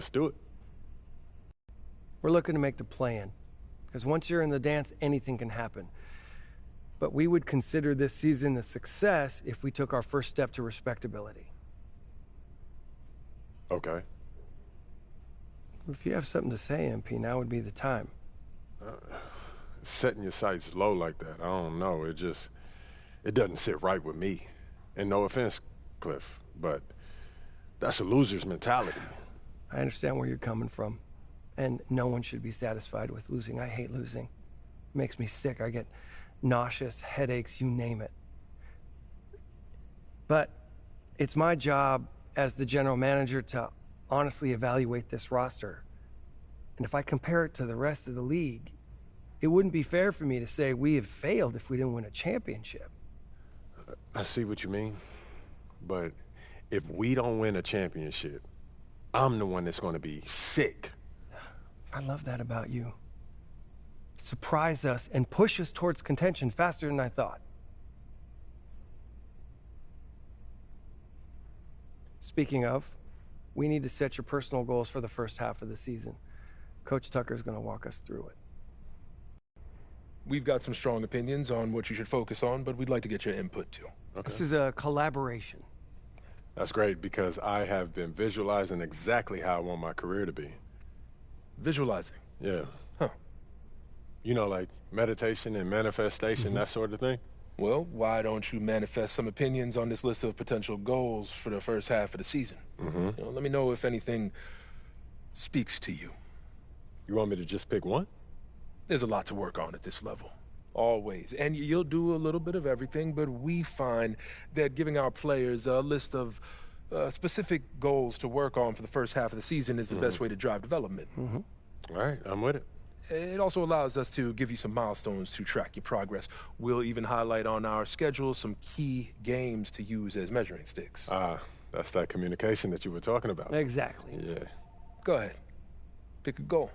Let's do it. We're looking to make the play-in, because once you're in the dance, anything can happen. But we would consider this season a success if we took our first step to respectability. Okay. If you have something to say, MP, now would be the time. Setting your sights low like that, I don't know. It doesn't sit right with me. And no offense, Cliff, but that's a loser's mentality. I understand where you're coming from, and no one should be satisfied with losing. I hate losing. It makes me sick. I get nauseous, headaches, you name it. But it's my job as the general manager to honestly evaluate this roster. And if I compare it to the rest of the league, it wouldn't be fair for me to say we have failed if we didn't win a championship. I see what you mean, but if we don't win a championship, I'm the one that's going to be sick. I love that about you. Surprise us and push us towards contention faster than I thought. Speaking of, we need to set your personal goals for the first half of the season. Coach Tucker's going to walk us through it. We've got some strong opinions on what you should focus on, but we'd like to get your input too. Okay. This is a collaboration. That's great because I have been visualizing exactly how I want my career to be. Visualizing? Yeah. Huh. You know, like meditation and manifestation, that sort of thing? Well, why don't you manifest some opinions on this list of potential goals for the first half of the season? Let me know if anything speaks to you. You want me to just pick one? There's a lot to work on at this level. Always. And you'll do a little bit of everything, but we find that giving our players a list of specific goals to work on for the first half of the season is the best way to drive development. All right, I'm with it. It also allows us to give you some milestones to track your progress. We'll even highlight on our schedule some key games to use as measuring sticks. That's that communication that you were talking about. Exactly. Yeah. Go ahead. Pick a goal.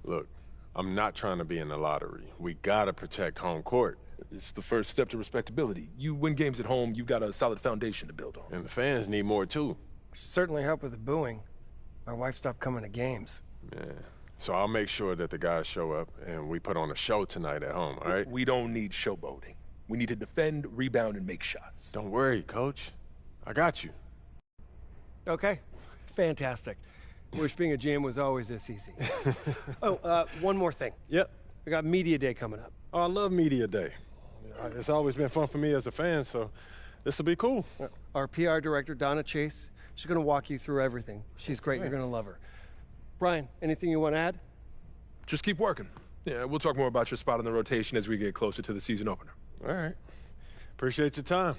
Look, I'm not trying to be in the lottery. We gotta protect home court. It's the first step to respectability. You win games at home, you've got a solid foundation to build on. And the fans need more too. Certainly help with the booing. My wife stopped coming to games. Yeah. So I'll make sure that the guys show up and we put on a show tonight at home, all right? We don't need showboating. We need to defend, rebound, and make shots. Don't worry, Coach. I got you. Okay, fantastic. Wish being a GM was always this easy. One more thing. Yep. We got Media Day coming up. Oh, I love Media Day. It's always been fun for me as a fan, so this will be cool. Our PR director, Donna Chase, she's going to walk you through everything. She's great. You're going to love her. Brian, anything you want to add? Just keep working. Yeah, we'll talk more about your spot in the rotation as we get closer to the season opener. All right. Appreciate your time.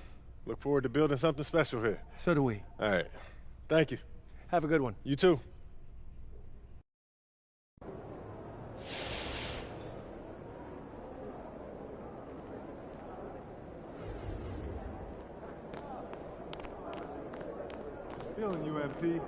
Look forward to building something special here. So do we. All right. Thank you. Have a good one. You too. Feeling you, MP.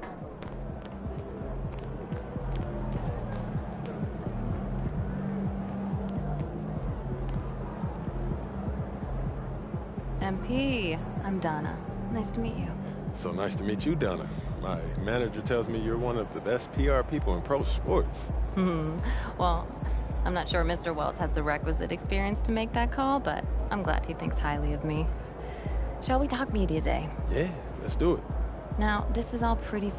MP, I'm Donna. Nice to meet you. So nice to meet you, Donna. My manager tells me you're one of the best PR people in pro sports. Well, I'm not sure Mr. Wells has the requisite experience to make that call, but I'm glad he thinks highly of me. Shall we talk Media Day? Yeah, let's do it. Now, this is all pretty...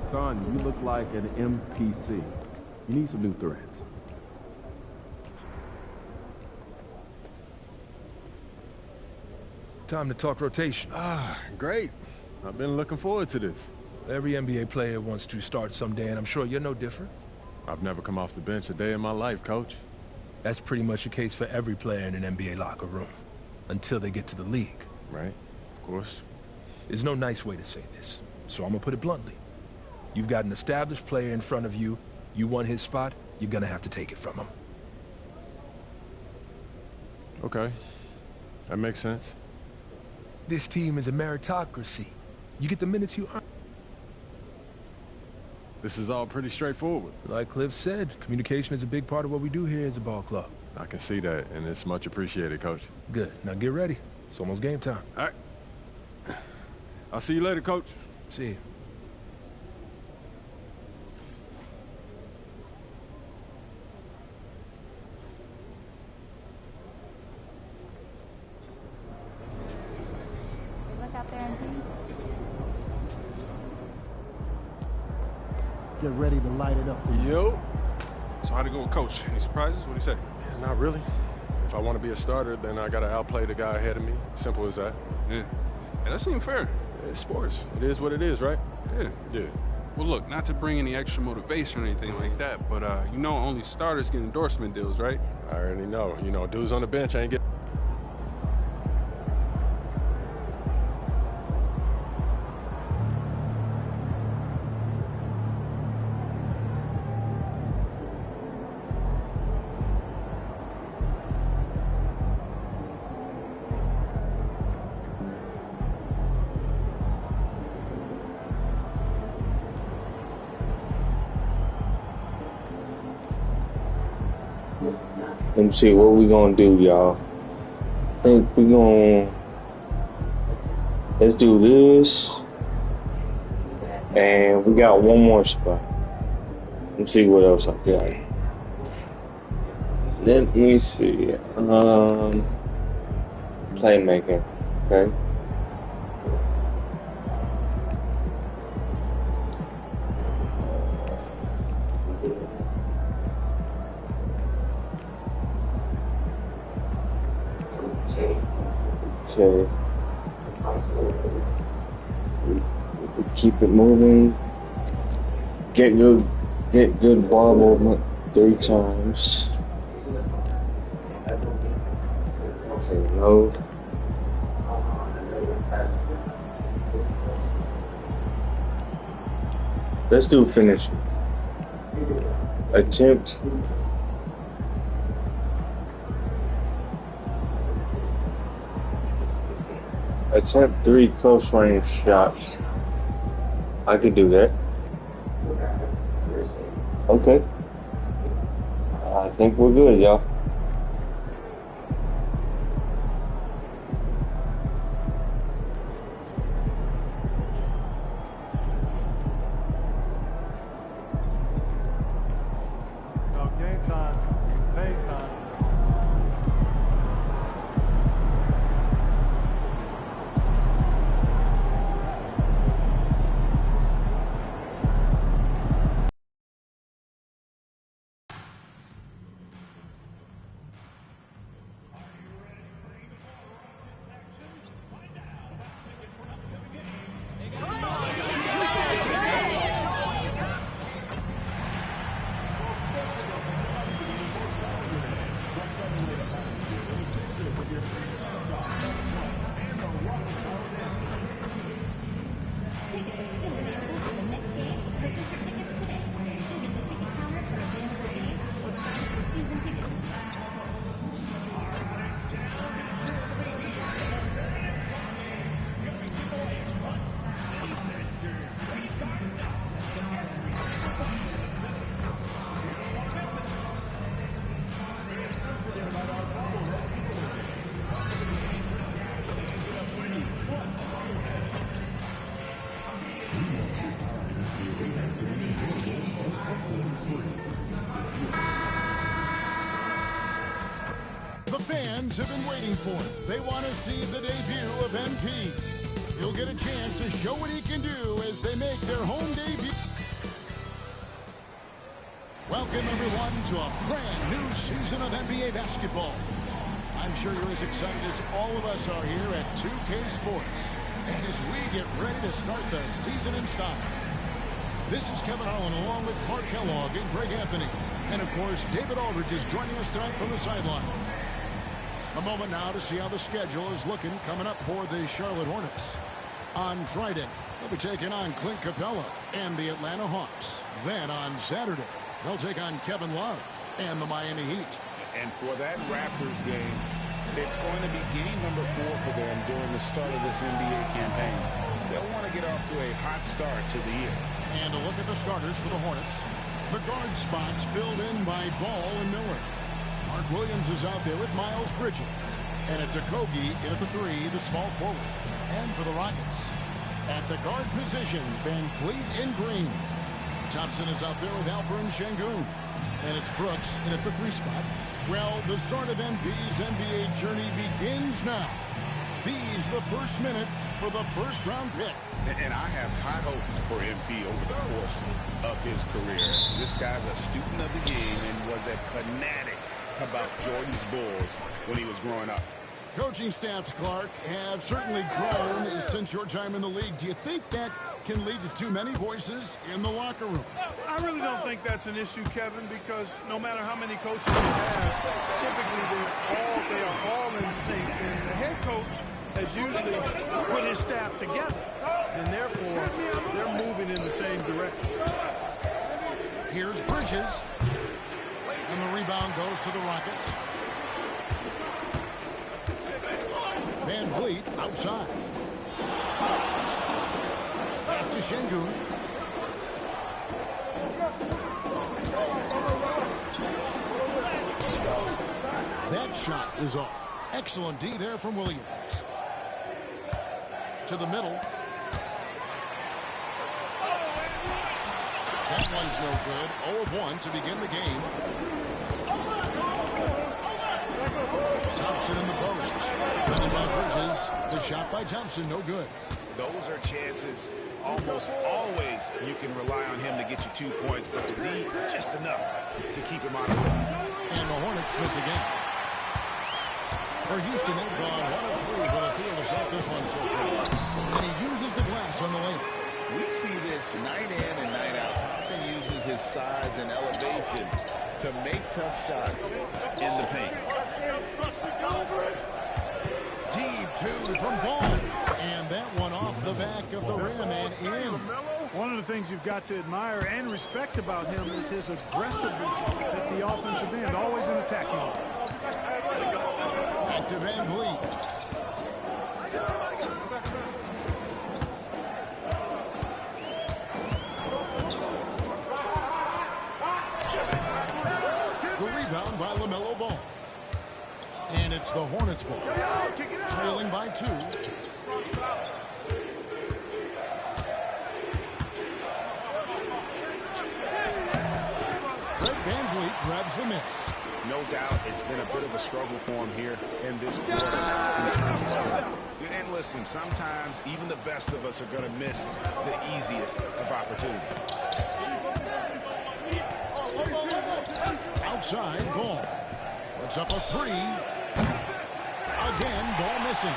Son, you look like an MPC. You need some new threads. Time to talk rotation. Great. I've been looking forward to this. Every NBA player wants to start someday, and I'm sure you're no different. I've never come off the bench a day in my life, Coach. That's pretty much the case for every player in an NBA locker room, until they get to the league. Right, of course. There's no nice way to say this, so I'm gonna put it bluntly. You've got an established player in front of you. You want his spot, you're gonna have to take it from him. Okay, that makes sense. This team is a meritocracy. You get the minutes you earn. This is all pretty straightforward. Like Cliff said, communication is a big part of what we do here as a ball club. I can see that, and it's much appreciated, Coach. Good. Now get ready. It's almost game time. All right. I'll see you later, Coach. See you. Look out there, MP. Get ready to light it up. Yo. So how'd it go with Coach? Any surprises? What'd he say? Not really. If I want to be a starter, then I got to outplay the guy ahead of me. Simple as that. Yeah. And that seemed fair. It's sports. It is what it is, right? Yeah. Yeah. Well, look, not to bring any extra motivation or anything like that, but you know only starters get endorsement deals, right? I already know. You know, dudes on the bench ain't get... Let me see what we gonna do, y'all. I think we gonna let's do this, and we got one more spot. Let me see what else I got. Let me see. Playmaking. Okay. Okay. Keep it moving. Get good ball movement 3 times. Okay, no. Let's do finish. Attempt. Attempt 3 close range shots. I could do that. Okay. I think we're good, y'all. Game time. Game time. Fans have been waiting for it. They want to see the debut of MP. He'll get a chance to show what he can do as they make their home debut. Welcome, everyone, to a brand new season of NBA basketball. I'm sure you're as excited as all of us are here at 2K Sports. And as we get ready to start the season in style. This is Kevin Harlan along with Clark Kellogg and Greg Anthony. And, of course, David Aldridge is joining us tonight from the sideline. A moment now to see how the schedule is looking coming up for the Charlotte Hornets. On Friday, they'll be taking on Clint Capella and the Atlanta Hawks. Then on Saturday, they'll take on Kevin Love and the Miami Heat. And for that Raptors game, it's going to be game number 4 for them during the start of this NBA campaign. They'll want to get off to a hot start to the year. And a look at the starters for the Hornets. The guard spots filled in by Ball and Miller. Mark Williams is out there with Miles Bridges. And it's Okogie in at the 3, the small forward. And for the Rockets, at the guard positions, Van Fleet and Green. Thompson is out there with Alperen Sengun. And it's Brooks in at the 3 spot. Well, the start of MP's NBA journey begins now. These the first minutes for the first-round pick. And I have high hopes for MP over the course of his career. This guy's a student of the game and was a fanatic about Jordan's Bulls when he was growing up. Coaching staffs, Clark, have certainly grown since your time in the league. Do you think that can lead to too many voices in the locker room? I really don't think that's an issue, Kevin, because no matter how many coaches you have, typically they are all in sync, and the head coach has usually put his staff together, and therefore they're moving in the same direction. Here's Bridges, and the rebound goes to the Rockets. Van Fleet outside. Pass to Sengun. That shot is off. Excellent D there from Williams. To the middle. That one's no good. 0 of 1 to begin the game. Thompson in the post. Defended by Bridges. The shot by Thompson, no good. Those are chances almost always you can rely on him to get you 2 points, but the D, just enough to keep him out of it. And the Hornets miss again. For Houston, they've gone 1 of 3 for the field to start this one so far. And he uses the glass on the lane. We see this night in and night out. Thompson uses his size and elevation to make tough shots in the paint. Deep 2 from Ball. And that one off the back of the rim and in. One of the things you've got to admire and respect about him is his aggressiveness at the offensive end, always in attack mode. Back to Van Vliet. rebound by LaMelo Ball. And it's the Hornets ball. Trailing by 2. Fred VanVleet grabs the miss. No doubt it's been a bit of a struggle for him here in this quarter in terms of scoring. And listen, sometimes even the best of us are going to miss the easiest of opportunities. Outside, Ball. Puts up a 3. Again, Ball missing.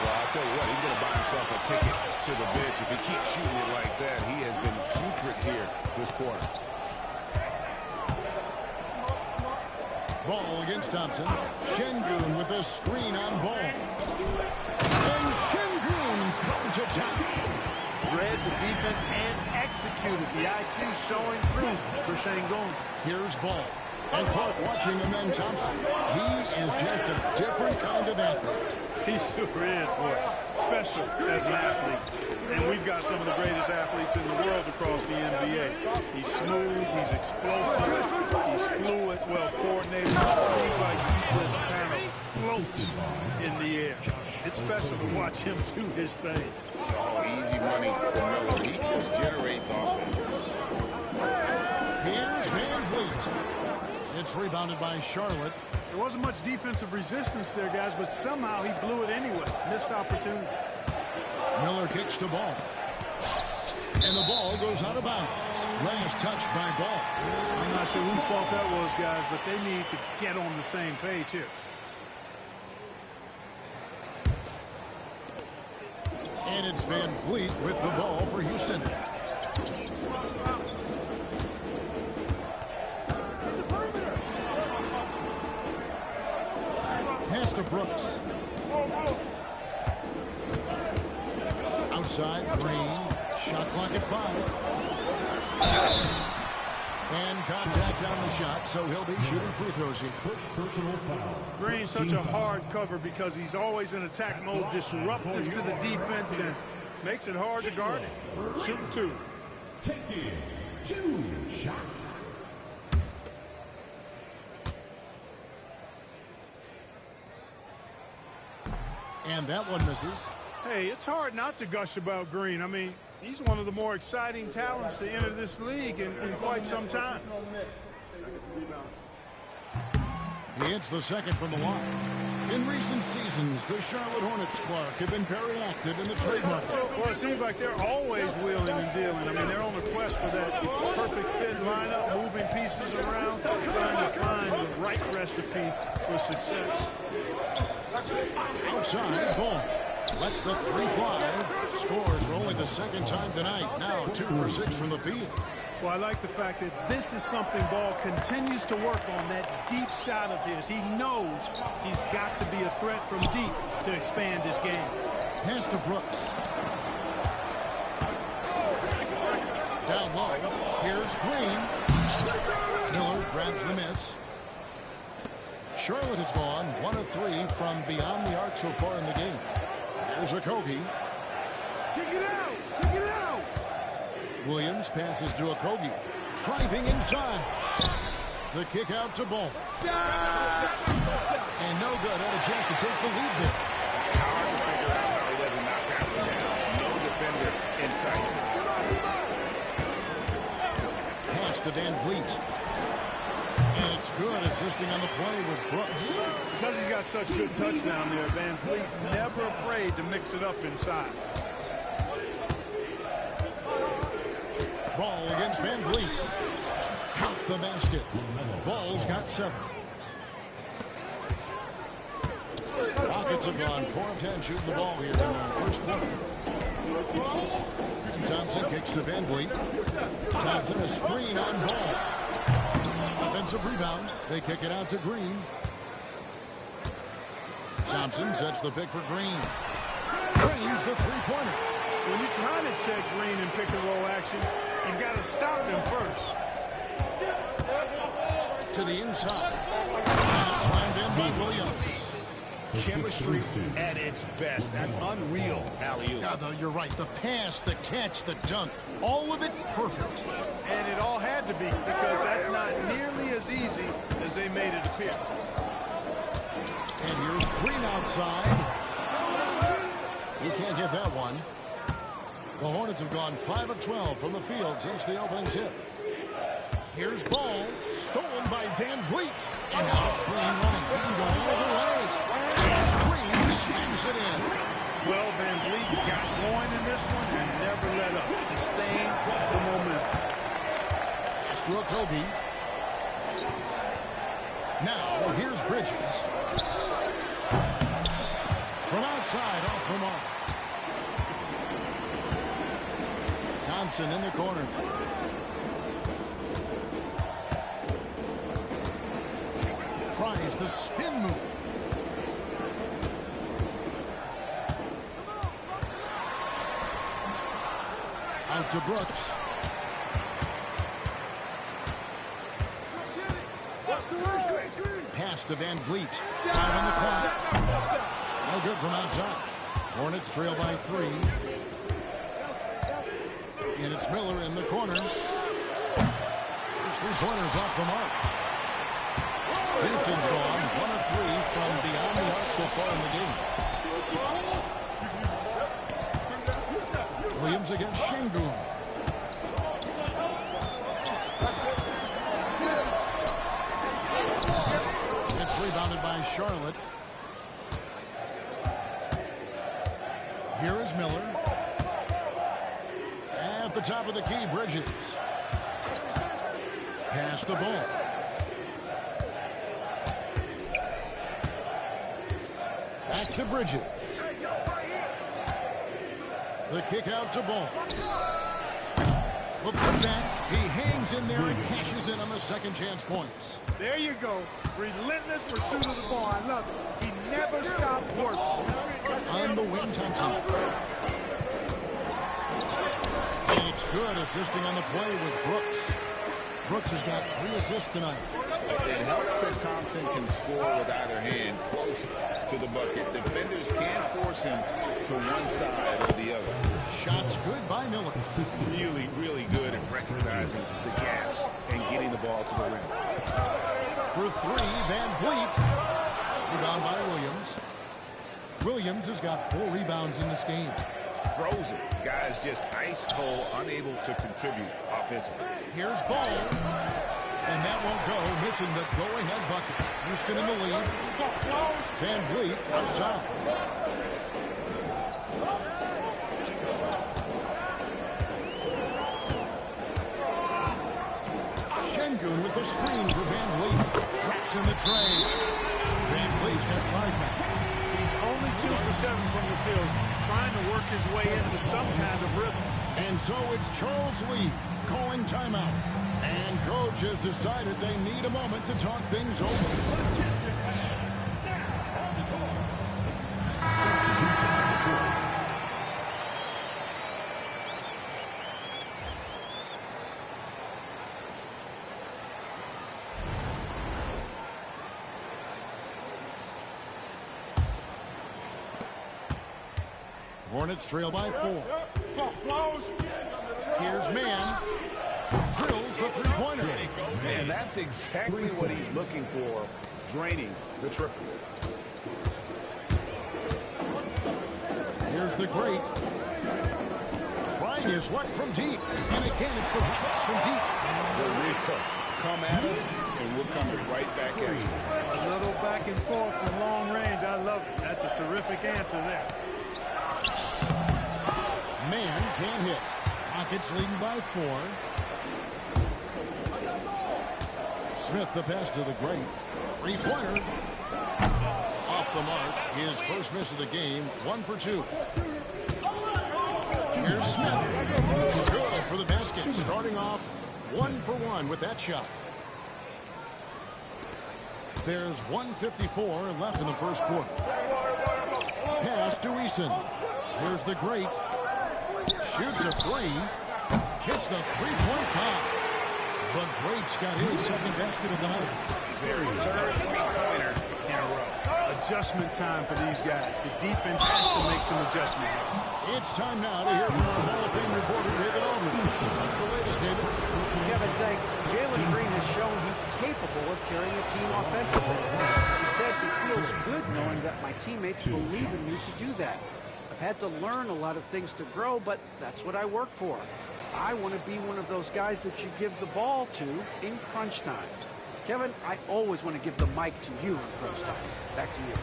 Well, I'll tell you what, he's going to buy himself a ticket to the bench. If he keeps shooting it like that, he has been putrid here this quarter. Ball against Thompson. Şengün with a screen on Ball. And Şengün throws it down. Read the defense and executed. The IQ showing through for Şengün. Here's Ball. And Clark watching him and Thompson. He is just a different kind of athlete. He sure is, boy. Special as an athlete. And we've got some of the greatest athletes in the world across the NBA. He's smooth, he's explosive, he's fluid, well coordinated. It seems like he just kind of floats in the air. It's special to watch him do his thing. Oh, easy money for Miller. He just generates offense. Here's VanVleet. It's rebounded by Charlotte. There wasn't much defensive resistance there, guys, but somehow he blew it anyway. Missed opportunity. Miller kicks the ball. And the ball goes out of bounds. Last touch by Ball. I'm not sure whose fault that was, guys, but they need to get on the same page here. And it's VanVleet with the ball for Houston. Pass to Brooks. Outside, Green. Shot clock at 5. And contact on the shot, so he'll be shooting free throws here. Green's such a hard cover because he's always in attack mode, disruptive to the defense, and makes it hard to guard him. Shooting 2. Taking 2 shots. And that one misses. Hey, it's hard not to gush about Green. I mean, he's one of the more exciting talents to enter this league in quite some time. He hits the second from the line. In recent seasons, the Charlotte Hornets, Clark, have been very active in the trade market. Well, it seems like they're always wheeling and dealing. I mean, they're on the quest for that perfect fit lineup, moving pieces around, trying to find the right recipe for success. Outside, Ball. Lets the 3 fly. Scores for only the second time tonight. Now 2 for 6 from the field. Well, I like the fact that this is something Ball continues to work on, that deep shot of his. He knows he's got to be a threat from deep to expand his game. Pass to Brooks. Down low. Here's Green. Miller grabs the miss. Charlotte has gone 1 of 3 from beyond the arc so far in the game. Here's Okogie. Kick it out! Kick it out! Williams passes to Okogie. Driving inside. The kick out to Ball. And no good. Had a chance to take the lead there. Hard to figure out how he doesn't knock that one down. No defender in sight. Pass to VanVleet. And it's good. Assisting on the play was Brooks. Because he's got such good touch down there, VanVleet never afraid to mix it up inside. Ball against VanVleet. Count the basket. Ball's got 7. Rockets have gone 4 of 10 shooting the ball here in the first quarter. And Thompson kicks to VanVleet. Thompson a screen on Ball. Offensive rebound. They kick it out to Green. Thompson sets the pick for Green. Green's the 3-pointer. When you're trying to check Green in pick-and-roll action, you've got to stop him first. To the inside. And it's slammed in by Williams. chemistry at its best. An unreal alley-oop. Yeah, though, you're right. The pass, the catch, the dunk, all of it perfect. And it all had to be, because that's not nearly as easy as they made it appear. And here's Green outside. He can't get that one. The Hornets have gone 5 of 12 from the field since the opening tip. Here's ball, stolen by Van Vliet. And now it's Green running. He can go all the way. And Green slams it in. Well, Van Vliet got going in this one and never let up. Sustained the momentum. Through Kobe. Now, here's Bridges. From outside, off the mark. Thompson in the corner. Tries the spin move. Out to Brooks. Pass to Van Vliet. 5 on the clock. No good from outside. Hornets trail by 3. And it's Miller in the corner. His 3-pointers off the mark. Houston's gone 1 of 3 from beyond the arc so far in the game. Williams against Şengün. It's rebounded by Charlotte. Here is Miller. At the top of the key, Bridges. Pass the ball. Back to Bridges. The kick out to Ball. The putback. He hangs in there and cashes in on the second chance points. There you go. Relentless pursuit of the ball. I love it. He never stopped working. On the wing, Thompson. And it's good. Assisting on the play was Brooks. Brooks has got 3 assists tonight. It helps that Thompson can score with either hand close to the bucket. Defenders can't force him to one side or the other. Shots good by Miller. Really, really good at recognizing the gaps and getting the ball to the rim. For 3, Van Vliet. Rebound by Williams. Williams has got 4 rebounds in this game. Frozen. Guys just ice cold, unable to contribute offensively. Here's Ball. And that won't go, missing the go-ahead bucket. Houston in the lead. Van Vliet outside. Şengün with the screen for Van Vliet. Drops in the tray. Van Vliet's got 5 back. He's only 2 for 7 from the field, trying to work his way into some kind of rhythm. And so it's Charles Lee calling timeout. And coach has decided they need a moment to talk things over. Hornets trail by 4. Here's Mann. Drills the 3-pointer. And that's exactly what he's looking for, draining the triple. Here's the great. Trying his luck from deep. And again, it's the Rockets from deep. The Rico. Come at us, and we're coming right back at you. A little back and forth from long range. I love it. That's a terrific answer there. Mann can't hit. Rockets leading by 4. Smith the pass to the great. 3-pointer. Off the mark. His first miss of the game. 1 for 2. Here's Smith. Good for the basket. Starting off 1 for 1 with that shot. There's 1:54 left in the first quarter. Pass to Eason. Here's the great. Shoots a 3. Hits the 3-point pop. The great's got his second basket of the night. Their third 3-pointer in a row. A adjustment time for these guys. The defense has to make some adjustment. It's time now to hear from our Hall of Fame reporter, David Aldridge. What's the latest, David? Kevin, thanks. Jalen Green has shown he's capable of carrying a team offensively. He said it feels good knowing that my teammates believe in me to do that. I've had to learn a lot of things to grow, but that's what I work for. I want to be one of those guys that you give the ball to in crunch time. Kevin, I always want to give the mic to you in crunch time. Back to you.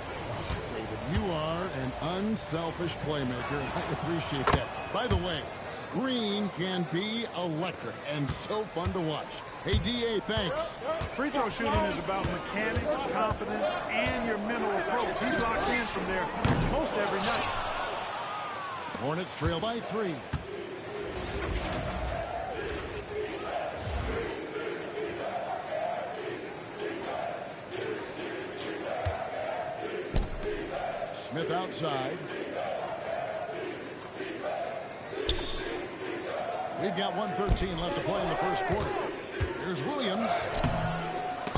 David, you are an unselfish playmaker, and I appreciate that. By the way, Green can be electric and so fun to watch. Hey, D.A., thanks. Free throw shooting is about mechanics, confidence, and your mental approach. He's locked in from there most every night. Hornets trail by 3. Smith outside. We've got 1:13 left to play in the first quarter. Here's Williams.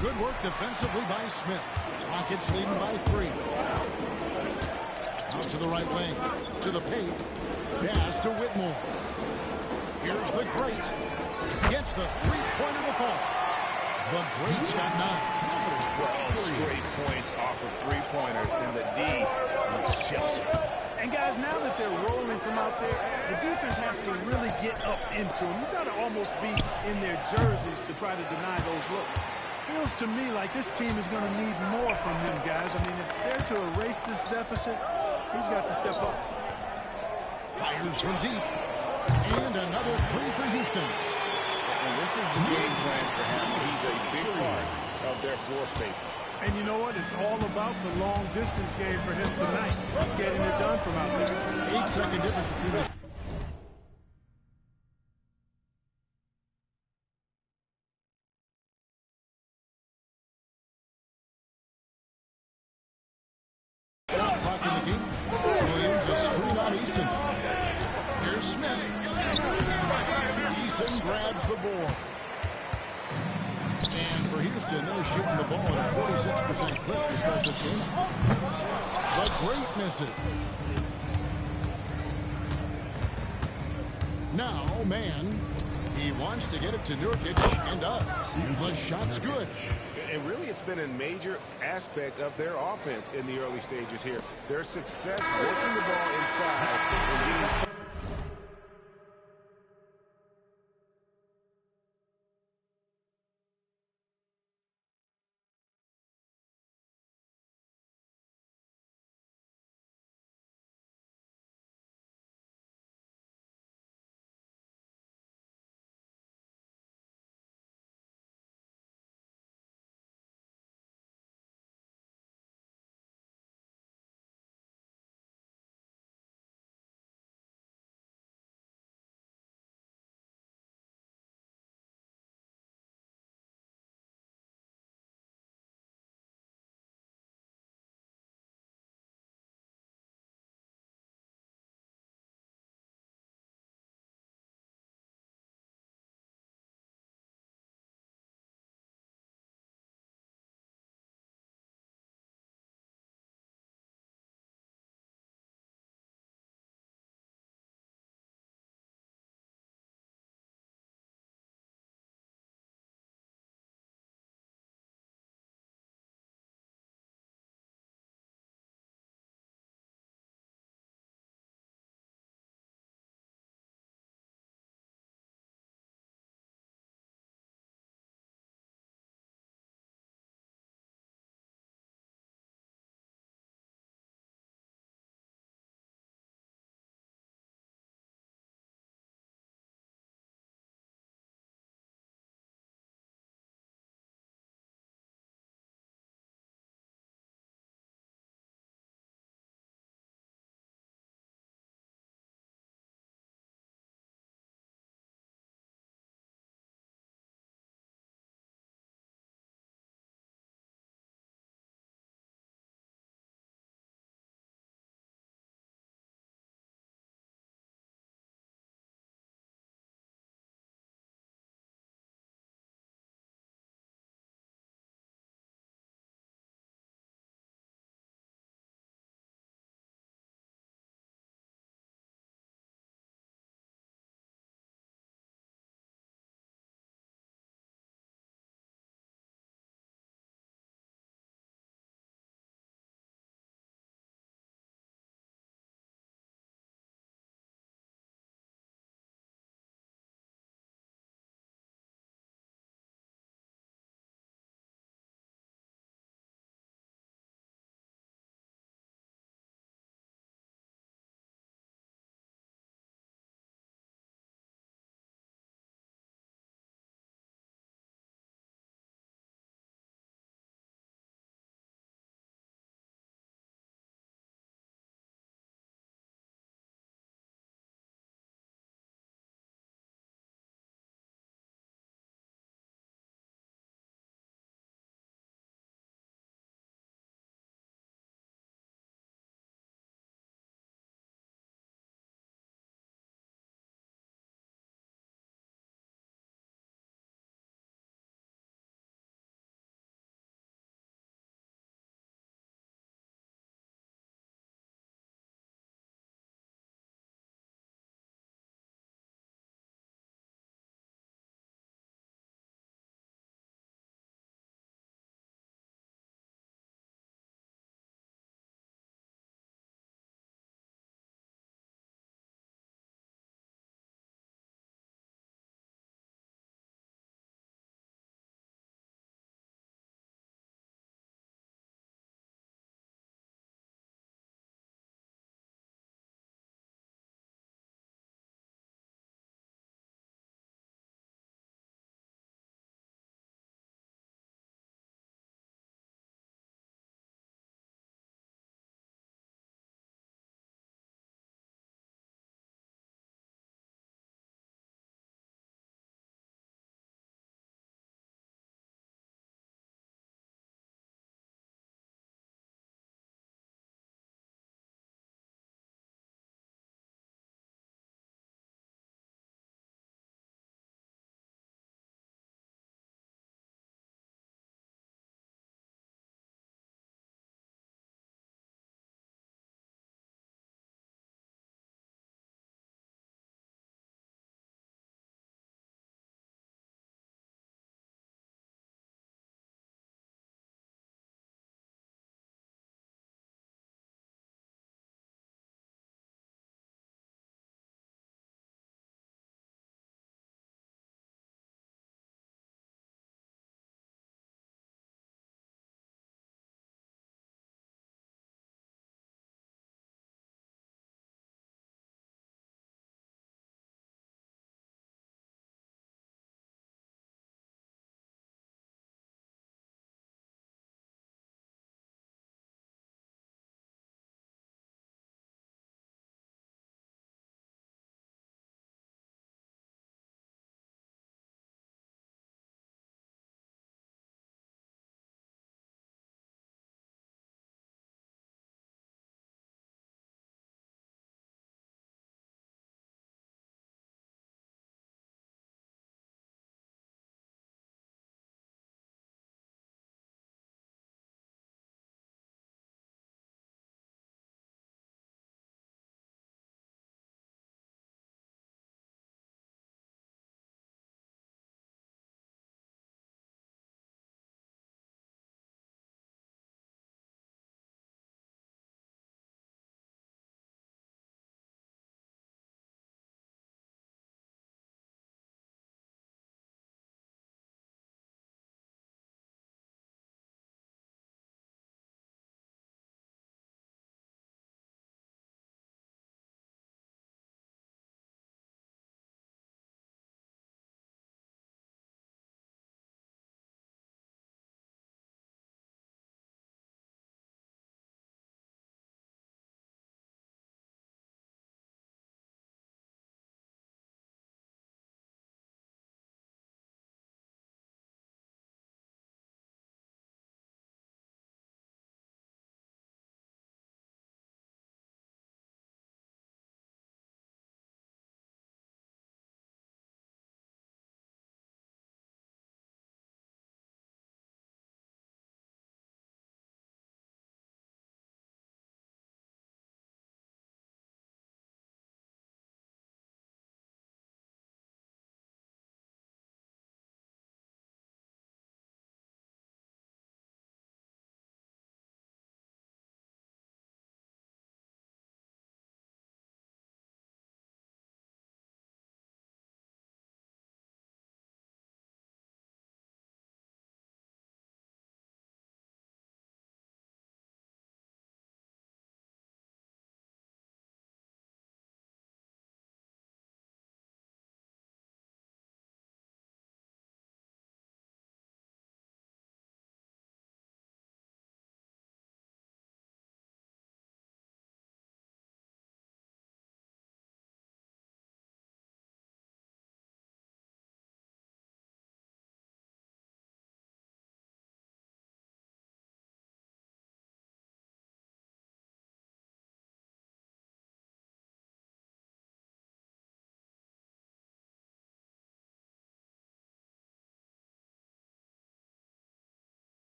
Good work defensively by Smith. Rockets leading by 3. Out to the right wing. To the paint. Pass to Whitmore. Here's the Great. Gets the three-pointer to fall. The Great's got 9. 12 straight points off of three-pointers, and the D looks Chelsea. And guys, now that they're rolling from out there, the defense has to really get up into them. You've got to almost be in their jerseys to try to deny those looks. Feels to me like this team is going to need more from them, guys. I mean, if they're to erase this deficit, he's got to step up. Fires from deep. And another 3 for Houston. And this is the game plan for him. He's a big part of their floor spacing. And you know what? It's all about the long-distance game for him tonight. He's getting it done from out there. 8-second difference between the shot clock in the game. Williams a screen on Eason. Here's Smith. Eason grabs the board. And for Houston, they're shooting the ball at a 46% clip to start this game. The Great misses. Now, man, he wants to get it to Nurkic and does. The shot's good. And really, it's been a major aspect of their offense in the early stages here. Their success working the ball inside and getting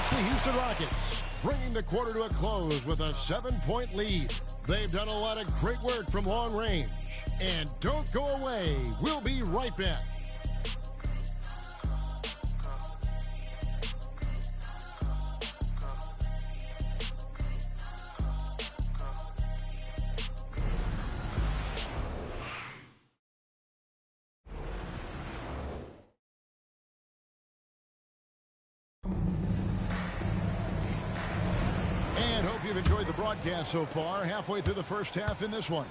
It's the Houston Rockets, bringing the quarter to a close with a 7-point lead. They've done a lot of great work from long range. And don't go away. We'll be right back. You've enjoyed the broadcast so far, halfway through the first half in this one.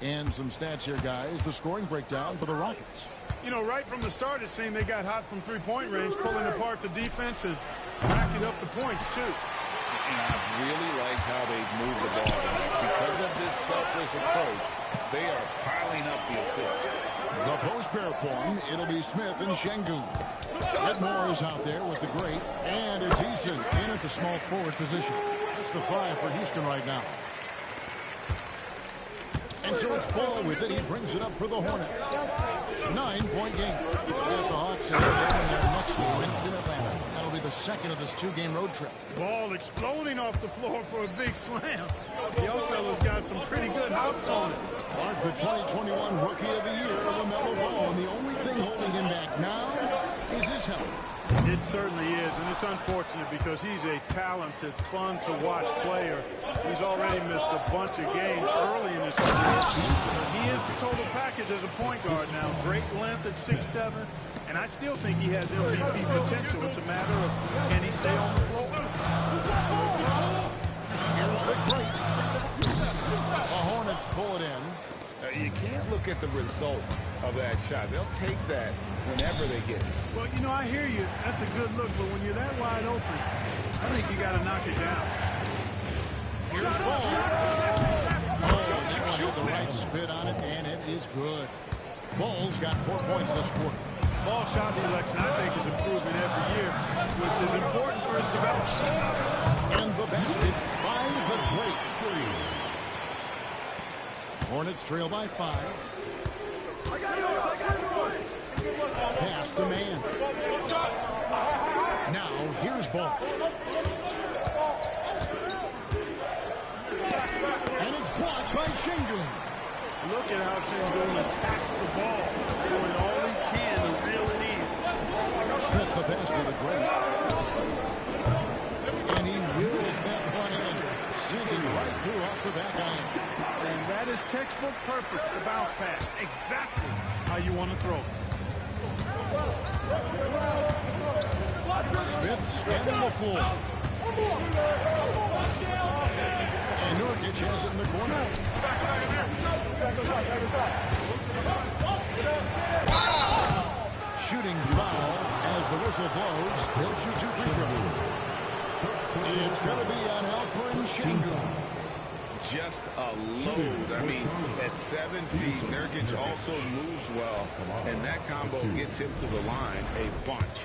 And some stats here, guys. The scoring breakdown for the Rockets. You know, right from the start, it seemed they got hot from three-point range, pulling apart the defense and racking up the points, too. And I've really liked how they've moved the ball tonight. Because of this selfless approach, they are piling up the assists. The post pair form, it'll be Smith and Şengün. Whitmore is out there with the great, and it's Eason in at the small forward position. That's the 5 for Houston right now. And so it's Ball with it. He brings it up for the Hornets. 9-point game. We got the Hawks in their next game, and it's in Atlanta. That'll be the second of this 2-game road trip. Ball exploding off the floor for a big slam. The young fella's got some pretty good hops on it. Clark, the 2021 Rookie of the Year, LaMelo Ball, and the only thing holding him back now is his health. It certainly is, and it's unfortunate because he's a talented, fun-to-watch player. He's already missed a bunch of games early in his career. He is the total package as a point guard now. Great length at 6'7", and I still think he has MVP potential. It's a matter of can he stay on the floor. Here's the great. The Hornets pull it in. You can't look at the result of that shot. They'll take that whenever they get it. Well, you know, I hear you. That's a good look, but when you're that wide open, I think you got to knock it down. Here's Ball. Oh, that one had the right spit on it, and it is good. Ball's got 4 points this quarter. Ball shot selection, I think, is improving every year, which is important for his development. And the basket by the great. Hornets trail by 5. Pass to man. Now here's Ball. And it's blocked by Şengün. Look at how Şengün attacks the ball, doing all he can to reel it in. Smith the pass to the great. And he wheels that one in, sending right through off the back iron. And that is textbook perfect, the bounce pass. Exactly how you want to throw. Smith scanning the floor. And Nurkic has it in the corner. Shooting foul as the whistle blows. He'll shoot 2 free throws. It's going to be on Alperen Şengün. Just a load. I mean, at 7 feet, Nurkic also moves well, and that combo gets him to the line a bunch.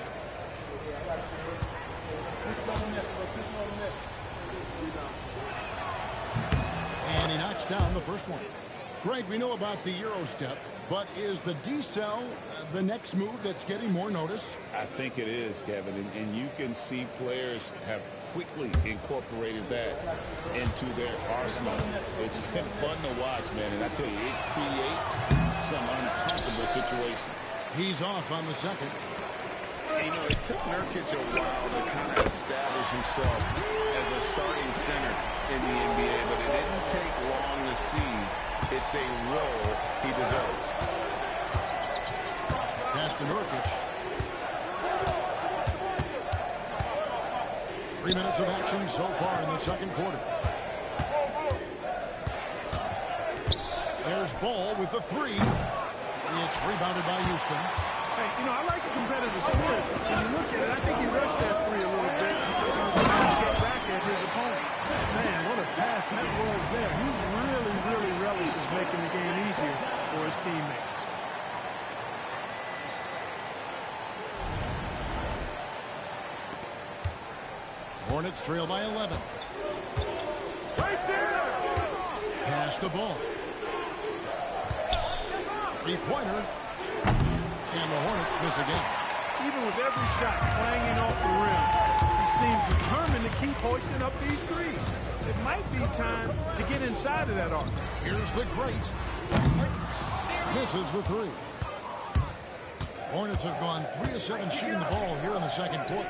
And he knocks down the first one. Greg, we know about the Euro step, but is the decel the next move that's getting more notice? I think it is, Kevin, and you can see players have quickly incorporated that into their arsenal. It's been fun to watch, man, and I tell you, it creates some uncomfortable situations. He's off on the second. You know, it took Nurkic a while to kind of establish himself as a starting center in the NBA, but it didn't take long to see it's a role he deserves. Pass to Nurkic. 3 minutes of action so far in the second quarter. There's Ball with the 3. It's rebounded by Houston. Hey, you know, I like the competitive spirit. When you look at it, I think he rushed that 3 a little bit because he was trying to get back at his opponent. Man, what a pass that was there. He really, really relishes making the game easier for his teammates. Hornets trail by 11. Pass the ball. 3-pointer. And the Hornets miss again. Even with every shot clanging off the rim, He seems determined to keep hoisting up these threes. It might be time to get inside of that arc. Here's the great. Misses the three. Hornets have gone 3 of 7 shooting the ball here in the second quarter.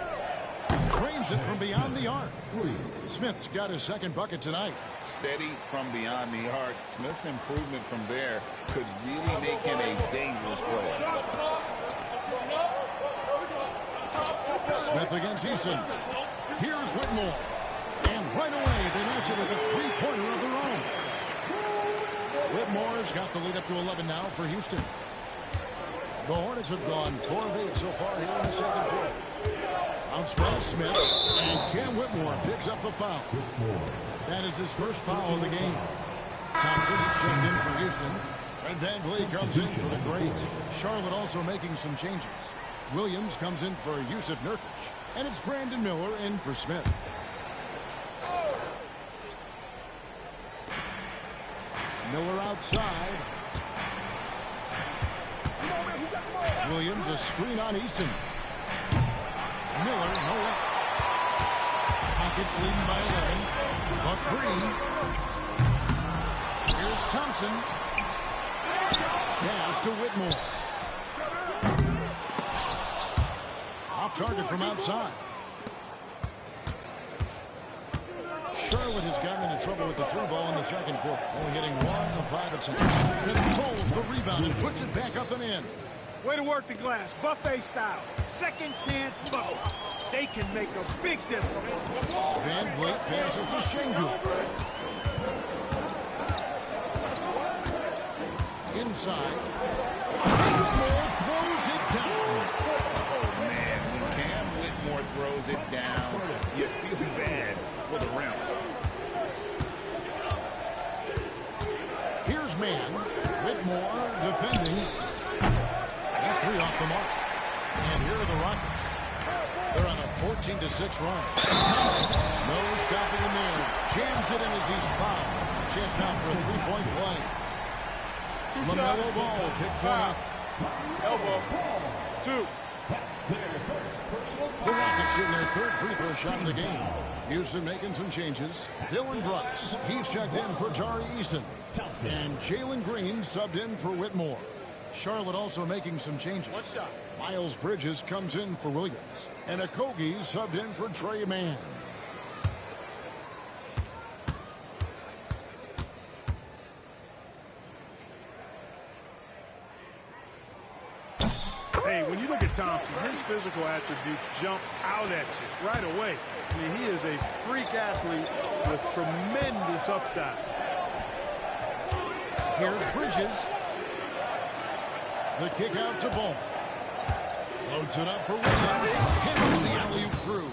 Cranes it from beyond the arc. Smith's got his second bucket tonight. Steady from beyond the arc. Smith's improvement from there could really make him a dangerous player. Smith against Easton. Here's Whitmore. And right away, they match it with a three-pointer of their own. Whitmore's got the lead up to 11 now for Houston. The Hornets have gone 4 of 8 so far here in the second quarter. Bounce by Smith, and Cam Whitmore picks up the foul. That is his first foul of the game. Thompson is checked in for Houston. Red Van Vliet comes in for the great. Charlotte also making some changes. Williams comes in for Yusuf Nurkic, and it's Brandon Miller in for Smith. Miller outside. Williams a screen on Easton. Miller, no luck. Rockets leading by 11. Buck Green. Here's Thompson. Pass to Whitmore. Off target from outside. Charlotte has gotten into trouble with the through ball in the second quarter. Only hitting 1 of 5 attempts. Controls the rebound and puts it back up and in. Way to work the glass, buffet style. Second chance bucket. They can make a big difference. Van Vliet passes to Şengün. Inside. Whitmore throws it down. Oh, man, when Cam Whitmore throws it down, you feel bad for the rim. Here's man. Whitmore defending. That three off the mark. And here are the Rockets. They're on a 14-6 run. Thompson, no stopping him there. Jams it in as he's fouled. Chance now for a three-point play. LaMelo Ball picks one up. Elbow. 2. The Rockets shooting their third free throw shot of the game. Houston making some changes. Dylan Brooks, he's checked in for Jari Easton. And Jalen Green subbed in for Whitmore. Charlotte also making some changes. One shot. Miles Bridges comes in for Williams. And Okogie subbed in for Trey Mann. Hey, when you look at Thompson, his physical attributes jump out at you right away. I mean, he is a freak athlete with tremendous upside. Here's Bridges. The kick out to Ball. Floats it up for Williams. Hammers the alley-oop through.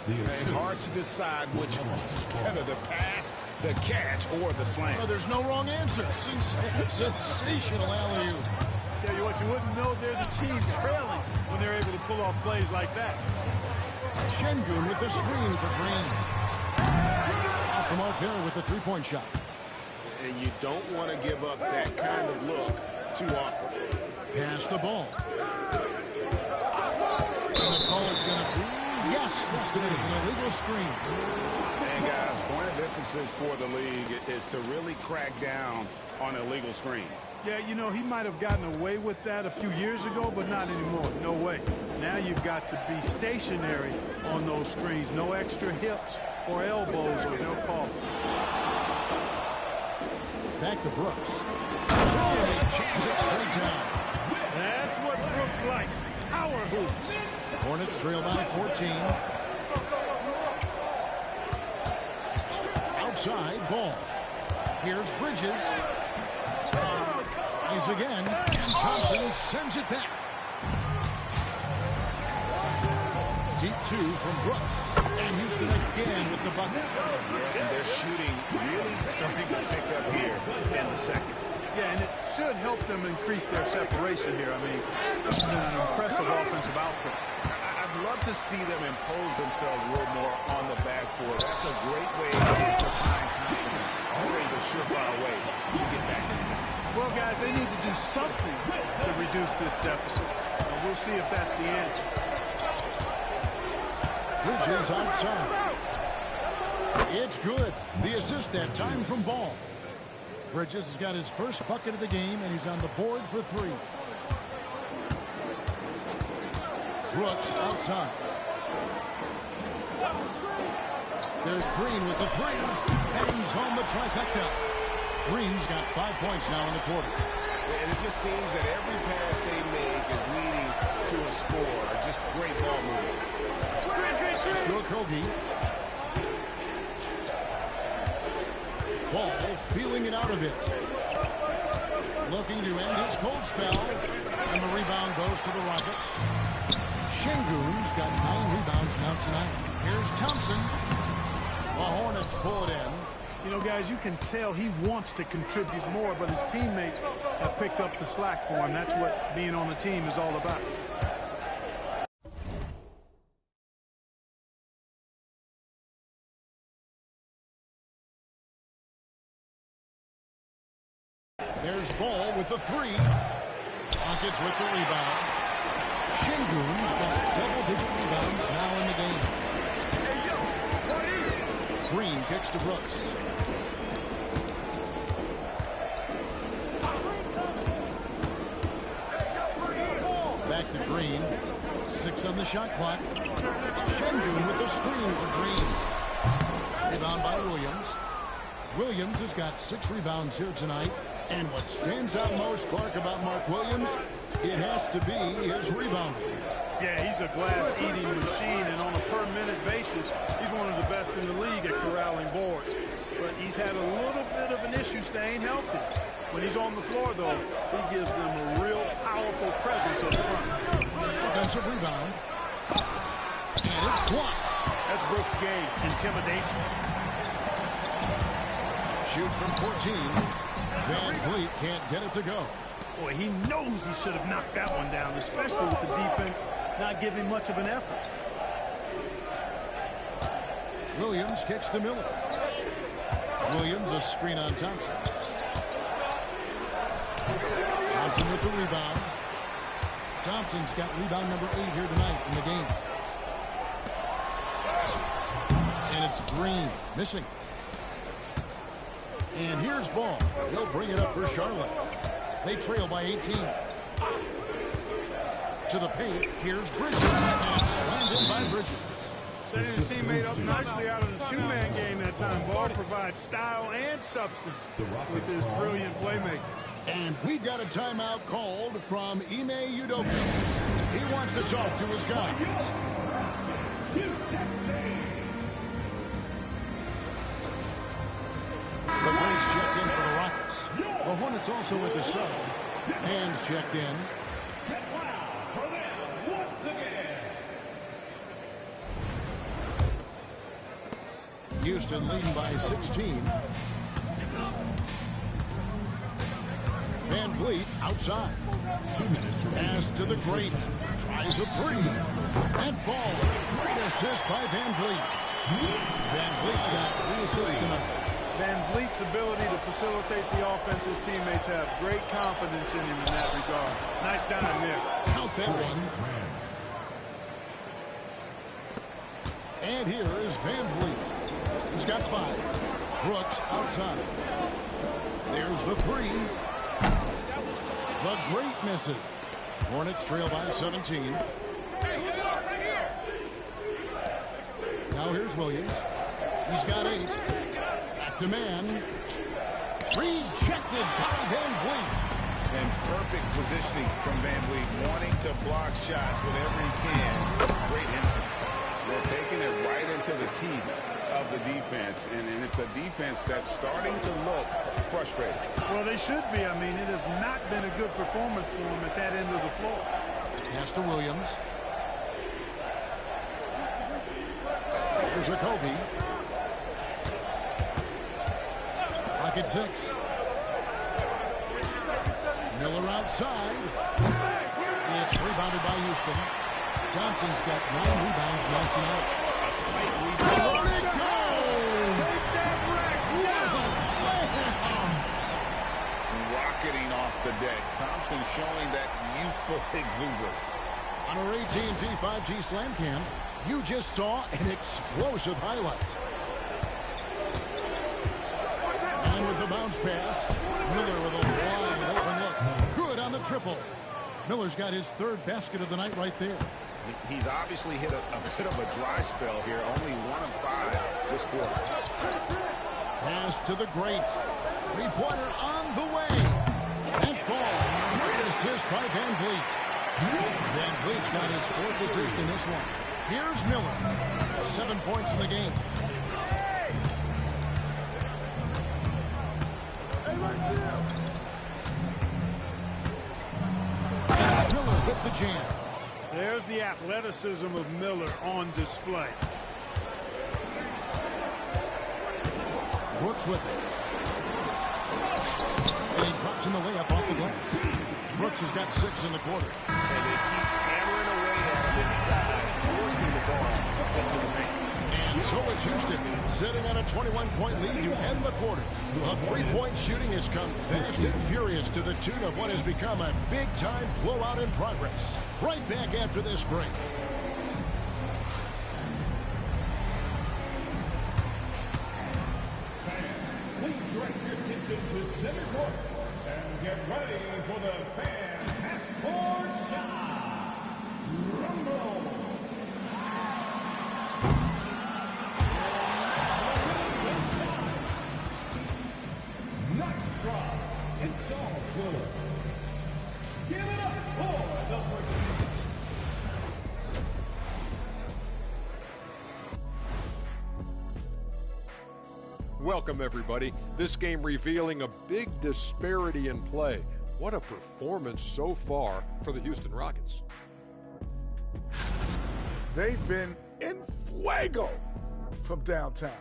And hard to decide which one's better, the pass, the catch, or the slam. Oh, there's no wrong answer. Sensational alley-oop. Tell you what, you wouldn't know they're the team trailing when they're able to pull off plays like that. Şengün with the screen for Green. Off the mark there with the three-point shot. And you don't want to give up that kind of look too often. Pass the ball. And the call is going to be, yes, it is an illegal screen. And guys, point of emphasis for the league is to really crack down on illegal screens. Yeah, you know, he might have gotten away with that a few years ago, but not anymore. No way. Now you've got to be stationary on those screens. No extra hips or elbows or they'll call it. Back to Brooks. He jams it straight down. That's what Brooks likes. Power hoops. Hornets trail by 14. Outside, Ball. Here's Bridges. Tries again, and Thompson sends it back. Deep 2 from Brooks. And Houston again with the bucket. And their shooting really starting to pick up here in the second. Yeah, and it should help them increase their separation here. I mean, it's been an impressive offensive output. I'd love to see them impose themselves a little more on the backboard. That's a great way to find confidence. Always a surefire way to get back in the game. Well, guys, they need to do something to reduce this deficit. We'll see if that's the answer. Bridges outside. It's good. The assist that time from Ball. Bridges has got his first bucket of the game, and he's on the board for 3. Brooks outside. There's Green with the 3. Hangs home the trifecta. Green's got 5 points now in the quarter. And it just seems that every pass they make is leading to a score. Just great ball movement. Still Kogi. Ball feeling it out a bit. Looking to end his cold spell. And the rebound goes to the Rockets. Şengün's got 9 rebounds now tonight. Here's Thompson. The Hornets pull it in. You know, guys, you can tell he wants to contribute more, but his teammates have picked up the slack for him. That's what being on the team is all about. There's Ball with the 3. Rockets with the rebound. Şengün's got double-digit rebounds now in the game. Green kicks to Brooks. Back to Green. 6 on the shot clock. Şengün with the screen for Green. Rebound by Williams. Williams has got 6 rebounds here tonight. And what stands out most, Clark, about Mark Williams, it has to be his rebounding. Yeah, he's a glass-eating machine, and on a per-minute basis, he's one of the best in the league at corralling boards. But he's had a little bit of an issue staying healthy. When he's on the floor, though, he gives them a real powerful presence up front. Offensive rebound. And it's blocked. That's Brooks' game. Intimidation. Shoots from 14. Van Vliet can't get it to go. Boy, he knows he should have knocked that one down, especially with the defense not giving much of an effort. Williams kicks to Miller. Williams a screen on Thompson. Thompson with the rebound. Thompson's got rebound number 8 here tonight in the game. And it's Green missing. And here's Ball. He'll bring it up for Charlotte. They trail by 18. To the paint. Here's Bridges. And slammed in by Bridges. Setting his teammate up nicely out of the 2-man game that time. Ball provides style and substance with his brilliant playmaking. And we've got a timeout called from Ime Udoka. He wants to talk to his guys. The Braves checked in for the Rockets. The Hornets also with the sub. Hands checked in. Houston leading by 16. Van Vliet outside. 2 minutes. Pass to the great. Tries a 3. And Ball. Great assist by Van Vliet. Van Vliet's got 3 assists tonight. Van Vliet's ability to facilitate the offense his teammates have great confidence in him in that regard. Nice dime there. Count that one. And here is Van Vliet. He's got 5. Brooks outside. There's the 3. The great misses. Hornets trail by 17. Now here's Williams. He's got 8. Back to man. Rejected by Van Vliet. And perfect positioning from Van Vliet, wanting to block shots whenever he can. Great instinct. They're taking it right into the teeth of the defense, and it's a defense that's starting to look frustrated. Well, they should be. I mean, it has not been a good performance for them at that end of the floor. Pass to Williams. Here's Jacoby. Rocket 6. Miller outside. It's rebounded by Houston. Thompson's got 9 rebounds now tonight. A slight lead. Down it goes! Take that rack. Slam! Rocketing off the deck. Thompson showing that youthful exuberance. On our AT&T 5G Slam Cam, You just saw an explosive highlight. And with the bounce pass, Miller with a wide open look. Good on the triple. Miller's got his third basket of the night right there. He's obviously hit a bit of a dry spell here. Only 1 of 5 this quarter. Pass to the great. Three-pointer on the way. And ball. Great assist by Van Vliet. Van Vliet's got his 4th assist in this one. Here's Miller. 7 points in the game. Hey, right there. That's Miller with the jam. There's the athleticism of Miller on display. Brooks with it. And he drops in the layup off the glass. Brooks has got 6 in the quarter. And they keep hammering away at him inside, forcing the ball into the paint. And so is Houston, sitting on a 21-point lead to end the quarter. The three-point shooting has come fast and furious to the tune of what has become a big-time blowout in progress. Right back after this break. Please direct your attention to center court and get ready for the fan passport shot. Rumble. Nice try. It's all good. Give it up for the first. Welcome, everybody. This game revealing a big disparity in play. What a performance so far for the Houston Rockets. They've been in fuego from downtown,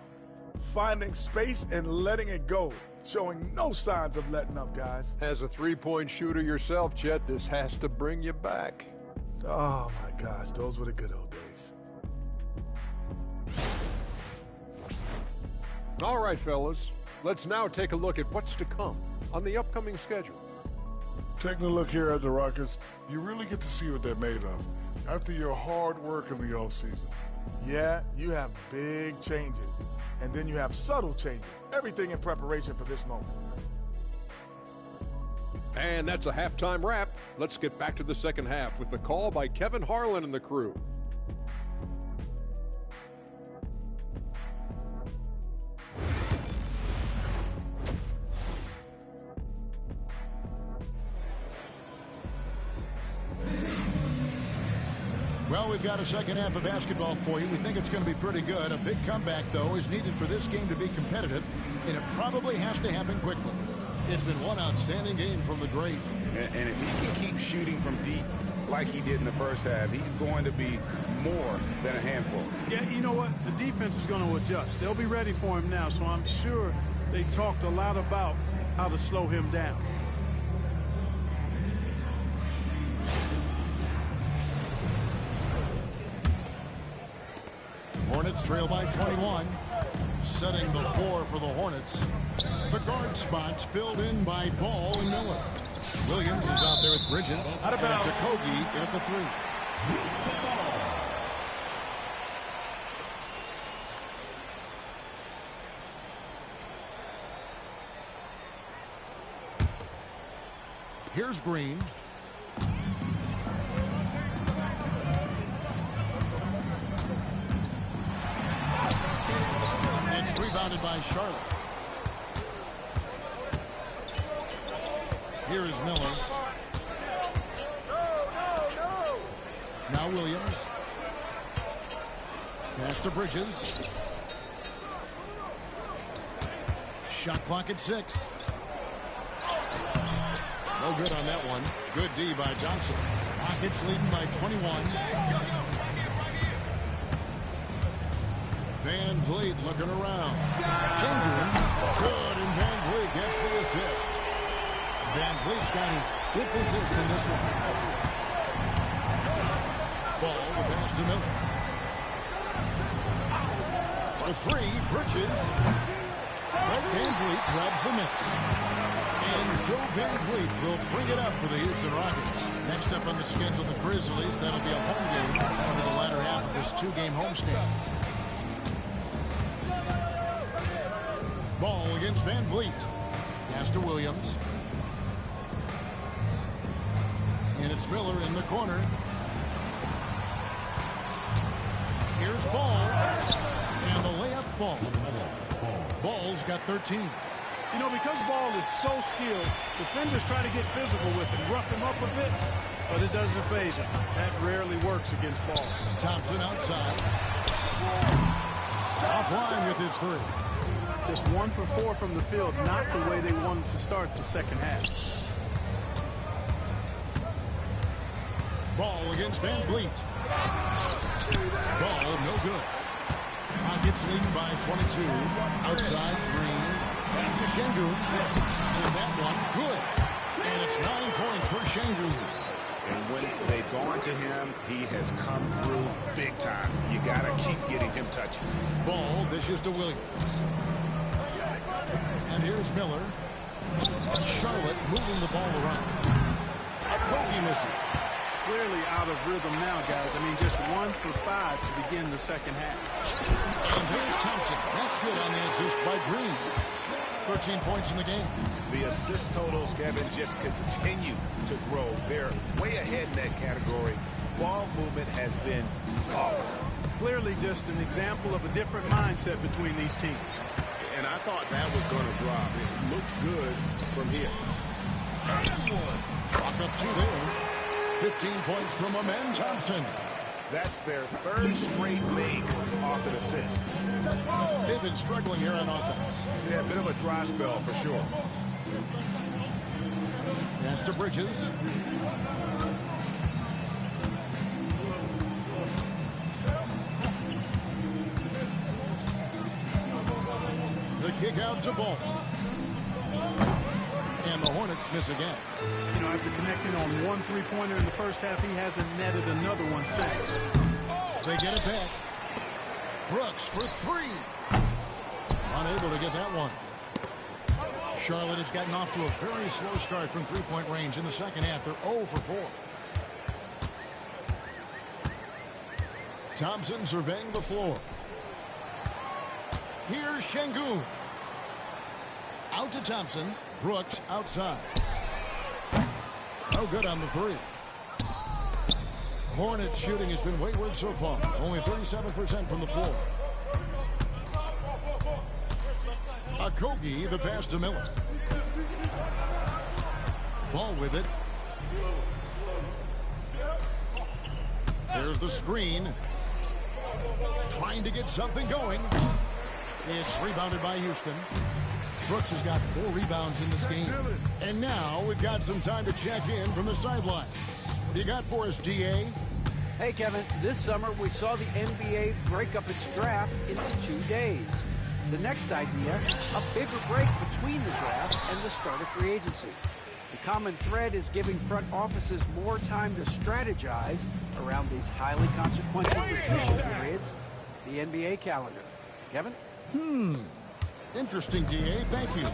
finding space and letting it go, showing no signs of letting up, guys. As a three-point shooter yourself, Chet, this has to bring you back. Oh, my gosh, those were the good old days. All right, fellas, let's now take a look at what's to come on the upcoming schedule. Taking a look here at the Rockets, you really get to see what they're made of after your hard work in the offseason. Yeah, you have big changes, and then you have subtle changes, everything in preparation for this moment. And that's a halftime wrap. Let's get back to the second half with the call by Kevin Harlan and the crew. Well, we've got a second half of basketball for you. We think it's going to be pretty good. A big comeback, though, is needed for this game to be competitive, and it probably has to happen quickly. It's been one outstanding game from the great. And if he can keep shooting from deep like he did in the first half, he's going to be more than a handful. Yeah, you know what? The defense is going to adjust. They'll be ready for him now, so I'm sure they talked a lot about how to slow him down. Hornets trail by 21. Setting the floor for the Hornets. The guard spots filled in by Ball and Miller. Williams is out there with Bridges. Out of bounds. And Okogie at the 3. Here's Green. It's rebounded by Charlotte. Here is Miller. Now Williams. Pass to Bridges. Shot clock at 6. No good on that one. Good D by Johnson. Rockets leading by 21. Van Vliet looking around. Sengun. Good, and Van Vliet gets the assist. Van Vliet's got his 5th assist in this one. Ball the pass to Miller. For 3, Bridges. But Van Vliet grabs the miss. And so Van Fleet will bring it up for the Houston Rockets. Next up on the schedule, the Grizzlies. That'll be a home game. That'll be the latter half of this two-game homestand. Ball against Van Vliet. Pass to Williams. And it's Miller in the corner. Here's Ball. And the layup falls. Ball's got 13. You know, because Ball is so skilled, defenders try to get physical with him, rough him up a bit, but it doesn't phase him. That rarely works against Ball. Thompson outside. Offline with his three. Just 1 for 4 from the field, not the way they wanted to start the second half. Ball against Van Vliet. Ball no good. Rockets leading by 22. Outside Green. Pass to Şengün. And that one good. And it's 9 points for Şengün. And when they've gone to him, he has come through big time. You got to keep getting him touches. Ball dishes to Williams. And here's Miller. Charlotte moving the ball around. Kobe misses. Clearly out of rhythm now, guys. I mean, just 1 for 5 to begin the second half. And here's Thompson. That's good on the assist by Green. 13 points in the game. The assist totals, Kevin, just continue to grow. They're way ahead in that category. Ball movement has been flawless. Clearly just an example of a different mindset between these teams. And I thought that was going to drop. It looked good from here. And one. Chalk up 2 there. 15 points from Amen Thompson. That's their 3rd straight league off an assist. They've been struggling here on offense. Yeah, a bit of a dry spell for sure. Pass to Bridges. The kick out to Ball. And the Hornets miss again. You know, after connecting on 1 3-pointer in the first half, he hasn't netted another one since. They get it back. Brooks for 3. Unable to get that one. Charlotte has gotten off to a very slow start from 3-point range in the second half. They're 0 for 4. Thompson surveying the floor. Here's Şengün. Out to Thompson. Brooks outside. No good on the 3. Hornets shooting has been wayward so far. Only 37% from the floor. Okogie, the pass to Miller. Ball with it. There's the screen. Trying to get something going. It's rebounded by Houston. Brooks has got 4 rebounds in this game. And now we've got some time to check in from the sideline. What do you got for us, DA? Hey, Kevin, this summer we saw the NBA break up its draft into 2 days. The next idea, a bigger break between the draft and the start of free agency. The common thread is giving front offices more time to strategize around these highly consequential decision periods, the NBA calendar. Kevin? Interesting, DA. Thank you.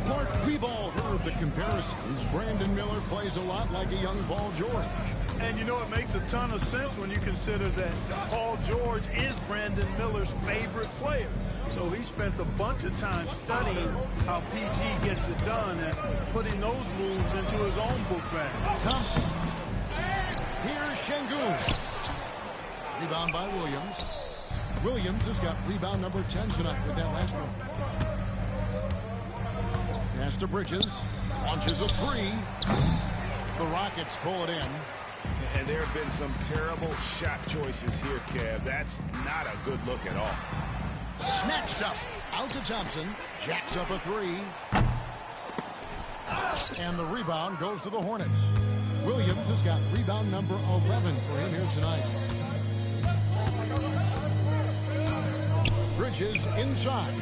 Clark, we've all heard the comparisons. Brandon Miller plays a lot like a young Paul George. And you know, it makes a ton of sense when you consider that Paul George is Brandon Miller's favorite player. So he spent a bunch of time studying how PG gets it done and putting those moves into his own book bag. Thompson. Here's Şengün. Rebound by Williams. Williams has got rebound number 10 tonight with that last one. Pass to Bridges. Launches a 3. The Rockets pull it in. And there have been some terrible shot choices here, Kev. That's not a good look at all. Snatched up. Out to Thompson. Jacks up a 3. And the rebound goes to the Hornets. Williams has got rebound number 11 for him here tonight. Bridges inside.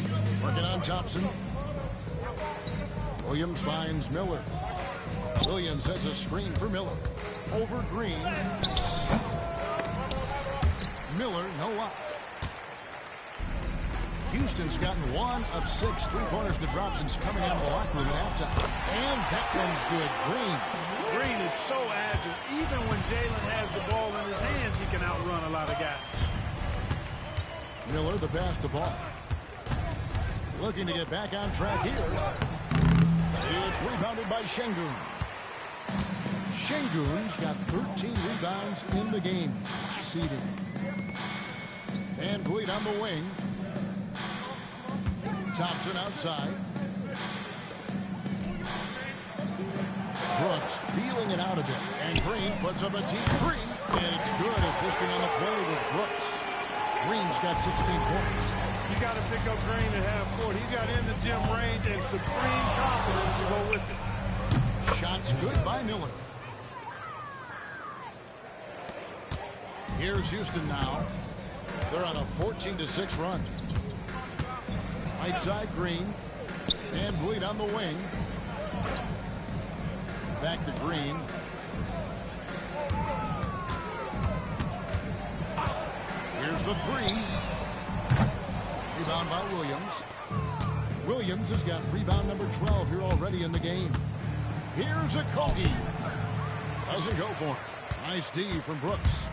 Working on Thompson. Williams finds Miller. Williams has a screen for Miller. Over Green. Miller, no luck. Houston's gotten 1 of 6 3-pointers to drop since coming out of the locker room at halftime. And that one's good. Green is so agile. Even when Jalen has the ball in his hands, he can outrun a lot of guys. Miller, the pass to Ball. Looking to get back on track here. It's rebounded by Şengün. Şengün's got 13 rebounds in the game. Seeding. Van Vliet on the wing. Thompson outside. Brooks feeling it out a bit. And Green puts up a deep three. And it's good. Assisting on the play was Brooks. Green's got 16 points. You got to pick up Green at half court. He's got in the gym range and supreme confidence to go with it. Shots good by Miller. Here's Houston now. They're on a 14-6 run. Right side Green. And Vliet on the wing. Back to Green. Here's the three. Rebound by Williams. Williams has got rebound number 12 here already in the game. Here's a Kogi. Doesn't go for it. Nice D from Brooks.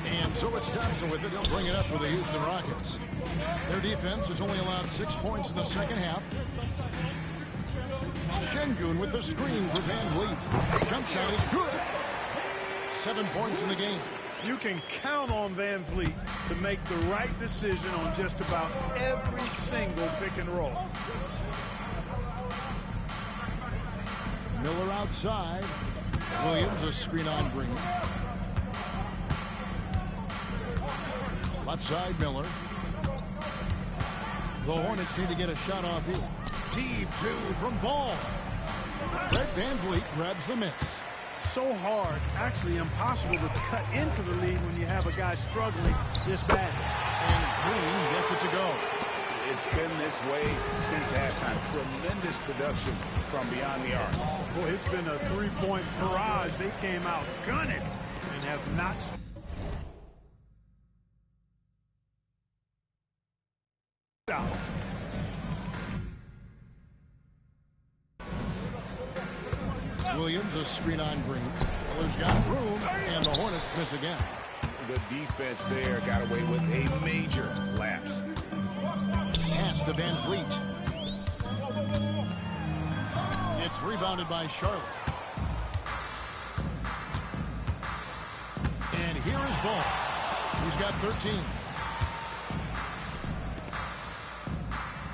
And so it's Thompson with it. He'll bring it up for the Houston Rockets. Their defense has only allowed 6 points in the second half. Şengün with the screen for Van Vliet. Jump shot is good. 7 points in the game. You can count on Van Vliet to make the right decision on just about every single pick and roll. Miller outside. Williams a screen on Green. Left side Miller. The Hornets need to get a shot off here. Deep two from Ball. Fred Van Vliet grabs the miss. So hard, actually impossible to cut into the lead when you have a guy struggling this bad. And Green gets it to go. It's been this way since halftime. Tremendous production from beyond the arc. Boy, it's been a three-point barrage. They came out gunning and have not stopped. Williams a screen on Green. Miller's got room, and the Hornets miss again. The defense there got away with a major lapse. Pass to Van Vliet. It's rebounded by Charlotte. And here is Ball. He's got 13.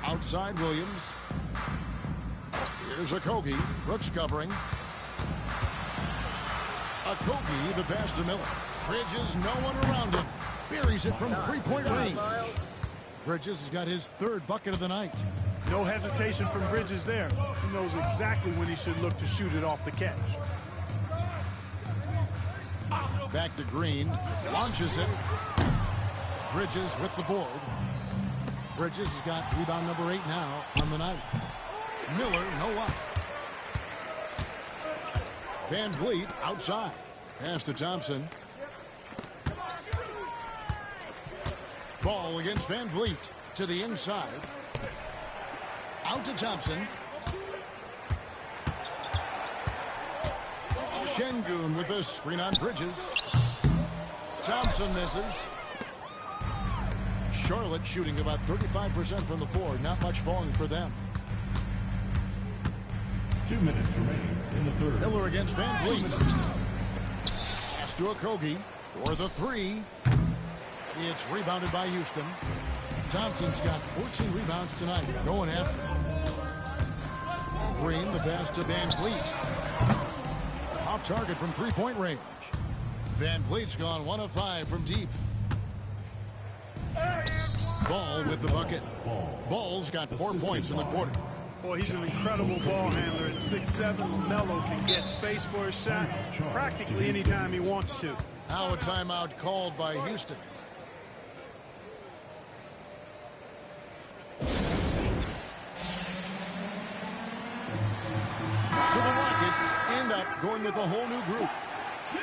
Outside Williams. Here's Okogie. Brooks covering. Okogie, the pass to Miller. Bridges, no one around him. Buries it from three-point range. Bridges has got his third bucket of the night. No hesitation from Bridges there. He knows exactly when he should look to shoot it off the catch. Back to Green. Launches it. Bridges with the board. Bridges has got rebound number 8 now on the night. Miller, no up. Van Vliet outside. Pass to Thompson. Ball against Van Vliet to the inside. Out to Thompson. Şengün with a screen on Bridges. Thompson misses. Charlotte shooting about 35% from the floor. Not much falling for them. 2 minutes remaining in the third. Miller against Van Vliet. Pass to Okogie for the three. It's rebounded by Houston. Thompson's got 14 rebounds tonight. Going after. Green, the pass to Van Vliet. Off target from three-point range. Van Vliet's gone 1 of 5 from deep. Ball with the bucket. Ball's got 4 points in the quarter. Boy, he's an incredible ball handler. At 6'7", Melo can get space for a shot practically anytime he wants to. Now a timeout called by Houston. So the Rockets end up going with a whole new group.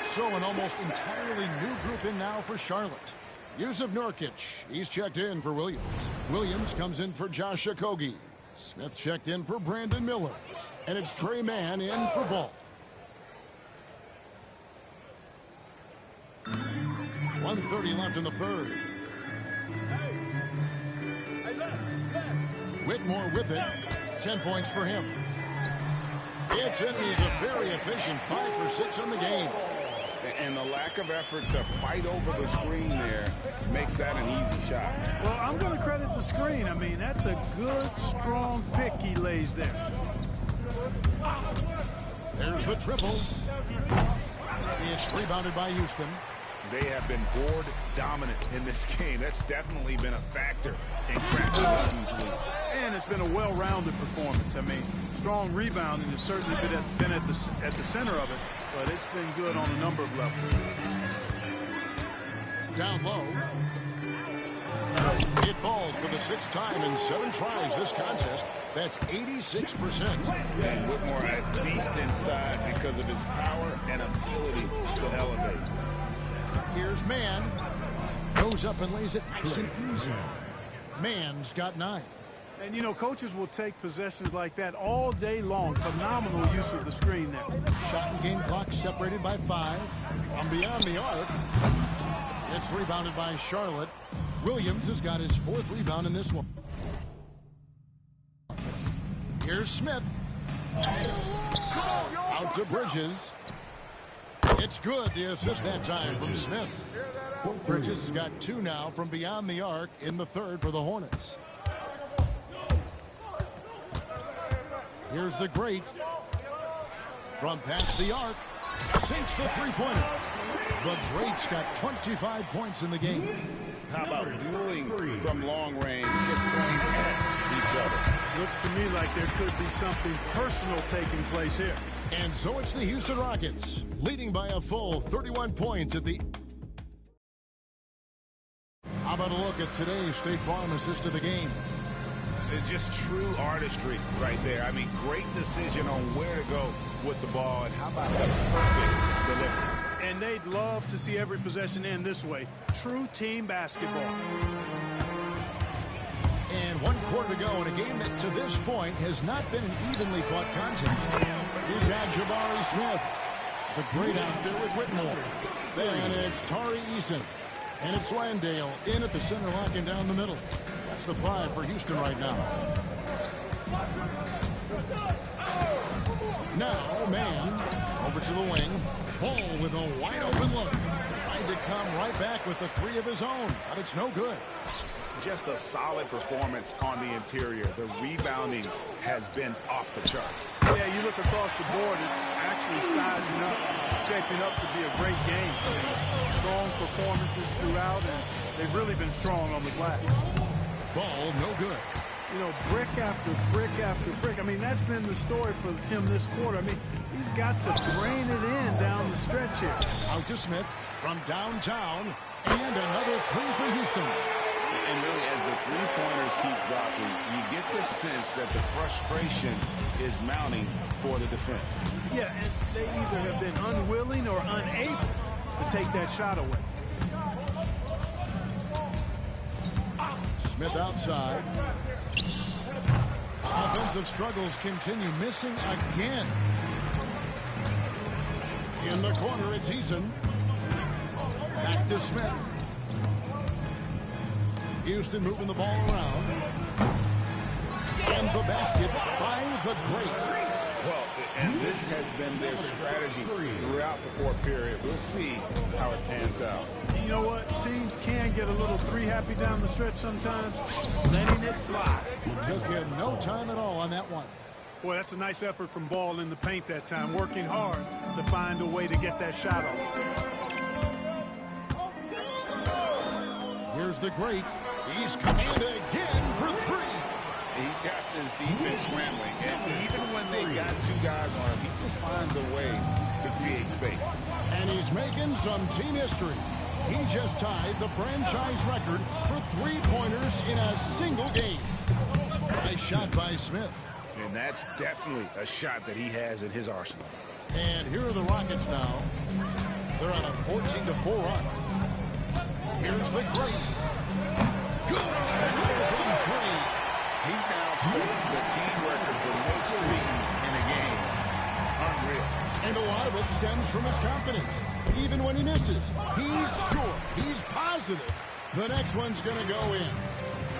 So an almost entirely new group in now for Charlotte. Yusuf Nurkic, he's checked in for Williams. Williams comes in for Josh Okogie. Smith checked in for Brandon Miller. And it's Trey Mann in for Ball. 1:30 left in the third. Whitmore with it. 10 points for him. It's in. He's a very efficient 5 for 6 on the game. And the lack of effort to fight over the screen there makes that an easy shot. Well, I'm going to credit the screen. I mean, that's a good, strong pick he lays there. There's the triple. It's rebounded by Houston. They have been board dominant in this game. That's definitely been a factor in cracking this team's lead. And it's been a well-rounded performance. I mean, strong rebounding has certainly been at the center of it, but it's been good on a number of levels. Down low. It falls for the 6th time in 7 tries this contest. That's 86%. And Whitmore a beast inside because of his power and ability to elevate. Here's Mann. Goes up and lays it nice and easy. Mann's got 9. And, you know, coaches will take possessions like that all day long. Phenomenal use of the screen there. Shot and game clock separated by 5. From beyond the arc. It's rebounded by Charlotte. Williams has got his 4th rebound in this one. Here's Smith. Out to Bridges. It's good. The assist that time from Smith. Bridges has got 2 now from beyond the arc in the 3rd for the Hornets. Here's the great. From past the arc. Sinks the 3-pointer. The great's got 25 points in the game. How about dueling from long range, just going at each other? Looks to me like there could be something personal taking place here. And so it's the Houston Rockets, leading by a full 31 points at the... How about a look at today's State Farm assist of the game? It's just true artistry right there. I mean, great decision on where to go with the ball, and how about the perfect delivery? And they'd love to see every possession end this way. True team basketball. And 1 quarter to go in a game that to this point has not been an evenly fought contest. We've got Jabari Smith, the great out there with Whitmore. Then it's Tari Eason. And it's Landale in at the center, locking down the middle. That's the 5 for Houston right now. Now, Mann over to the wing. Ball with a wide open look. Trying to come right back with the 3 of his own, but it's no good. Just a solid performance on the interior. The rebounding has been off the charts. Yeah, you look across the board, it's actually sizing up, shaping up to be a great game. Strong performances throughout, and they've really been strong on the glass. Ball no good. You know, brick after brick after brick. I mean, that's been the story for him this quarter. I mean, he's got to drain it in down the stretch here. Out to Smith from downtown, and another 3 for Houston. And really, as the 3-pointers keep dropping, you get the sense that the frustration is mounting for the defense. Yeah, and they either have been unwilling or unable to take that shot away. Smith outside. Offensive struggles continue, missing again. In the corner, it's Eason. Back to Smith. Houston moving the ball around. And the basket by the great. Well, and this has been their strategy throughout the 4th period. We'll see how it pans out. You know what? Teams can get a little 3-happy down the stretch sometimes. Letting it fly. Took him no time at all on that one. Boy, that's a nice effort from Ball in the paint that time. Working hard to find a way to get that shot off. Here's the great. He's coming again for 3. He's got this defense scrambling, and even when they got 2 guys on him, he just finds a way to create space. And he's making some team history. He just tied the franchise record for 3-pointers in a single game. Nice shot by Smith. And that's definitely a shot that he has in his arsenal. And here are the Rockets now. They're on a 14-4 run. Here's the great. Good. From three. He's now set the team record for most threes in a game. Unreal. And a lot of it stems from his confidence. Even when he misses, he's sure, he's positive the next one's going to go in.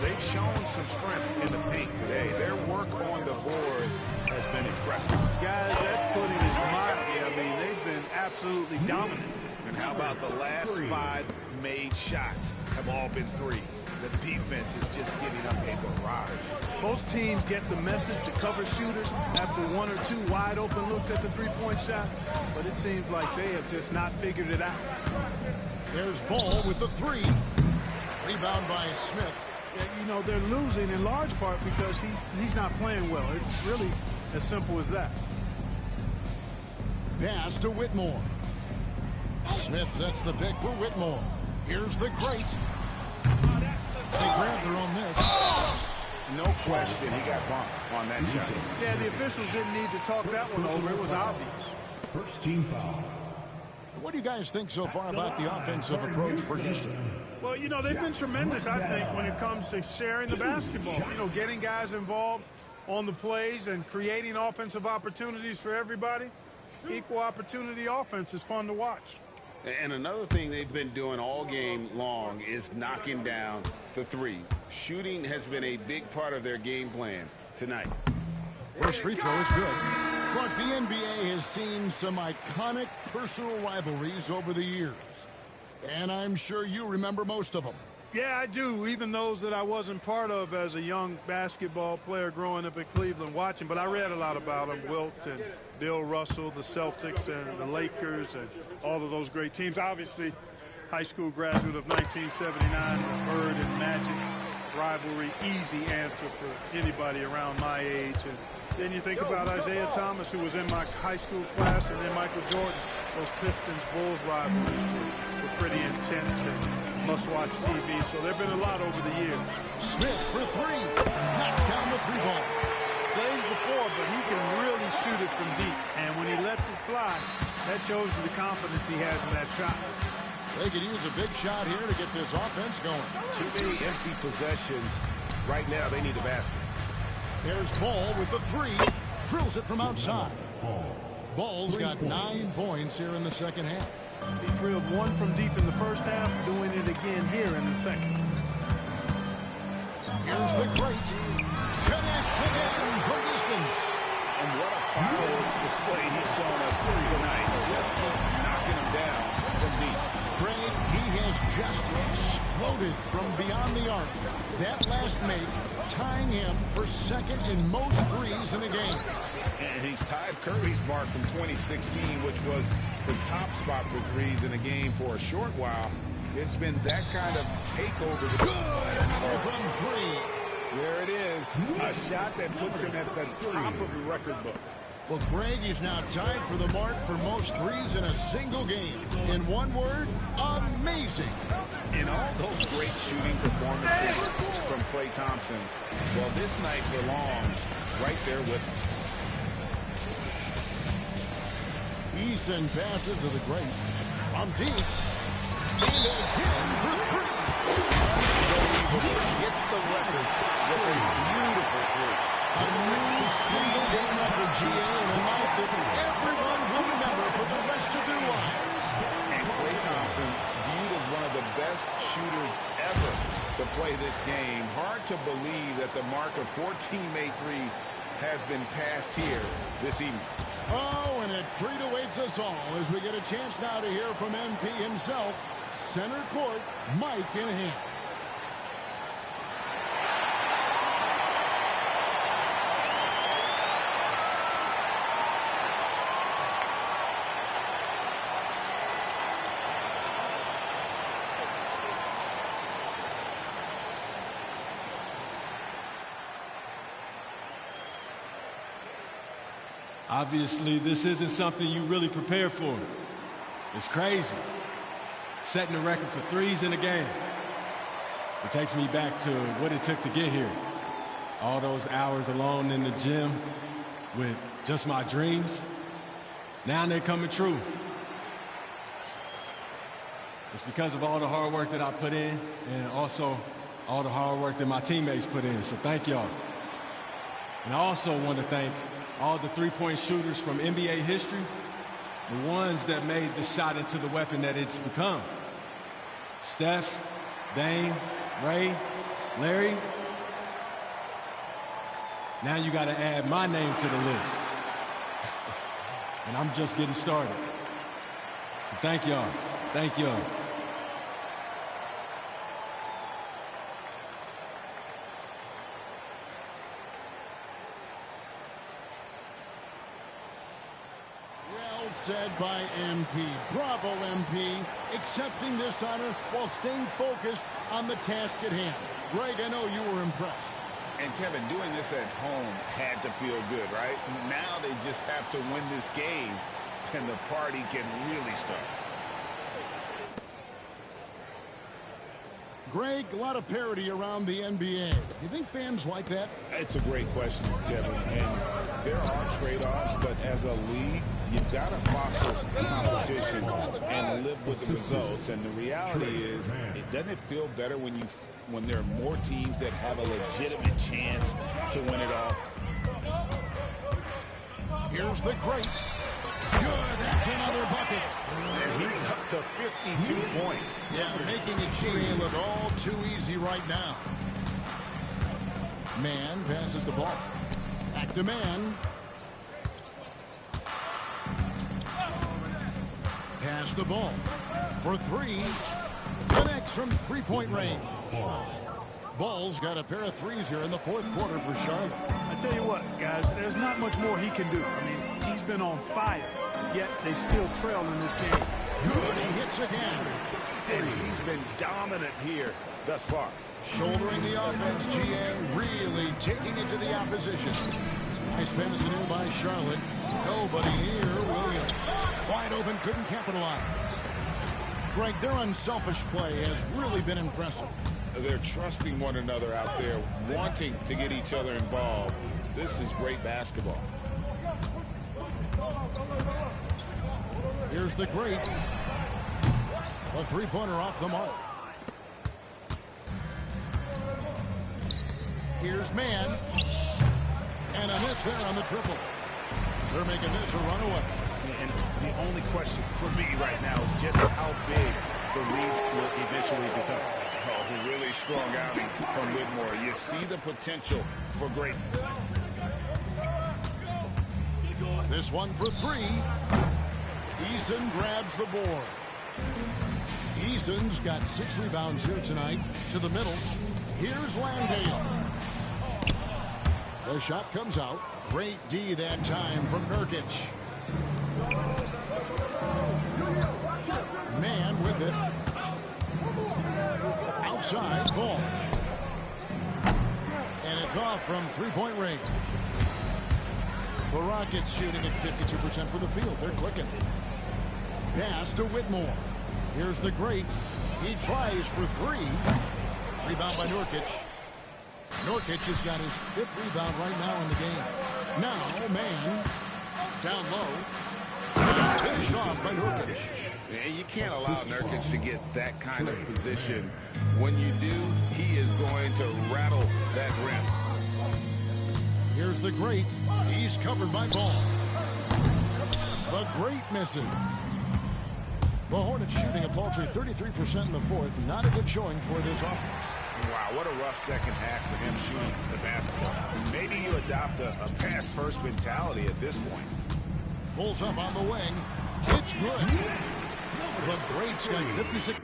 They've shown some strength in the paint today. Their work on the boards has been impressive. Guys, that's putting it mildly. I mean, they've been absolutely dominant. And how about the last 5 made shots have all been threes? The defense is just giving up a barrage. Most teams get the message to cover shooters after 1 or 2 wide open looks at the three-point shot, but it seems like they have just not figured it out. There's Ball with the 3. Rebound by Smith. You know, they're losing in large part because he's not playing well. It's really as simple as that. Pass to Whitmore. Smith sets the pick for Whitmore. Here's the great. They grabbed their own miss. No question, he got bumped on that shot. Yeah, the officials didn't need to talk that one over. It was obvious. First team foul. What do you guys think so far about the offensive approach for Houston? Well, you know, they've been tremendous, I think, when it comes to sharing the basketball. You know, getting guys involved on the plays and creating offensive opportunities for everybody. Equal opportunity offense is fun to watch. And another thing they've been doing all game long is knocking down the 3. Shooting has been a big part of their game plan tonight. First free throw is good. But the NBA has seen some iconic personal rivalries over the years. And I'm sure you remember most of them. Yeah, I do, even those that I wasn't part of as a young basketball player growing up in Cleveland watching. But I read a lot about them, Wilt and Bill Russell, the Celtics and the Lakers and all of those great teams. Obviously, high school graduate of 1979, Bird and Magic rivalry, easy answer for anybody around my age. And then you think about Isaiah Thomas, who was in my high school class, and then Michael Jordan. Those Pistons-Bulls rivalries were pretty intense and must-watch TV. So there have been a lot over the years. Smith for 3. Knocks down the 3-ball. Plays the 4, but he can really shoot it from deep. And when he lets it fly, that shows you the confidence he has in that shot. They could use a big shot here to get this offense going. Too many empty possessions. Right now, they need a basket. There's Ball with the 3. Drills it from outside. Ball's got 9 points here in the second half. He drilled 1 from deep in the first half, doing it again here in the second. Here's the great. Connects again from distance. And what a fireworks display he's shown us tonight. Just keeps knocking him down from deep. Craig, he has just exploded from beyond the arc. That last make tying him for second in most threes in a game. And he's tied Curry's mark from 2016, which was the top spot for threes in a game for a short while. It's been that kind of takeover. Good from 3. There it is. A shot that puts him at the top of the record books. Well, Craig is now tied for the mark for most threes in a single game. In one word, amazing. In all those great shooting performances from Klay Thompson, well, this night belongs right there with him. Eason passes to the great. From deep. And again for 3. Gets the record with a beautiful 3. A new single-game record, GA, and a night that everyone will remember for the rest of their lives. And Klay Thompson, viewed as one of the best shooters ever to play this game. Hard to believe that the mark of 14 made threes has been passed here this evening. Oh, and a treat awaits us all as we get a chance now to hear from MP himself. Center court, Mike in hand. Obviously, this isn't something you really prepare for. It's crazy. Setting a record for threes in a game. It takes me back to what it took to get here. All those hours alone in the gym with just my dreams. Now they're coming true. It's because of all the hard work that I put in and also all the hard work that my teammates put in. So thank y'all. And I also want to thank all the three-point shooters from NBA history, the ones that made the shot into the weapon that it's become. Steph, Dame, Ray, Larry. Now you got to add my name to the list. And I'm just getting started. So thank y'all. Thank y'all. Well said by MP. Bravo, MP. Accepting this honor while staying focused on the task at hand. Greg, I know you were impressed. And Kevin, doing this at home had to feel good, right? Now they just have to win this game, and the party can really start. Greg, a lot of parity around the NBA. You think fans like that? It's a great question, Kevin. And there are trade-offs, but as a league, you've got to foster competition and live with the results. And the reality is, doesn't it feel better when there are more teams that have a legitimate chance to win it all? Here's the great. Good, that's another bucket. And he's up to 52 points. Yeah, making it GA look all too easy right now. Man passes the ball. Back to man. Pass the ball. For three. Connects from three-point range. Ball's got a pair of threes here in the fourth quarter for Charlotte. I tell you what, guys, there's not much more he can do. I mean, he's been on fire, yet they still trail in this game. Good, he hits again. And he's been dominant here thus far. Shouldering the offense, GA really taking it to the opposition. Nice pass it in by Charlotte. Nobody here. Williams wide open, couldn't capitalize. Greg, their unselfish play has really been impressive. They're trusting one another out there, wanting to get each other involved. This is great basketball. Here's the great. A three-pointer off the mark. Here's man. And a miss there on the triple. They're making this a runaway. And the only question for me right now is just how big the lead will eventually become. Oh, a really strong outing from Whitmore. You see the potential for greatness. This one for three. Eason grabs the board. Eason's got 6 rebounds here tonight. To the middle. Here's Landale. The shot comes out. Great D that time from Nurkic. Man with it. Outside ball. And it's off from three-point range. The Rockets shooting at 52% for the field. They're clicking. Pass to Whitmore. Here's the great. He tries for three. Rebound by Nurkic. Nurkic has got his 5th rebound right now in the game. Now, man. Down low. Finished off by Nurkic. Yeah, you can't allow Nurkic to get that kind of position. When you do, he is going to rattle that rim. Here's the great. He's covered by Ball. The great misses. The Hornets shooting a paltry 33% in the fourth. Not a good showing for this offense. Wow, what a rough second half for him shooting the basketball. Maybe you adopt a pass-first mentality at this point. Pulls up on the wing. It's good. The great's got 56.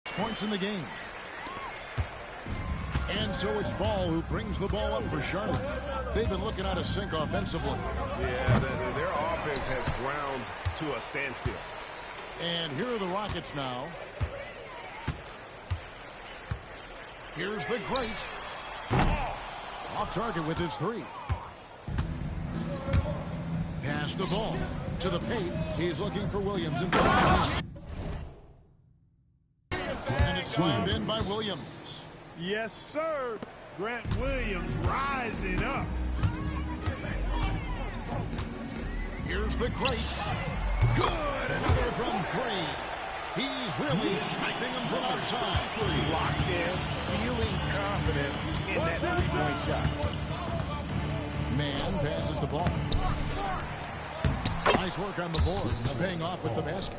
Points in the game. And so it's Ball who brings the ball up for Charlotte. They've been looking out of sync offensively. Yeah, their offense has ground to a standstill. And here are the Rockets now. Here's the great. Off target with his three. Pass the ball to the paint. He's looking for Williams. And it's slammed in by Williams. Yes, sir. Grant Williams rising up. Here's the great. Good. Another from three. He's really sniping him from outside. Locked in, feeling confident in that three-point shot. Man passes the ball. Nice work on the boards, paying off with the basket.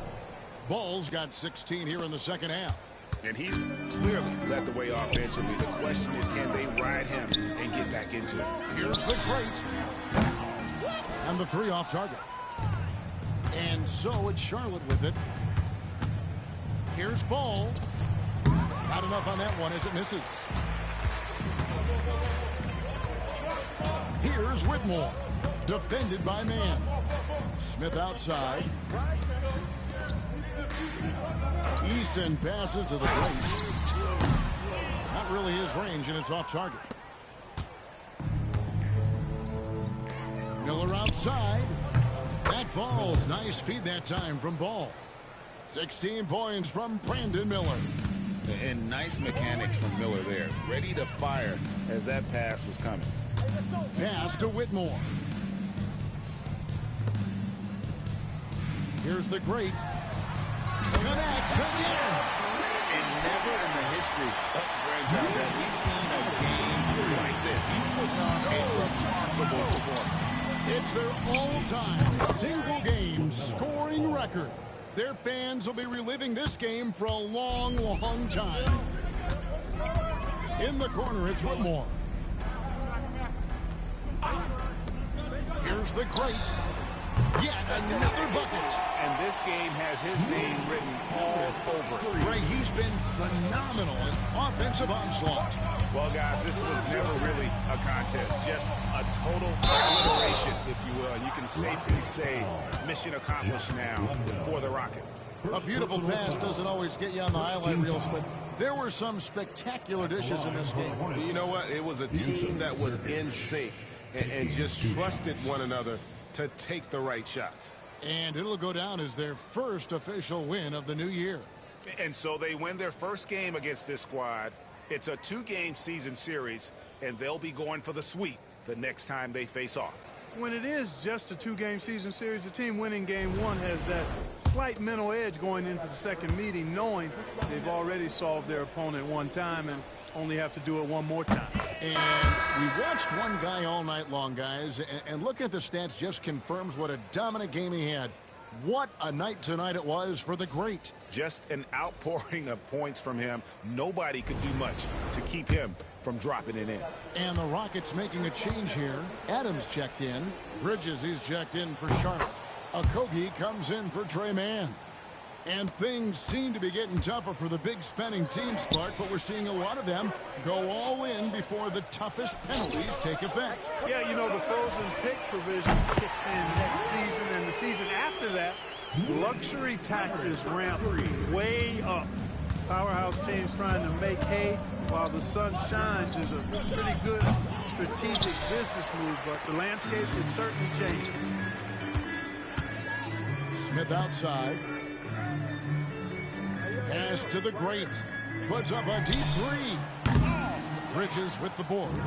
Ball's got 16 here in the second half. And he's clearly led the way offensively. The question is, can they ride him and get back into it? Here's the great. And the three off target. And so it's Charlotte with it. Here's Ball. Not enough on that one as it misses. Here's Whitmore. Defended by Man. Smith outside. Eason passes to the great. Not really his range, and it's off target. Miller outside. That falls. Nice feed that time from Ball. 16 points from Brandon Miller. And nice mechanics from Miller there. Ready to fire as that pass was coming. Pass to Whitmore. Here's the great. Connects again. And never in the history of the franchise have we seen a game like this. He's putting on a remarkable performance. It's their all-time single-game scoring record. Their fans will be reliving this game for a long, long time. In the corner, it's Whitmore. Here's the great. Yet another bucket. And this game has his name written all over it. Ray, he's been phenomenal in offensive onslaught. Well, guys, this was never really a contest. Just a total obliteration, if you will. You can safely say mission accomplished now for the Rockets. A beautiful pass doesn't always get you on the highlight reels, but there were some spectacular dishes in this game. You know what? It was a team that was in sync and just trusted one another to take the right shots. And it'll go down as their first official win of the new year. And so they win their first game against this squad. It's a 2-game season series, and they'll be going for the sweep the next time they face off. When it is just a 2-game season series, the team winning game one has that slight mental edge going into the second meeting, knowing they've already solved their opponent one time and only have to do it one more time. And we watched one guy all night long, guys, and looking at the stats just confirms what a dominant game he had. What a night tonight it was for the great. Just an outpouring of points from him. Nobody could do much to keep him from dropping it in. And the Rockets making a change here. Adams checked in. Bridges is checked in for Charlotte. Okogie comes in for Trey Mann. And things seem to be getting tougher for the big spending teams, Clark, but we're seeing a lot of them go all in before the toughest penalties take effect. Yeah, you know, the frozen pick provision kicks in next season, and the season after that, luxury taxes ramp way up. Powerhouse teams trying to make hay while the sun shines is a pretty good strategic business move, but the landscape is certainly changing. Smith outside. Pass to the great. Puts up a deep three. Bridges with the board.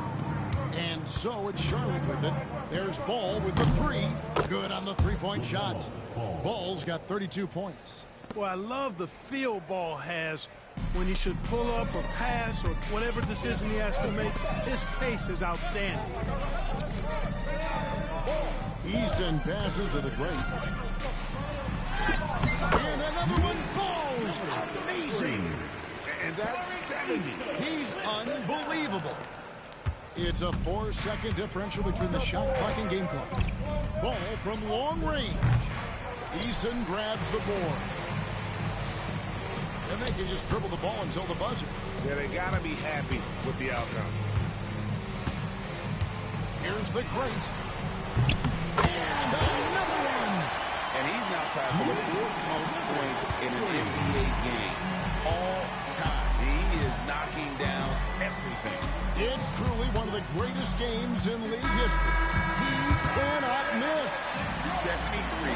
And so it's Charlotte with it. There's Ball with the three. Good on the three-point shot. Ball's got 32 points. Well, I love the feel Ball has when he should pull up or pass or whatever decision he has to make. His pace is outstanding. Eason passes to the great. And another one falls. Amazing. And that's 70. He's unbelievable. It's a 4-second differential between the shot clock and game clock. Ball from long range. Eason grabs the board. And they can just dribble the ball until the buzzer. Yeah, they got to be happy with the outcome. Here's the great. And another one. And he's now tied for the 4th most points in an NBA game all time. He is knocking down everything. It's truly one of the greatest games in league history. He cannot miss. 73.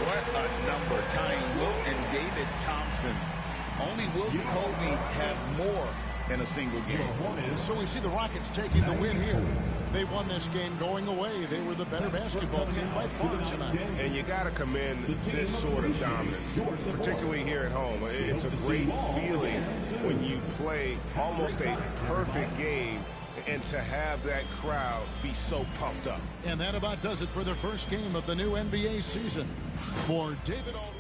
What a number. Tying Wilt and David Thompson. Only Wilt and Kobe have more in a single game. So we see the Rockets taking the win here. They won this game going away. They were the better basketball team by far tonight. And you got to commend this sort of dominance, particularly here at home. It's a great feeling when you play almost a perfect game and to have that crowd be so pumped up. And that about does it for the first game of the new NBA season. For David Aldridge.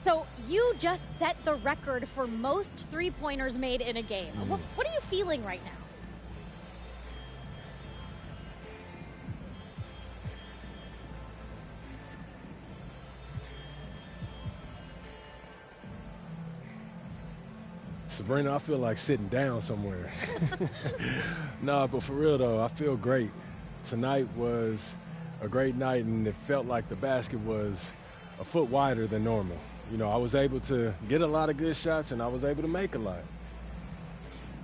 So you just set the record for most three-pointers made in a game. What are you feeling right now? Sabrina, I feel like sitting down somewhere. Nah, but for real though, I feel great. Tonight was a great night, and it felt like the basket was a foot wider than normal. You know, I was able to get a lot of good shots, and I was able to make a lot.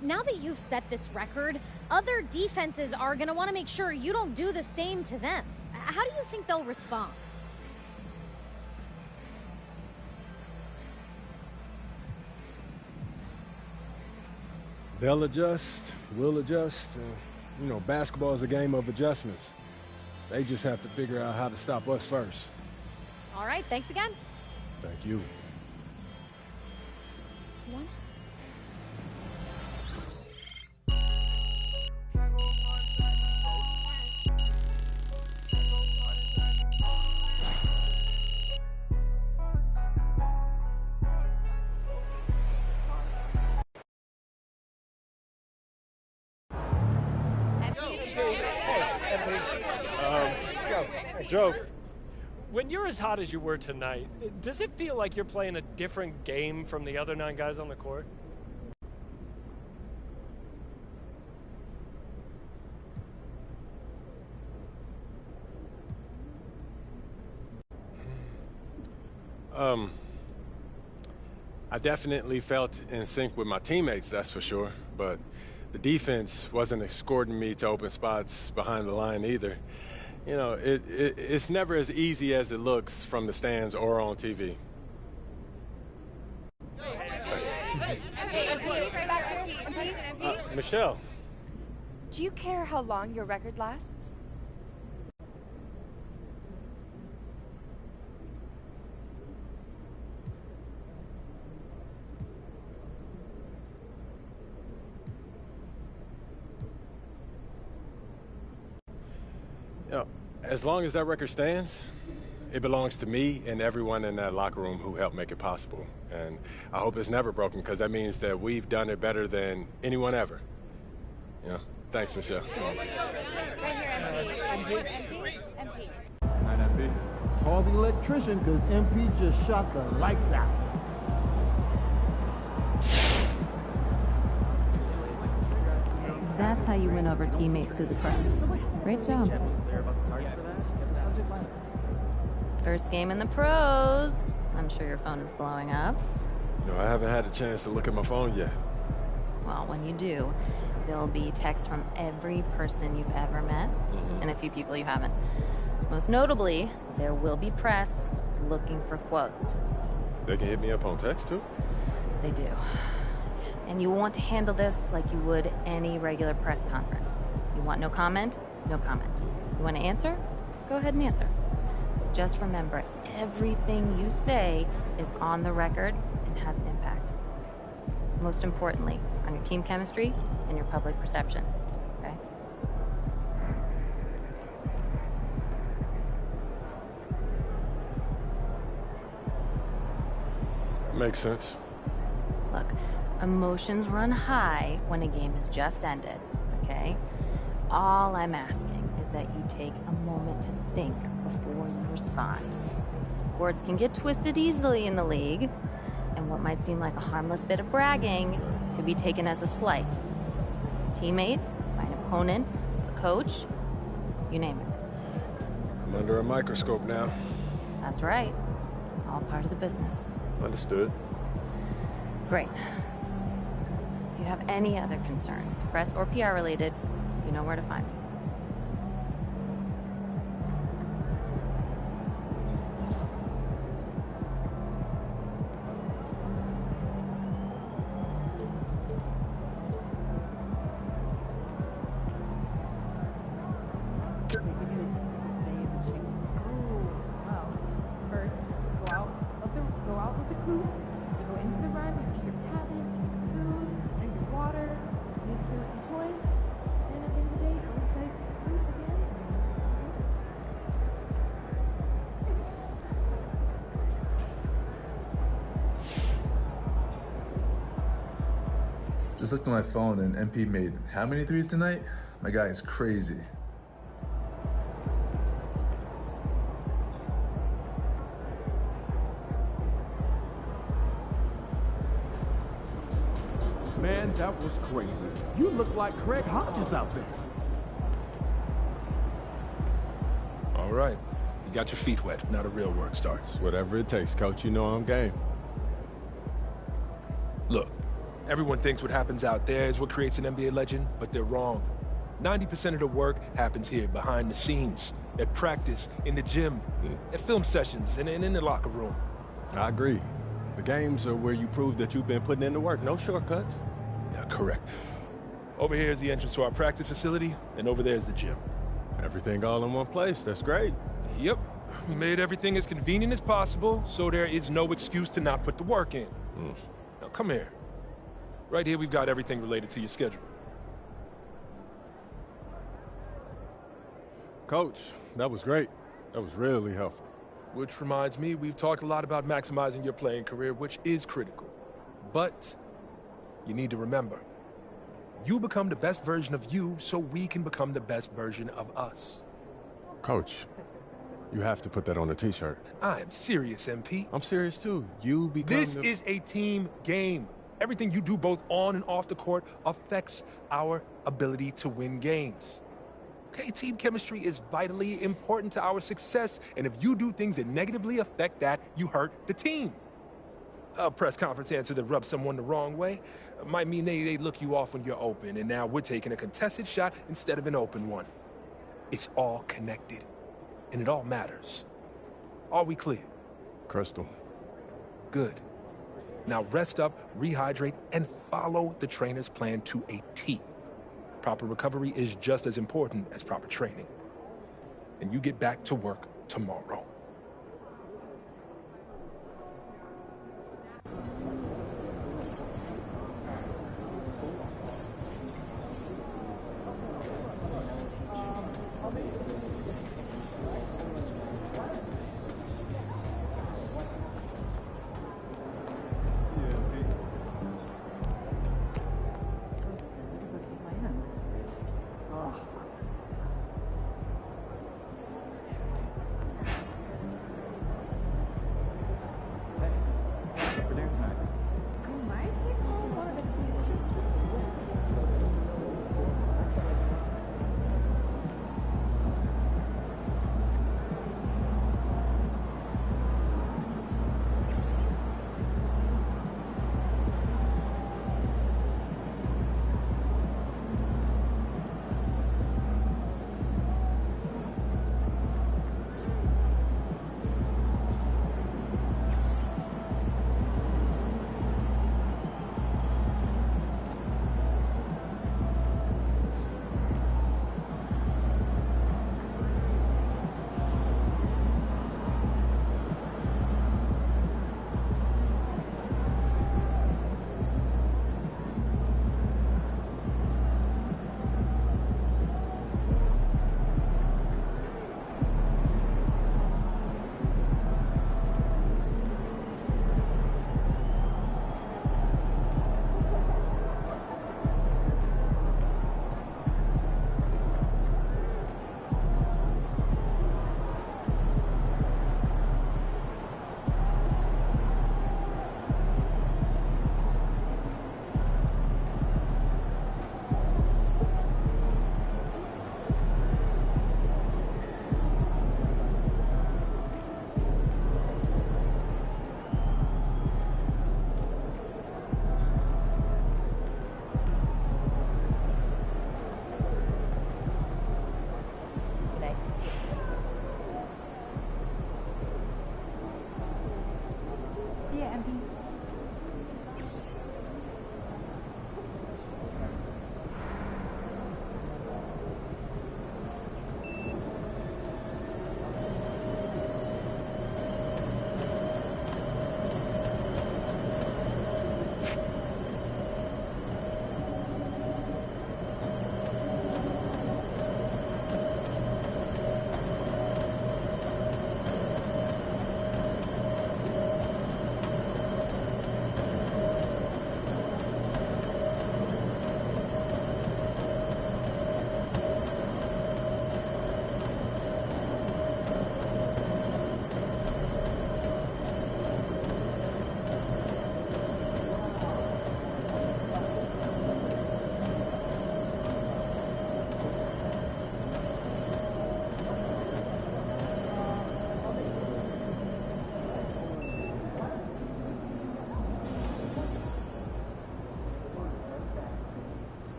Now that you've set this record, other defenses are going to want to make sure you don't do the same to them. How do you think they'll respond? They'll adjust, we'll adjust. You know, basketball is a game of adjustments. They just have to figure out how to stop us first. All right, thanks again. Thank you. One. Joe, when you're as hot as you were tonight, does it feel like you're playing a different game from the other 9 guys on the court? I definitely felt in sync with my teammates, that's for sure, but the defense wasn't escorting me to open spots behind the line either. You know, it's never as easy as it looks from the stands or on TV. Michelle. Do you care how long your record lasts? You know, as long as that record stands, it belongs to me and everyone in that locker room who helped make it possible. And I hope it's never broken, because that means that we've done it better than anyone ever. You know, thanks, Michelle. Right here, MP. MP. Call the electrician, because MP just shot the lights out. That's how you win over teammates through the press. Great job. First game in the pros. I'm sure your phone is blowing up. You know, I haven't had a chance to look at my phone yet. Well, when you do, there'll be texts from every person you've ever met and a few people you haven't. Most notably, there will be press looking for quotes. They can hit me up on text, too? They do. And you want to handle this like you would any regular press conference. You want no comment? No comment. You want to answer? Go ahead and answer. Just remember, everything you say is on the record and has an impact. Most importantly, on your team chemistry and your public perception, okay? Makes sense. Look, emotions run high when a game has just ended, okay? All I'm asking is that you take a moment to think before you respond. Words can get twisted easily in the league, and what might seem like a harmless bit of bragging could be taken as a slight. Teammate, by an opponent, a coach, you name it. I'm under a microscope now. That's right. All part of the business. Understood. Great. If you have any other concerns, press or PR related, you know where to find me. Just looked at my phone and MP made how many threes tonight? My guy is crazy. Man, that was crazy. You look like Craig Hodges out there. All right. You got your feet wet. Now the real work starts. Whatever it takes, Coach. You know I'm game. Look, everyone thinks what happens out there is what creates an NBA legend, but they're wrong. 90% of the work happens here, behind the scenes, at practice, in the gym, at film sessions, and in the locker room. I agree. The games are where you prove that you've been putting in the work. No shortcuts. Yeah, correct. Over here is the entrance to our practice facility, and over there is the gym. Everything all in one place. That's great. Yep. We made everything as convenient as possible, so there is no excuse to not put the work in. Now, come here. Right here, we've got everything related to your schedule. Coach, that was great. That was really helpful. Which reminds me, we've talked a lot about maximizing your playing career, which is critical. But you need to remember, you become the best version of you so we can become the best version of us. Coach, you have to put that on a t-shirt. I am serious, MP. I'm serious too. You become This is a team game. Everything you do both on and off the court affects our ability to win games. Okay, team chemistry is vitally important to our success, and if you do things that negatively affect that, you hurt the team. A press conference answer that rubs someone the wrong way might mean they look you off when you're open, and now we're taking a contested shot instead of an open one. It's all connected, and it all matters. Are we clear? Crystal. Good. Now rest up, rehydrate, and follow the trainer's plan to a T. Proper recovery is just as important as proper training. And you get back to work tomorrow.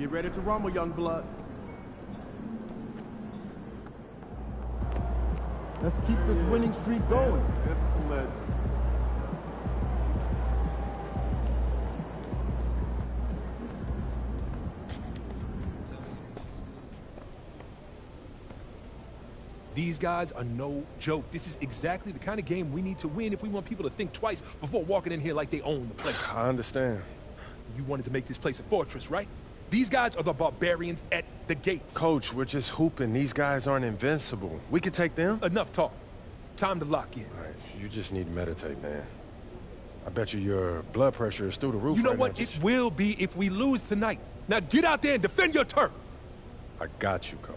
Get ready to rumble, young blood. Let's keep this winning streak going. Excellent. These guys are no joke. This is exactly the kind of game we need to win if we want people to think twice before walking in here like they own the place. I understand. You wanted to make this place a fortress, right? These guys are the barbarians at the gates. Coach, we're just hooping. These guys aren't invincible. We could take them. Enough talk. Time to lock in. All right, you just need to meditate, man. I bet you your blood pressure is through the roof. You know right what? now. It will be if we lose tonight. Now get out there and defend your turf. I got you, Coach.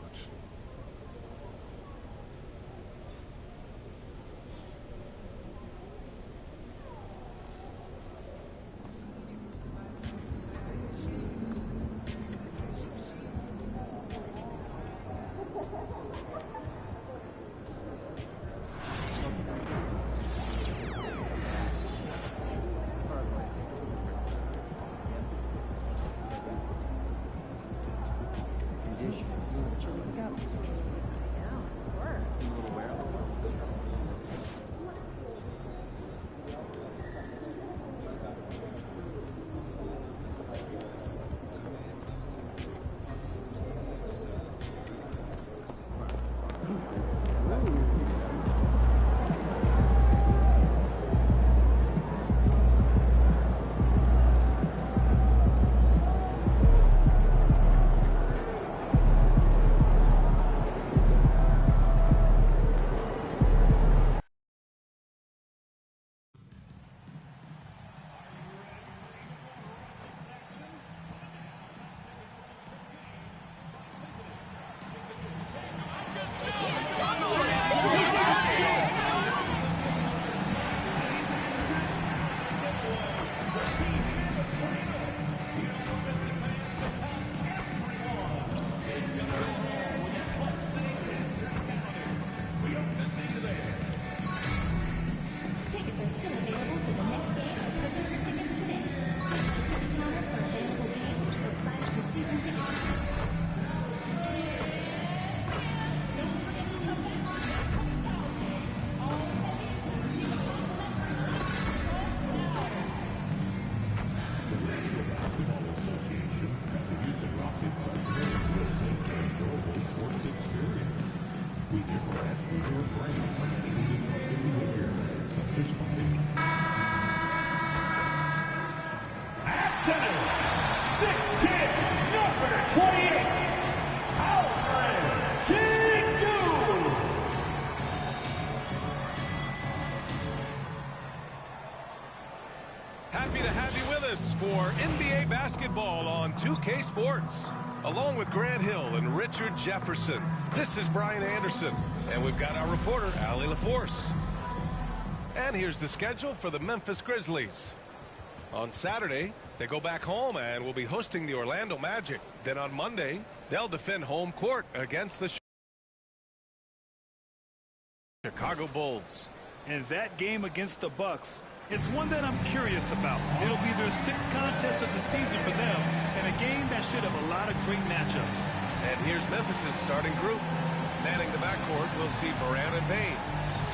Happy to have you with us for NBA basketball on 2K Sports. Along with Grant Hill and Richard Jefferson, this is Brian Anderson. And we've got our reporter, Allie LaForce. And here's the schedule for the Memphis Grizzlies. On Saturday, they go back home and will be hosting the Orlando Magic. Then on Monday, they'll defend home court against the Chicago Bulls. And that game against the Bucks, it's one that I'm curious about. It'll be their 6th contest of the season for them, and a game that should have a lot of great matchups. And here's Memphis' starting group. Manning the backcourt, we'll see Moran and Payne.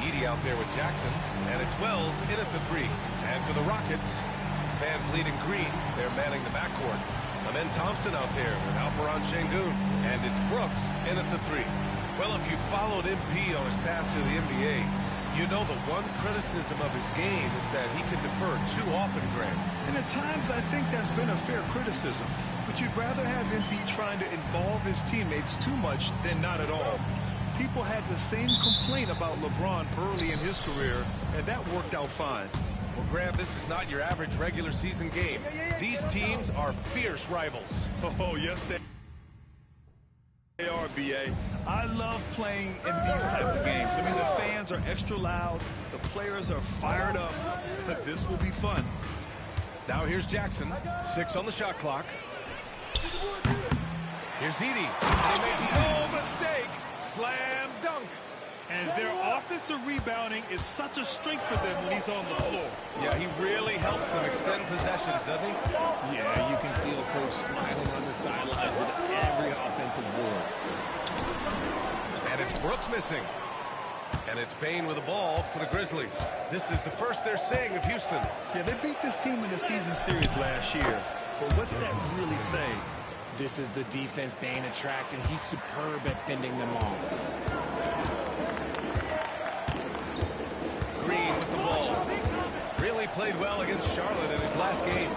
Edey out there with Jackson, and it's Wells in at the 3. And for the Rockets, Van Vliet and Green, they're manning the backcourt. Amen Thompson out there with Alperon Şengün, and it's Brooks in at the 3. Well, if you followed MP on his path to the NBA, you know the one criticism of his game is that he can defer too often, Grant. And at times, I think that's been a fair criticism. But you'd rather have MP trying to involve his teammates too much than not at all. People had the same complaint about LeBron early in his career, and that worked out fine. Well, Grant, this is not your average regular season game. These teams are fierce rivals. Oh, yes, they are, BA. I love playing in these types of games. I mean, the fans are extra loud. The players are fired up. But this will be fun. Now here's Jackson. 6 on the shot clock. Here's Edey. He makes no mistake. Slam dunk. And their offensive rebounding is such a strength for them when he's on the floor. Yeah, he really helps them extend possessions, doesn't he? Yeah, you can feel Coach smiling on the sidelines with every offensive board. And it's Brooks missing. And it's Bane with the ball for the Grizzlies. This is the first they're seeing of Houston. Yeah, they beat this team in the season series last year. But what's that really saying? This is the defense Bane attracts, and he's superb at fending them off. Green with the ball. Really played well against Charlotte in his last game.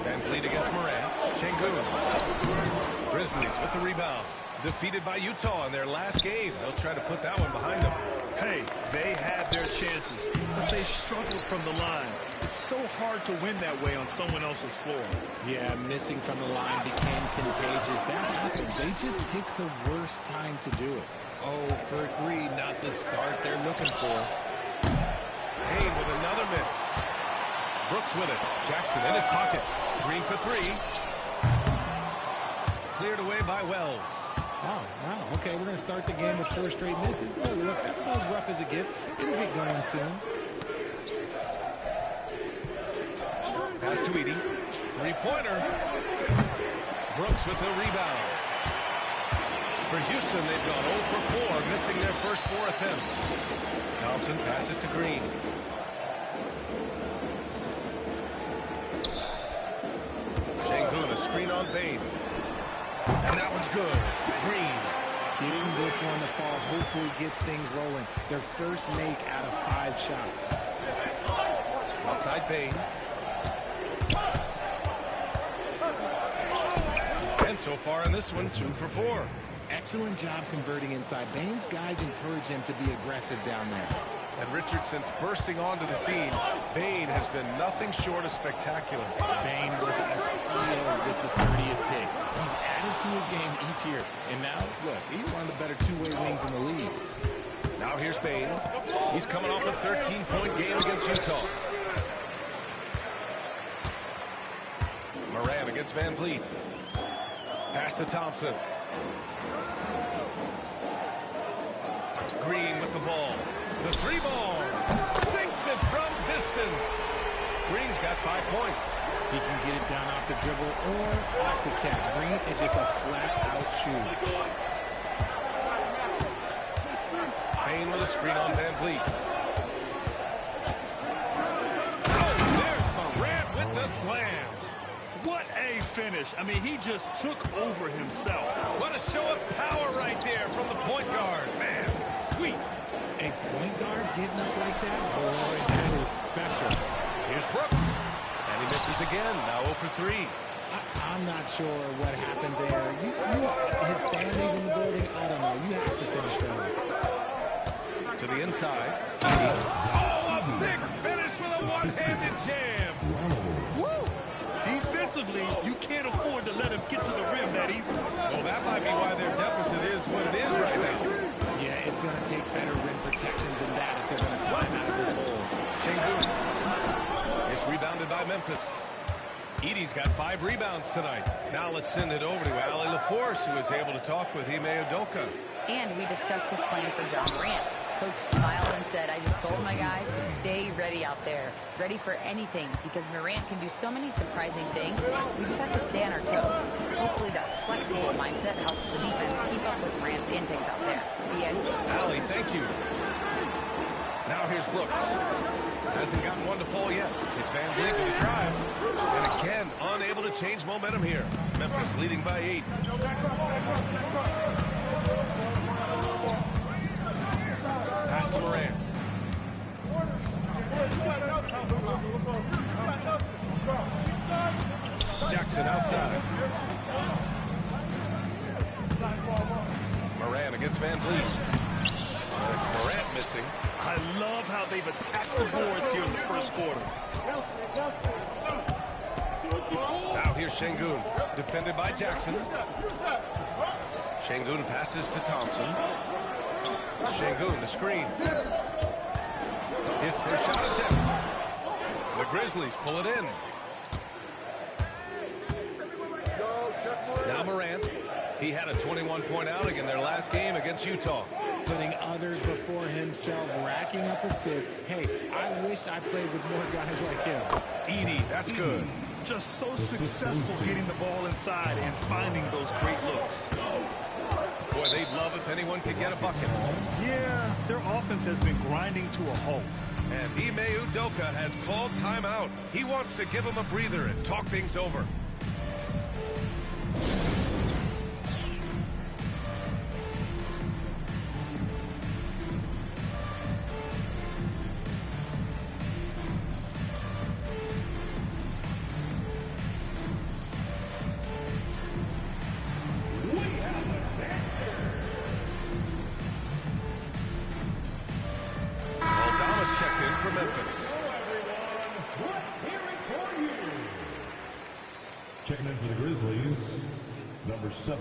Van Vliet against Morant. Sengun. Grizzlies with the rebound. Defeated by Utah in their last game. They'll try to put that one behind them. Hey, they had their chances, but they struggled from the line. It's so hard to win that way on someone else's floor. Yeah, missing from the line became contagious. That happens. They just picked the worst time to do it. Oh, for 3, not the start they're looking for. Payne with another miss. Brooks with it. Jackson in his pocket. Green for 3. Cleared away by Wells. Wow. Okay, we're going to start the game with 4 straight misses. Look, that's about as rough as it gets. It'll get going soon. Pass to Edey. 3-pointer. Brooks with the rebound. For Houston, they've gone 0 for 4, missing their first 4 attempts. Thompson passes to Green. Sengun, a screen on Bane. And that one's good. Green. Getting this one to fall hopefully gets things rolling. Their first make out of 5 shots. Outside Bane. And so far in this one, 2 for 4. Excellent job converting inside. Bane's guys encourage him to be aggressive down there. And Richardson's bursting onto the scene. Bane has been nothing short of spectacular. Bane was a steal with the 30th pick. He's added to his game each year. And now, look, he's one of the better two-way wings in the league. Now here's Bane. He's coming off a 13-point game against Utah. Moran against Van Vliet. Pass to Thompson. Green with the ball. The 3-ball. Sinks it from distance. Green's got 5 points. He can get it down off the dribble or off the catch. Green is just a flat-out shoot. Payne with a screen on Van Vliet. Oh, there's Morant with the slam. What a finish. I mean, he just took over himself. What a show of power right there from the point guard. Man, sweet. A point guard getting up like that? Boy, that is special. Here's Brooks. And he misses again. Now 0 for 3. I'm not sure what happened there. His family's in the building. I don't know. You have to finish those. To the inside. Oh, a big finish with a one-handed jam. Woo! Defensively, you can't afford to let him get to the rim that easy. Well, that might be why their deficit is what it is right now. Yeah, it's going to take better rim protection than that if they're going to climb out of this hole. Sengun. It's rebounded by Memphis. Edey's got 5 rebounds tonight. Now let's send it over to Allie LaForce, who was able to talk with Ime Udoka. And we discussed his plan for John Morant. Coach smiled and said, I just told my guys to stay ready out there. Ready for anything, because Morant can do so many surprising things. We just have to stay on our toes. Hopefully that flexible mindset helps the defense keep up with Morant's antics out there. Allie, thank you. Now here's Brooks. Hasn't gotten one to fall yet. It's Van Vliet with a drive. And again, unable to change momentum here. Memphis leading by 8. Pass to Morant. Jackson outside. Morant against Van Vliet. It's Morant missing. I love how they've attacked the boards here in the first quarter. Now here's Sengun, defended by Jackson. Sengun passes to Thompson. Sengun, the screen. His first shot attempt. The Grizzlies pull it in. Now Morant. He had a 21-point outing in their last game against Utah. Putting others before himself, racking up assists. Hey, I wished I played with more guys like him. Edey, that's good. Just so successful getting the ball inside and finding those great looks. Boy, they'd love if anyone could get a bucket. Yeah, their offense has been grinding to a halt. And Ime Udoka has called timeout. He wants to give him a breather and talk things over. Checking in for the Grizzlies, number 7,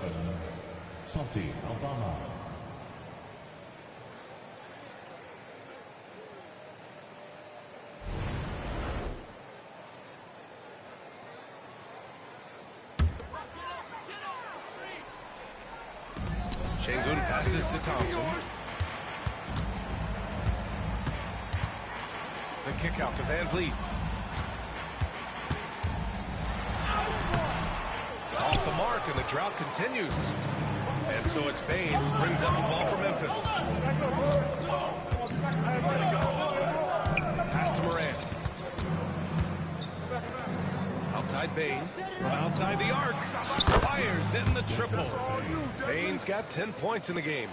Santi Aldama. Şengün passes to Thompson. The kick out to Van Vliet. Off the mark, and the drought continues. And so it's Bane who brings up the ball for Memphis. Pass to Morant. Outside Bane. From outside the arc. Fires in the triple. Bane's got 10 points in the game.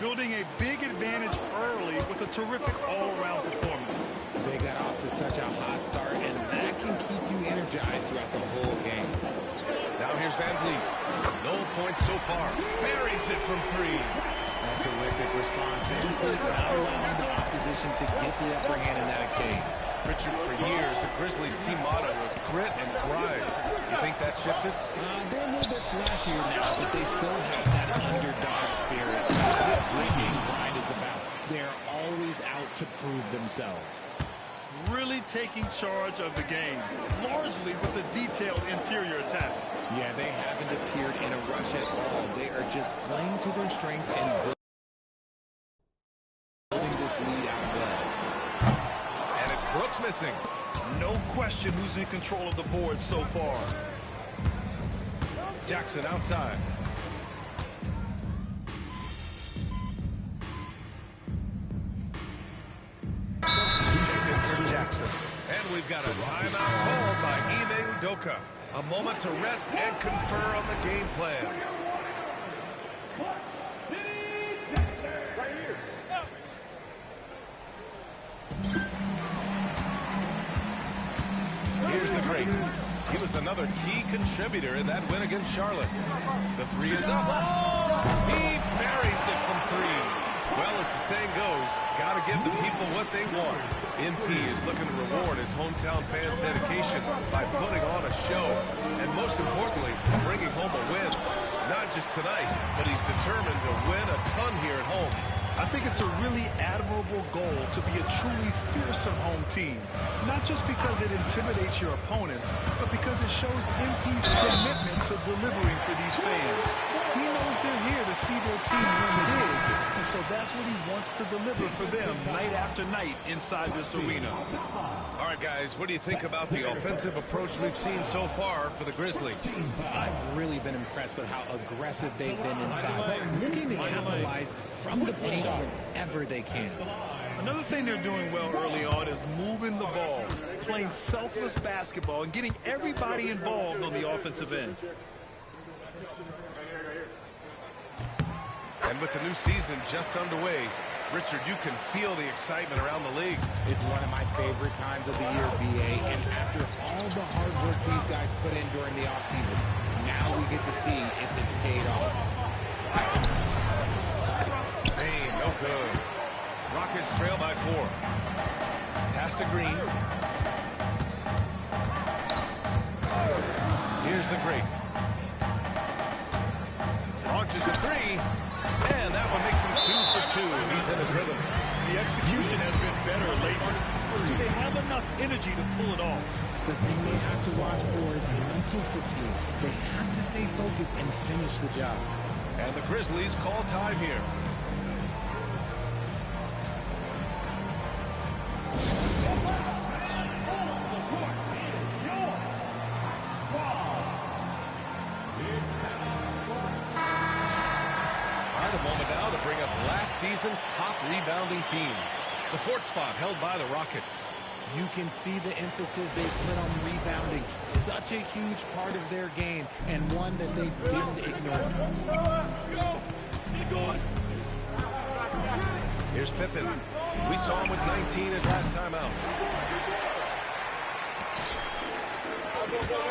Building a big advantage early with a terrific all-around performance. They got off to such a hot start, and that can keep you energized throughout the whole game. Now here's Van Vliet. No points so far. Buries it from 3. A terrific response. Van Vliet not allowing the opposition to get the upper hand in that game. Richard, for years, the Grizzlies' team motto was grit and grind. You think that shifted? They're a little bit flashier now, but they still have that underdog spirit. That's what grit and grind is about. They're always out to prove themselves. Really taking charge of the game, largely with a detailed interior attack. Yeah, they haven't appeared in a rush at all. They are just playing to their strengths and building this lead out well. And it's Brooks missing. No question who's in control of the board so far. Jackson outside. Jackson. And we've got a timeout called by Ime Udoka. A moment to rest and confer on the game plan. Here's the great. He was another key contributor in that win against Charlotte. The 3 is up. He buries it from 3. Well, as the saying goes, got to give the people what they want. MP is looking to reward his hometown fans' dedication by putting on a show. And most importantly, bringing home a win. Not just tonight, but he's determined to win a ton here at home. I think it's a really admirable goal to be a truly fearsome home team. Not just because it intimidates your opponents, but because it shows MP's commitment to delivering for these fans. He knows they're here to see their team win big, and so that's what he wants to deliver for them night after night inside this arena. All right, guys, what do you think about the offensive approach we've seen so far for the Grizzlies? I've really been impressed with how aggressive they've been inside, looking to capitalize from the paint whenever they can. Another thing they're doing well early on is moving the ball, playing selfless basketball, and getting everybody involved on the offensive end. And with the new season just underway, Richard, you can feel the excitement around the league. It's one of my favorite times of the year, B.A., and after all the hard work these guys put in during the offseason, now we get to see if it's paid off. Bane, no good. Rockets trail by 4. Pass to Green. Here's the great. Launches a 3. And that one makes him 2 for 2. He's in his rhythm. The execution has been better lately. Do they have enough energy to pull it off? The thing they have to watch for is mental fatigue. They have to stay focused and finish the job. And the Grizzlies call time here. A moment now to bring up last season's top rebounding teams. The fourth spot held by the Rockets. You can see the emphasis they put on rebounding. Such a huge part of their game, and one that they didn't ignore. Here's Pippen. We saw him with 19 his last time out.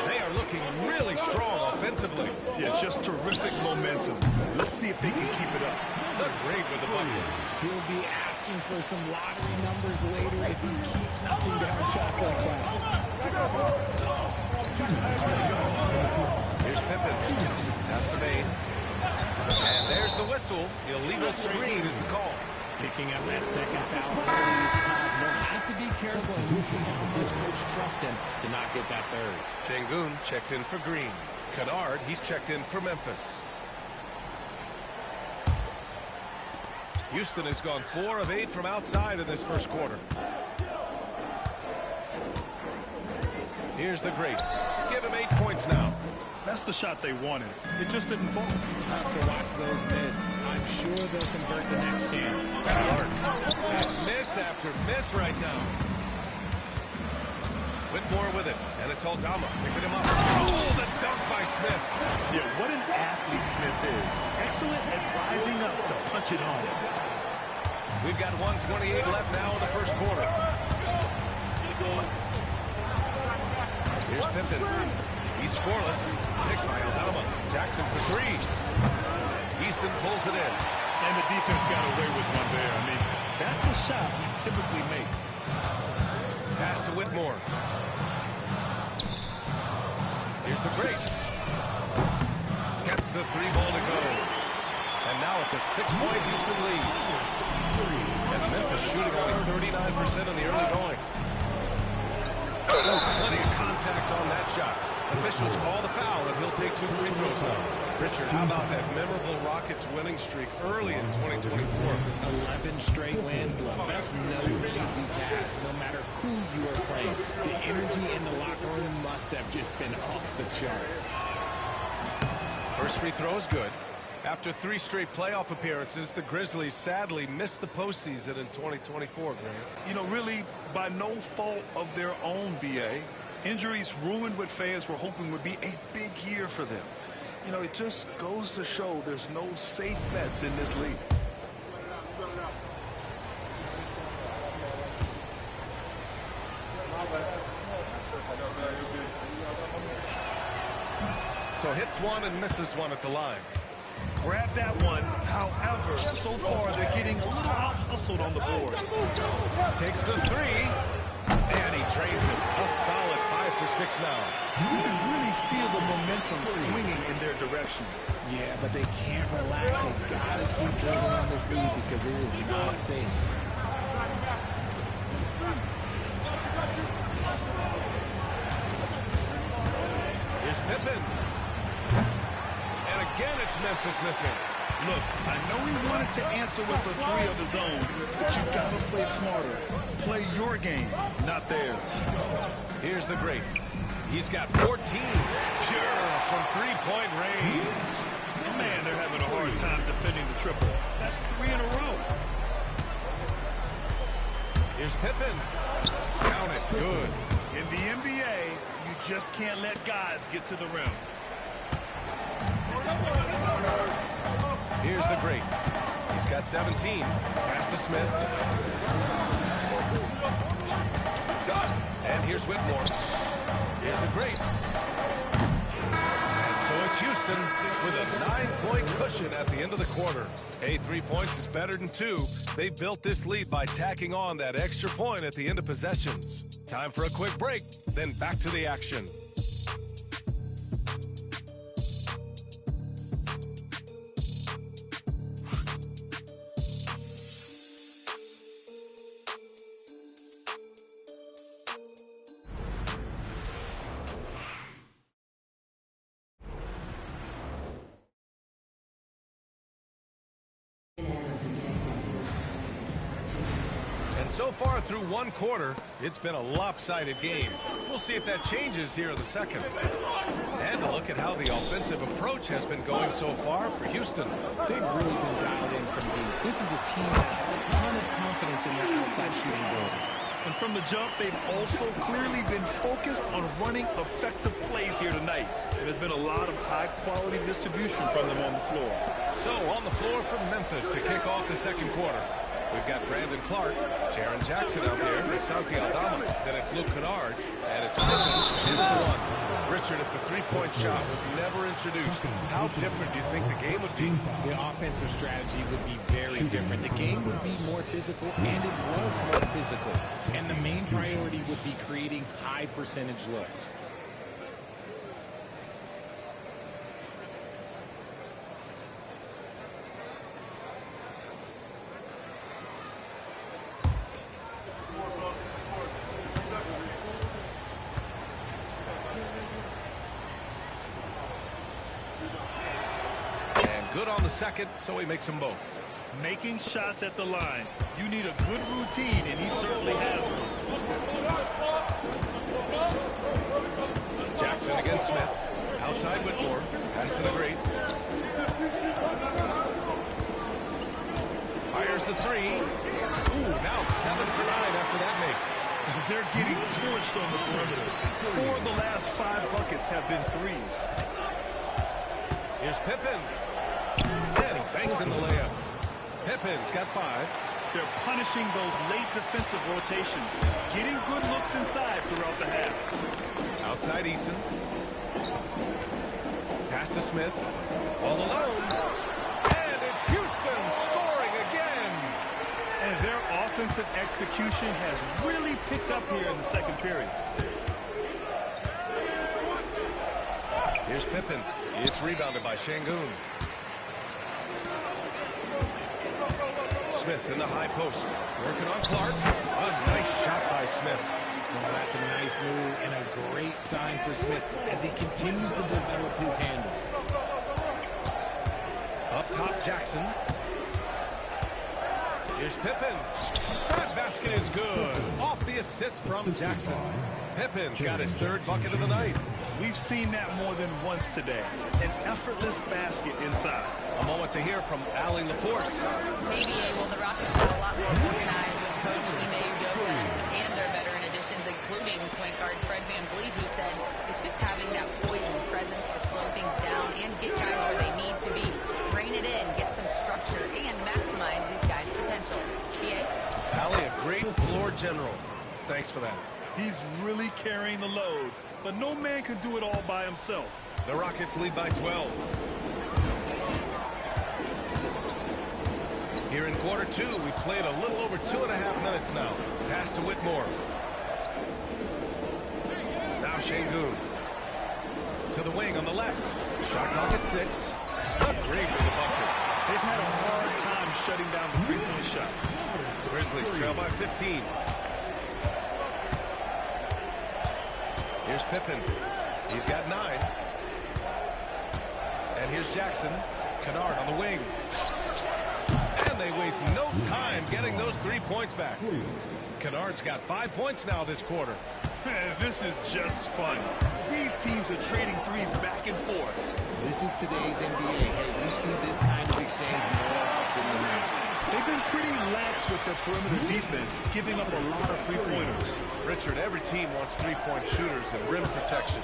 They are looking really strong offensively. Yeah, just terrific momentum. Let's see if they can keep it up. They're great with the bucket. He'll be asking for some lottery numbers later if he keeps knocking down shots like that. Here's Pippen. Pass to Bane. And there's the whistle. Illegal screen is the call. Picking up that second foul early is tough. They'll have to be careful, and we'll see how much coach trusts him to not get that third. Şengün checked in for Green. Kennard, he's checked in for Memphis. Houston has gone 4 of 8 from outside in this first quarter. Here's the great. Give him 8 points now. That's the shot they wanted. It just didn't fall. Tough to watch those miss. I'm sure they'll convert the next chance. And miss after miss right now. Whitmore with it, and it's Aldama picking him up. Oh, the dunk by Smith. Yeah, what an athlete Smith is. Excellent at rising up to punch it home. We've got 1:28 left now in the first quarter. Here's Pippen. He's scoreless. Picked by Aldama. Jackson for 3. Eason pulls it in. And the defense got away with one there. I mean, that's a shot he typically makes. Pass to Whitmore. Here's the break. Gets the 3-ball to go. And now it's a 6-point Houston lead. And Memphis shooting only 39% in the early going. Oh, plenty of contact on that shot. Officials call the foul, and he'll take 2 free throws now. Richard, how about that memorable Rockets winning streak early in 2024? 11 straight wins, love. That's no easy task, no matter who you are playing. The energy in the locker room must have just been off the charts. First free throw is good. After 3 straight playoff appearances, the Grizzlies sadly missed the postseason in 2024, Grant. You know, really, by no fault of their own, B.A., injuries ruined what fans were hoping would be a big year for them. You know, it just goes to show there's no safe bets in this league. So hits one and misses one at the line. Grab that one. However, so far they're getting a little out-hustled on the boards. Takes the 3. And he drains it. A solid 5 for 6 now. You can really feel the momentum swinging in their direction. Yeah, but they can't relax. They gotta keep building on this lead because it is not safe. Here's Pippen. And again, it's Memphis missing. Look, I know he wanted to answer with a 3 of his own, but you gotta play smarter. Play your game, not theirs. Here's the great. He's got 14. Sure, from 3-point range. Man, they're having a hard time defending the triple. That's 3 in a row. Here's Pippen. Count it. Good. In the NBA, you just can't let guys get to the rim. Here's the great. He's got 17. Pass to Smith. And here's Whitmore. Here's the great. And so it's Houston with a 9-point cushion at the end of the quarter. Hey, 3 points is better than 2. They built this lead by tacking on that extra point at the end of possessions. Time for a quick break, then back to the action. So far through one quarter, it's been a lopsided game. We'll see if that changes here in the second. And a look at how the offensive approach has been going so far for Houston. They've really been dialed in from deep. This is a team that has a ton of confidence in their outside shooting ability. And from the jump, they've also clearly been focused on running effective plays here tonight. And there's been a lot of high-quality distribution from them on the floor. So on the floor from Memphis to kick off the second quarter. We've got Brandon Clark, Jaren Jackson out there, Santi Aldama. Then it's Luke Kennard, and it's Pippen in the one. Richard, if the three-point shot was never introduced, how different do you think the game would be? The offensive strategy would be very different. The game would be more physical, and it was more physical. And the main priority would be creating high-percentage looks. Good on the second, so he makes them both. Making shots at the line. You need a good routine, and he certainly has one. Jackson against Smith. Outside Whitmore. Pass to the great. Fires the three. Ooh, now 7 for 9 after that make. They're getting torched on the perimeter. 4 of the last 5 buckets have been threes. Here's Pippen. And he banks in the layup. Pippen's got 5. They're punishing those late defensive rotations, getting good looks inside throughout the half. Outside Eason. Pass to Smith. All alone. And it's Houston scoring again. And their offensive execution has really picked up here in the second period. Here's Pippen. It's rebounded by Şengün. Smith in the high post. Working on Clark. A nice shot by Smith. Well, that's a nice move and a great sign for Smith as he continues to develop his handles. Up top, Jackson. Here's Pippen. That basket is good. Off the assist from Jackson. Pippen's got his 3rd bucket of the night. We've seen that more than once today. An effortless basket inside. A moment to hear from Allie LaForce. ABA, well, the Rockets are a lot more organized with Coach Ime Udoka and their veteran additions, including point guard Fred VanVleet, who said it's just having that poise and presence to slow things down and get guys where they need to be. Rein it in, get some structure, and maximize these guys' potential. BA? Allie, a great floor general. Thanks for that. He's really carrying the load, but no man can do it all by himself. The Rockets lead by 12. Here in quarter 2, we played a little over 2.5 minutes now. Pass to Whitmore. Now Şengün. To the wing on the left. Shot clock at 6. Great with the bucket. They've had a hard time shutting down the three-point shot. Grizzlies trail by 15. Here's Pippen. He's got 9. And here's Jackson. Kennard on the wing. And they waste no time getting those 3 points back. Kennard's got 5 points now this quarter. This is just fun. These teams are trading threes back and forth. This is today's NBA. Hey, we see this kind of exchange more often than not. They've been pretty lax with their perimeter defense, giving up a lot of three-pointers. Richard, every team wants three-point shooters and rim protection.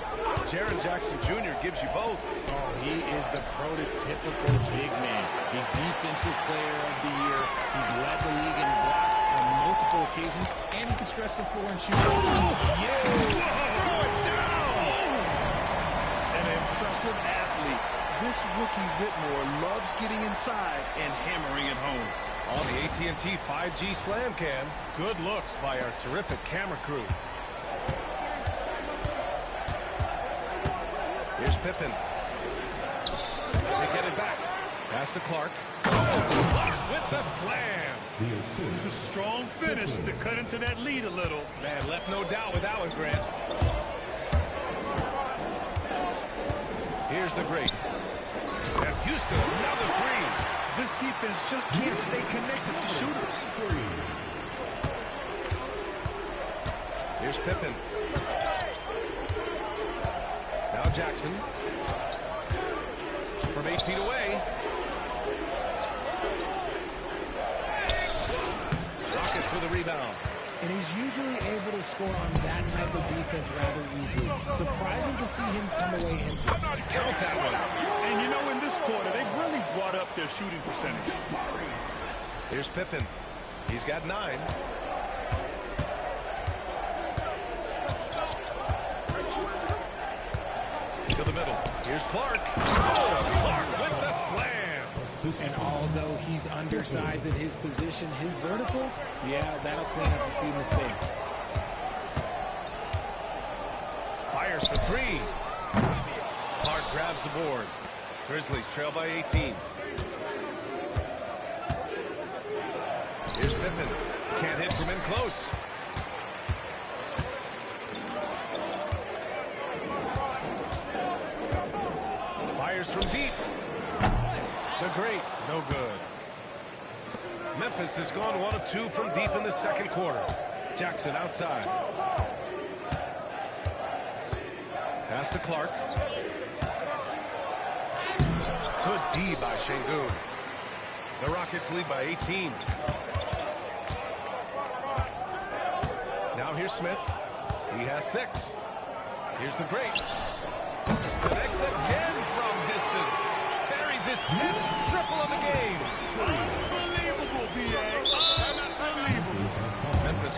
Jaren Jackson Jr. gives you both. Oh, he is the prototypical big man. He's Defensive Player of the Year. He's led the league in blocks on multiple occasions, and he can stretch the floor and shoot. Yes! Throw it down! An impressive athlete. This rookie Whitmore loves getting inside and hammering it home. On the AT&T 5G Slam Cam, good looks by our terrific camera crew. Here's Pippen. They get it back. Pass to Clark. Clark with the slam. A strong finish to cut into that lead a little. Man, left no doubt with that one, Grant. Here's the great. And Houston, another three. This defense just can't stay connected to shooters. Here's Pippen. Now Jackson. From 8 feet away. Rockets with a rebound. And he's usually able to score on that type of defense rather easily. Surprising to see him come away empty. Count that one. And you know, in this quarter, they've really brought up their shooting percentage. Here's Pippen. He's got 9. To the middle. Here's Clark. Oh, Clark with the slam. And although he's undersized at his position, his vertical, yeah, that'll clean up a few mistakes. Fires for 3. Clark grabs the board. Grizzlies trail by 18. Here's Pippen. Can't hit from in close. Fires from deep. The great, no good. Memphis has gone 1 of 2 from deep in the second quarter. Jackson outside. Pass to Clark. Good D by Şengün. The Rockets lead by 18. Now here's Smith. He has 6. Here's the great. Connects again from distance. Buries his 10th triple of the game. Unbelievable, B.A. Unbelievable. Memphis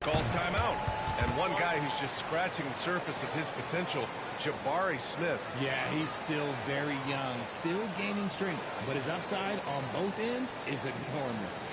calls timeout. And one guy who's just scratching the surface of his potential, Jabari Smith. Yeah, he's still very young, still gaining strength, but his upside on both ends is enormous.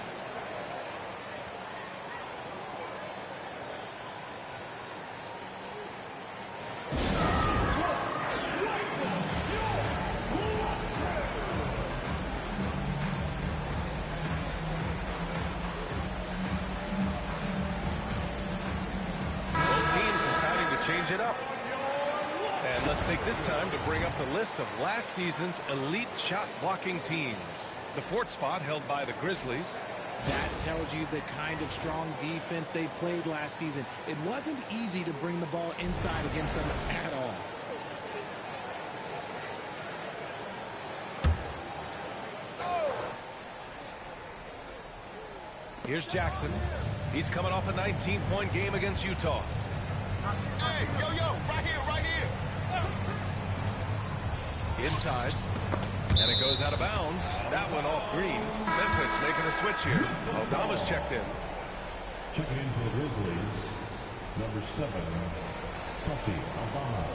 Change it up. And let's take this time to bring up the list of last season's elite shot blocking teams. The 4th spot held by the Grizzlies. That tells you the kind of strong defense they played last season. It wasn't easy to bring the ball inside against them at all. Here's Jackson. He's coming off a 19-point game against Utah. Hey, yo, right here. Inside. And it goes out of bounds. That went off Green. Memphis making a switch here. Aldama's checked in. Checking in for the Grizzlies, number 7, Santi Aldama.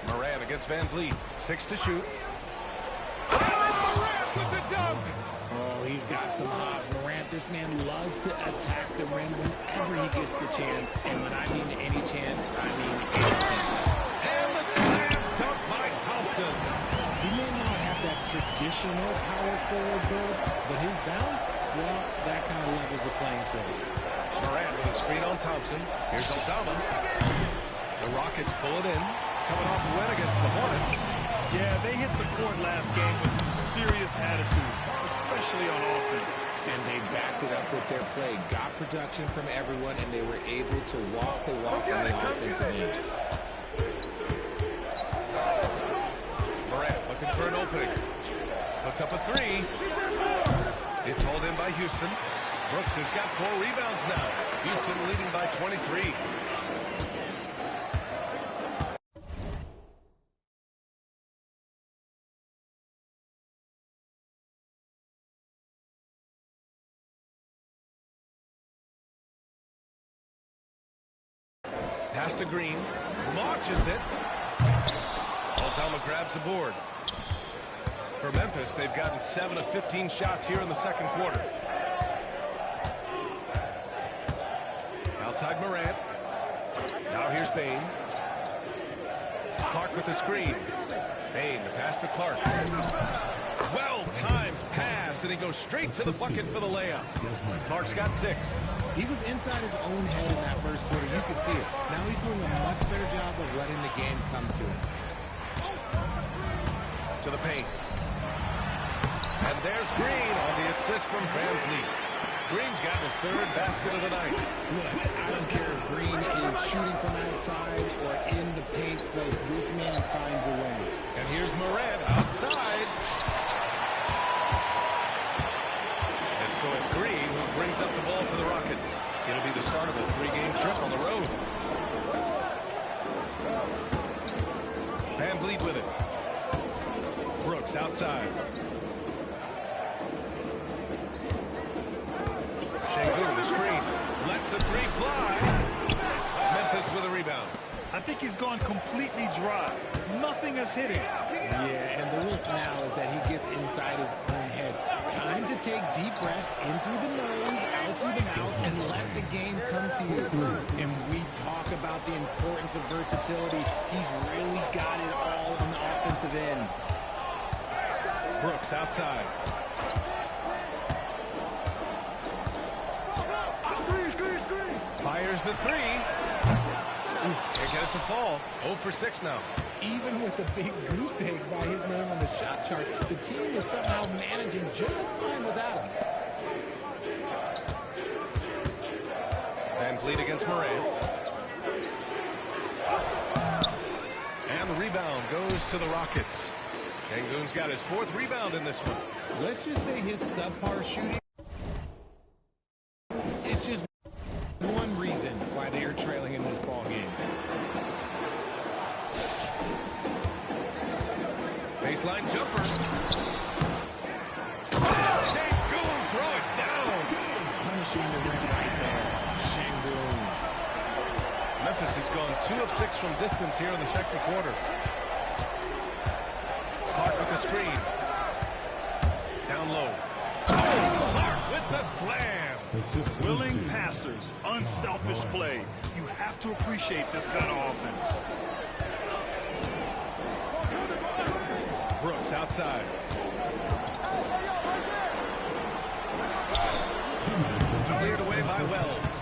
Morant against Van Vliet. 6 to shoot. Morant with the dunk. Oh, he's got some hops. Morant, this man loves to attack the rim whenever he gets the chance. And when I mean any chance, I mean any chance. And the slam dunk by Thompson. He may not have that traditional power forward build, but his bounce, well, that kind of levels the playing field. Morant with a screen on Thompson. Here's Aldama. The Rockets pull it in. Coming off a win against the Hornets. Yeah, they hit the court last game with some serious attitude, especially on offense. And they backed it up with their play, got production from everyone, and they were able to walk the walk on the offensive end. Morant looking for an opening. Puts up a 3. It's hauled in by Houston. Brooks has got 4 rebounds now. Houston leading by 23. Pass to Green. Launches it. Aldama grabs the board. For Memphis, they've gotten 7 of 15 shots here in the second quarter. Outside Morant. Now here's Bane. Clark with the screen. Bane, the pass to Clark. Well-timed pass, and he goes straight to the bucket for the layup. Clark's got 6. He was inside his own head in that first quarter. You could see it. Now he's doing a much better job of letting the game come to him. To the paint. And there's Green on the assist from Van Vliet. Green's got his third basket of the night. Look, I don't care if Green is shooting from outside or in the paint close. This man finds a way. And here's Morant outside. And so it's Green who brings up the ball for the Rockets. It'll be the start of a 3-game trip on the road. Van Vliet with it. Brooks outside. Şengün, the screen, lets the three fly. Memphis with a rebound. I think he's gone completely dry. Nothing is hitting. Yeah, and the risk now is that he gets inside his own head. Time to take deep breaths in through the nose, out through the mouth, and let the game come to you. And we talk about the importance of versatility. He's really got it all on the offensive end. Brooks outside. Fires the three. Can't get it to fall. 0 for 6 now. Even with the big goose egg by his name on the shot chart, the team is somehow managing just fine without him. Van Vliet against Morant. And the rebound goes to the Rockets. Şengün's got his 4th rebound in this one. Let's just say his subpar shooting is just one reason why they are trailing in this ball game. Baseline jumper. Şengün, throw it down. Punishing the rim right there. Şengün. Memphis has gone 2 of 6 from distance here in the second quarter. Clark with the screen. Down low. Oh, Clark with the slam. Willing passers, unselfish play. You have to appreciate this kind of offense. Brooks outside. Cleared away by Wells.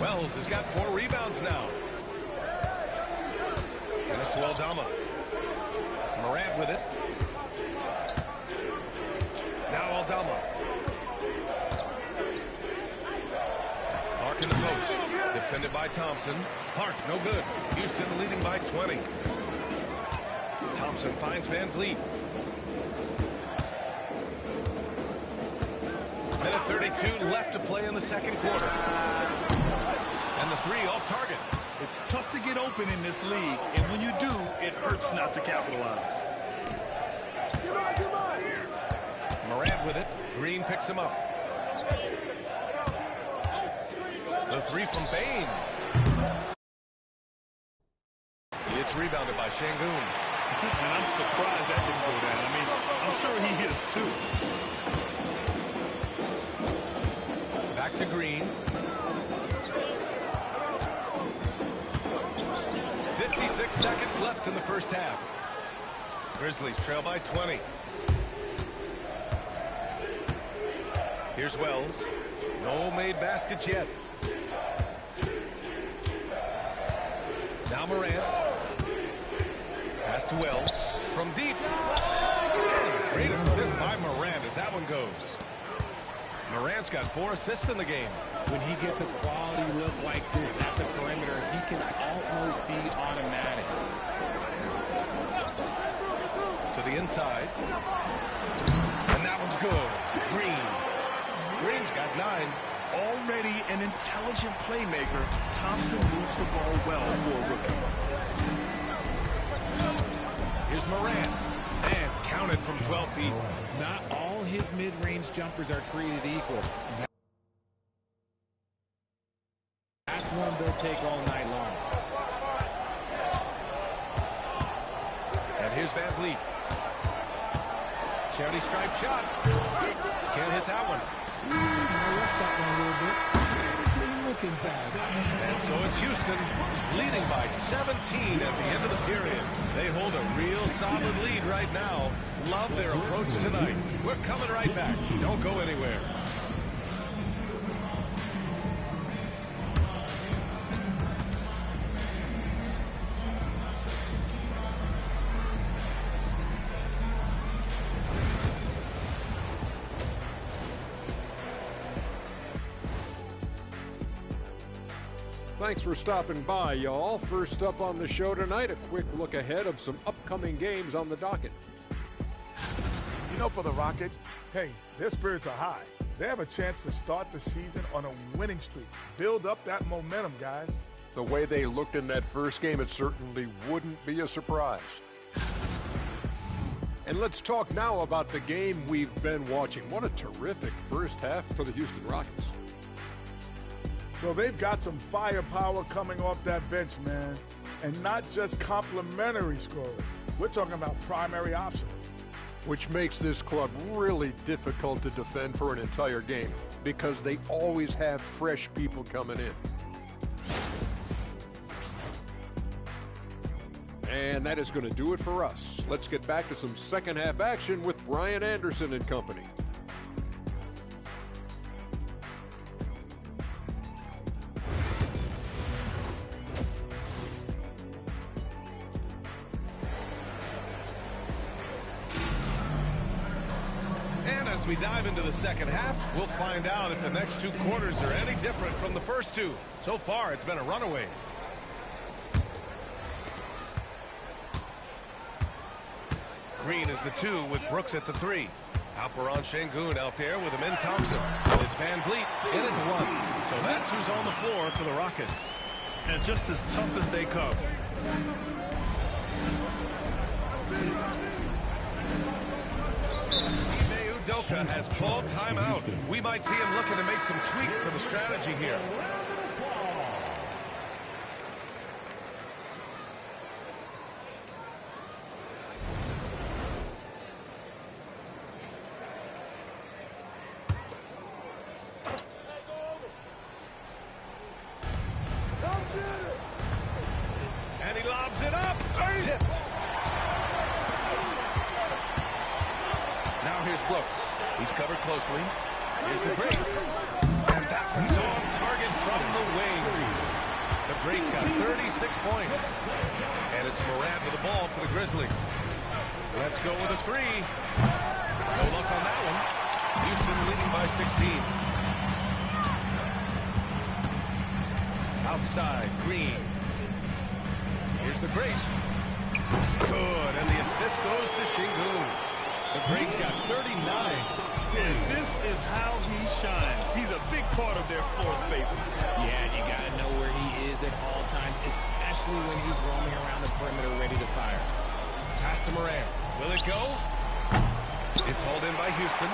Wells has got 4 rebounds now. And it's to Aldama. Morant with it. Now Aldama. Clark in the post. Defended by Thompson. Clark, no good. Houston leading by 20. Thompson finds Van Vliet. Minute 32 left to play in the second quarter. And the three off target. It's tough to get open in this league, and when you do, it hurts not to capitalize. Morant with it. Green picks him up. The three from Bane. It's rebounded by Şengün. And I'm surprised that didn't go down. I mean, I'm sure he is too. Back to Green. 56 seconds left in the first half. Grizzlies trail by 20. Here's Wells. No made baskets yet. Now Morant. Pass to Wells. From deep. Great assist by Morant as that one goes. Morant's got 4 assists in the game. When he gets a quality look like this at the perimeter, he can almost be automatic. To the inside. And that one's good. Green's got 9. Already an intelligent playmaker, Thompson moves the ball well for a rookie. Here's Morant. And counted from 12 feet. Not all his mid-range jumpers are created equal. That's one they'll take all night long. And here's Van Vliet. Charity stripe shot. Can't hit that one. Rest that one a little bit. Clean look inside. And so it's Houston leading by 17 at the end of the period. They hold a real solid lead right now. Love their approach tonight. We're coming right back. Don't go anywhere. Thanks for stopping by, y'all. First up on the show tonight, a quick look ahead of some upcoming games on the docket. You know, for the Rockets, hey, their spirits are high. They have a chance to start the season on a winning streak. Build up that momentum, guys. The way they looked in that first game, it certainly wouldn't be a surprise. And let's talk now about the game we've been watching. What a terrific first half for the Houston Rockets. So they've got some firepower coming off that bench, man. And not just complimentary scorers. We're talking about primary options. Which makes this club really difficult to defend for an entire game because they always have fresh people coming in. And that is going to do it for us. Let's get back to some second half action with Brian Anderson and company. And as we dive into the second half, we'll find out if the next two quarters are any different from the first two. So far, it's been a runaway. Green is the 2 with Brooks at the 3. Alperen Sengun out there with Amin Thompson. It's Van Vliet in at the 1. So that's who's on the floor for the Rockets. And just as tough as they come. Ime Udoka has called timeout. We might see him looking to make some tweaks to the strategy here. Closely. Here's the break. And that one's on target from the wing. The Great's got 36 points. And it's Morant with the ball for the Grizzlies. Let's go with a 3. No luck on that one. Houston leading by 16. Outside, Green. Here's the Great. Good, and the assist goes to Sengun. The Great's got 39. And this is how he shines. He's a big part of their floor spaces. Yeah, you got to know where he is at all times, especially when he's roaming around the perimeter ready to fire. Pass to Morant. Will it go? It's hauled in by Houston.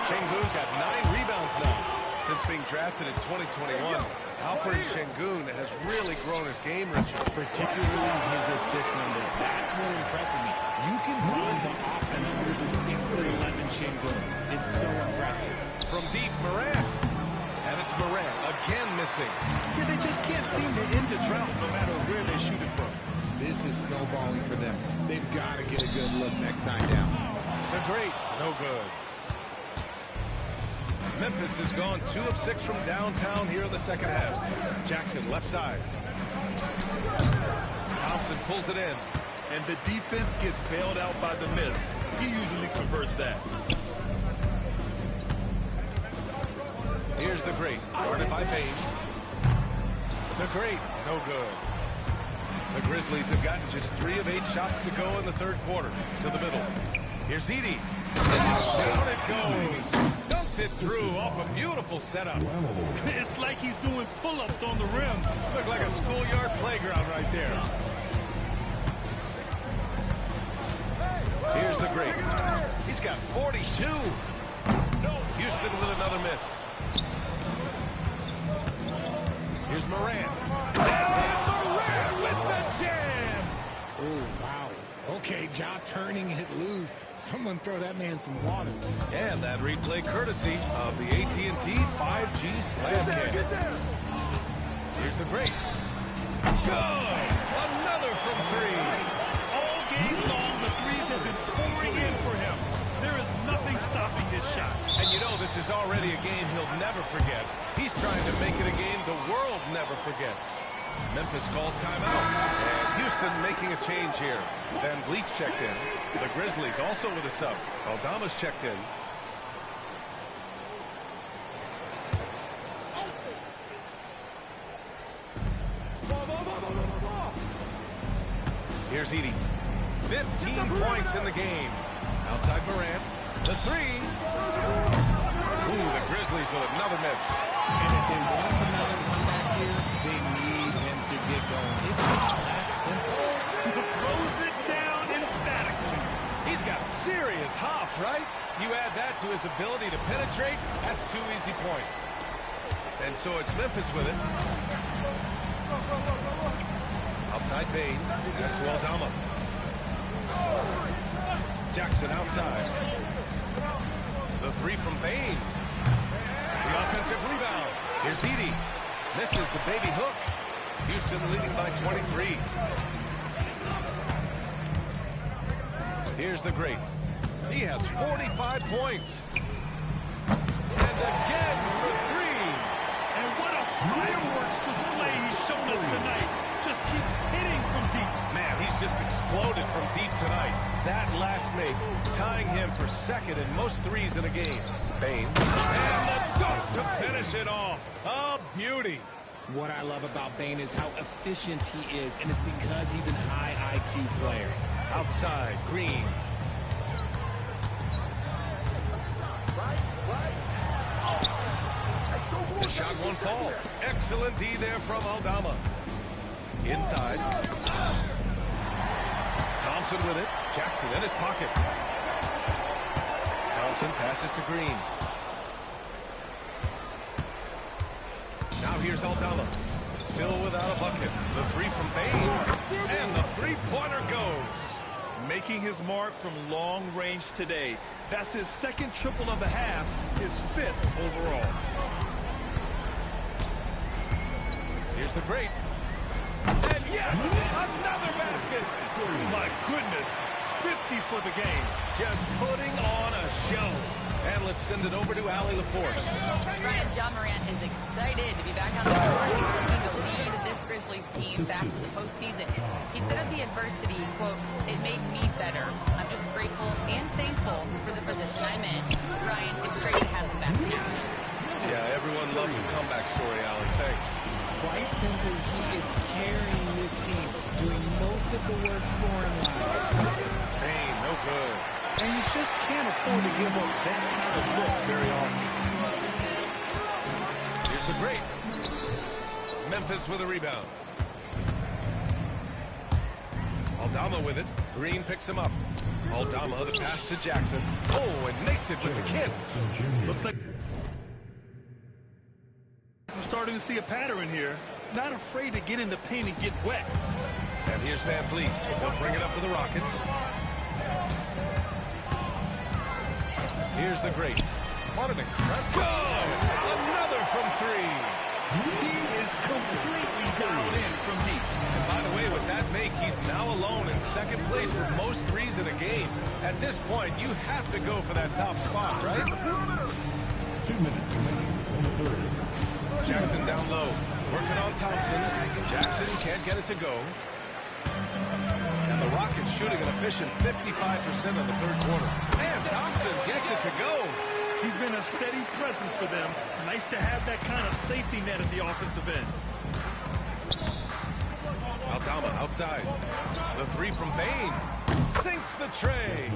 Sengun's got 9 rebounds now. Since being drafted in 2021, Alperen Sengun has really grown his game, Richard. Particularly his assist number. That's what impresses me. You can run the offense with the 6'11" Sengun. It's so impressive. From deep, Morant. And it's Morant again missing. Yeah, they just can't seem to end the drought no matter where they shoot it from. This is snowballing for them. They've got to get a good look next time down. The Great, no good. Memphis has gone 2 of 6 from downtown here in the second half. Jackson left side. Thompson pulls it in. And the defense gets bailed out by the miss. He usually converts that. Here's the Great, guarded by Payne. The Great, no good. The Grizzlies have gotten just 3 of 8 shots to go in the third quarter. To the middle. Here's Edey. Down it goes. Dunked it through off a beautiful setup. It's like he's doing pull-ups on the rim. Looked like a schoolyard playground right there. Here's the Great. He's got 42. Houston with another miss. Here's Morant. And Morant with the jam. Oh, wow. Okay, Ja turning it loose. Someone throw that man some water. And that replay courtesy of the AT&T 5G Slam Cam. Get there. Here's the Great. Good. Another from 3. All game long, the threes have been pouring in for him. There is nothing stopping his shot. And you know this is already a game he'll never forget. He's trying to make it a game the world never forgets. Memphis calls timeout. And Houston making a change here. Van Vliet's checked in. The Grizzlies also with a sub. Aldama's checked in. Here's Edey. 15 points in the game. Outside Morant. The three. Ooh, the Grizzlies with another miss. And if they want to mount a comeback here, they need him to get going. It's just that simple. Throws it down emphatically. He's got serious hop, right? You add that to his ability to penetrate, that's 2 easy points. And so it's Memphis with it. Outside Bane. Pass to Aldama. Jackson outside. The three from Bane. The offensive rebound. Here's Edey. Misses the baby hook. Houston leading by 23. Here's the great. He has 45 points. And again for three. And what a fireworks display he's shown us tonight. Just keeps hitting from deep. Man, he's just exploded from deep tonight. That last make, tying him for second in most threes in a game. Bane. And the dunk to finish it off. A beauty. What I love about Bane is how efficient he is, and it's because he's a high IQ player. Outside, Green. The shot won't fall. Excellent D there from Aldama. Inside. Thompson with it. Jackson in his pocket. Thompson passes to Green. Now here's Aldama. Still without a bucket. The three from Bane. And the three-pointer goes. Making his mark from long range today. That's his second triple of the half, his 5th overall. Here's the great. And yes, another basket. My goodness, 50 for the game. Just putting on a show. And let's send it over to Allie LaForce. Ryan, John Morant is excited to be back on the court. He's looking to lead this Grizzlies team back to the postseason. He said of the adversity, quote, "It made me better. I'm just grateful and thankful for the position I'm in." Ryan, it's great to have him back in action. Yeah, everyone loves a comeback story, Allie. Thanks. Quite simply, he is carrying this team, doing most of the work scoring-wise. Bane, no good. And you just can't afford to give up that kind of look very often. Here's the break. Memphis with a rebound. Aldama with it. Green picks him up. Aldama, the pass to Jackson. Oh, and makes it with the kiss. Looks like we're starting to see a pattern here. Not afraid to get in the paint and get wet. And here's Van Vliet. He'll bring it up for the Rockets. Here's the great. What an incredible. Another from three. He is completely dialed in from deep. And by the way, with that make, he's now alone in second place for most threes in a game. At this point, you have to go for that top spot, right? 2 minutes remaining in the third. Jackson down low. Working on Thompson. Jackson can't get it to go. And the Rockets shooting an efficient 55% in the third quarter. And Thompson gets it to go. He's been a steady presence for them. Nice to have that kind of safety net at the offensive end. Aldama outside. The three from Bane. Sinks the tray.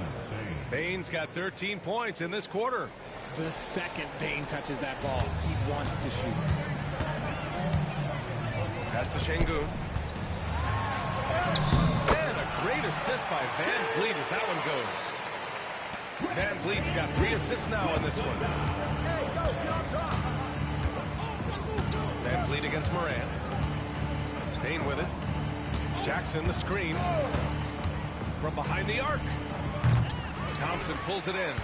Bane's got 13 points in this quarter. The second Bane touches that ball, he wants to shoot. Pass to Şengün. And a great assist by Van Vliet as that one goes. Van Vliet's got 3 assists now in this one. Van Vliet against Morant. Bane with it. Jackson the screen. From behind the arc. Thompson pulls it in.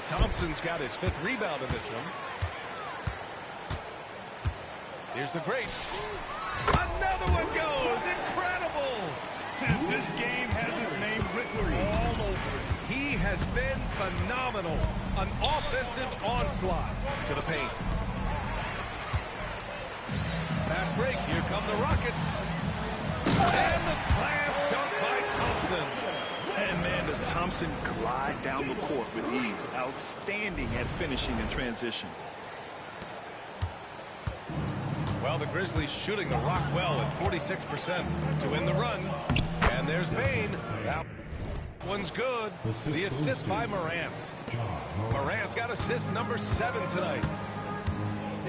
Thompson's got his 5th rebound in this one. Here's the great. Another one goes. Incredible. And this game has his name written all over it. He has been phenomenal. An offensive onslaught to the paint. Fast break. Here come the Rockets. And the slam dunk by Thompson. And man, does Thompson glide down the court with ease. Outstanding at finishing in transition. Well, the Grizzlies shooting the rock well at 46% to win the run. And And there's Bane. That one's good. The assist by Morant. Morant's got assist number 7 tonight.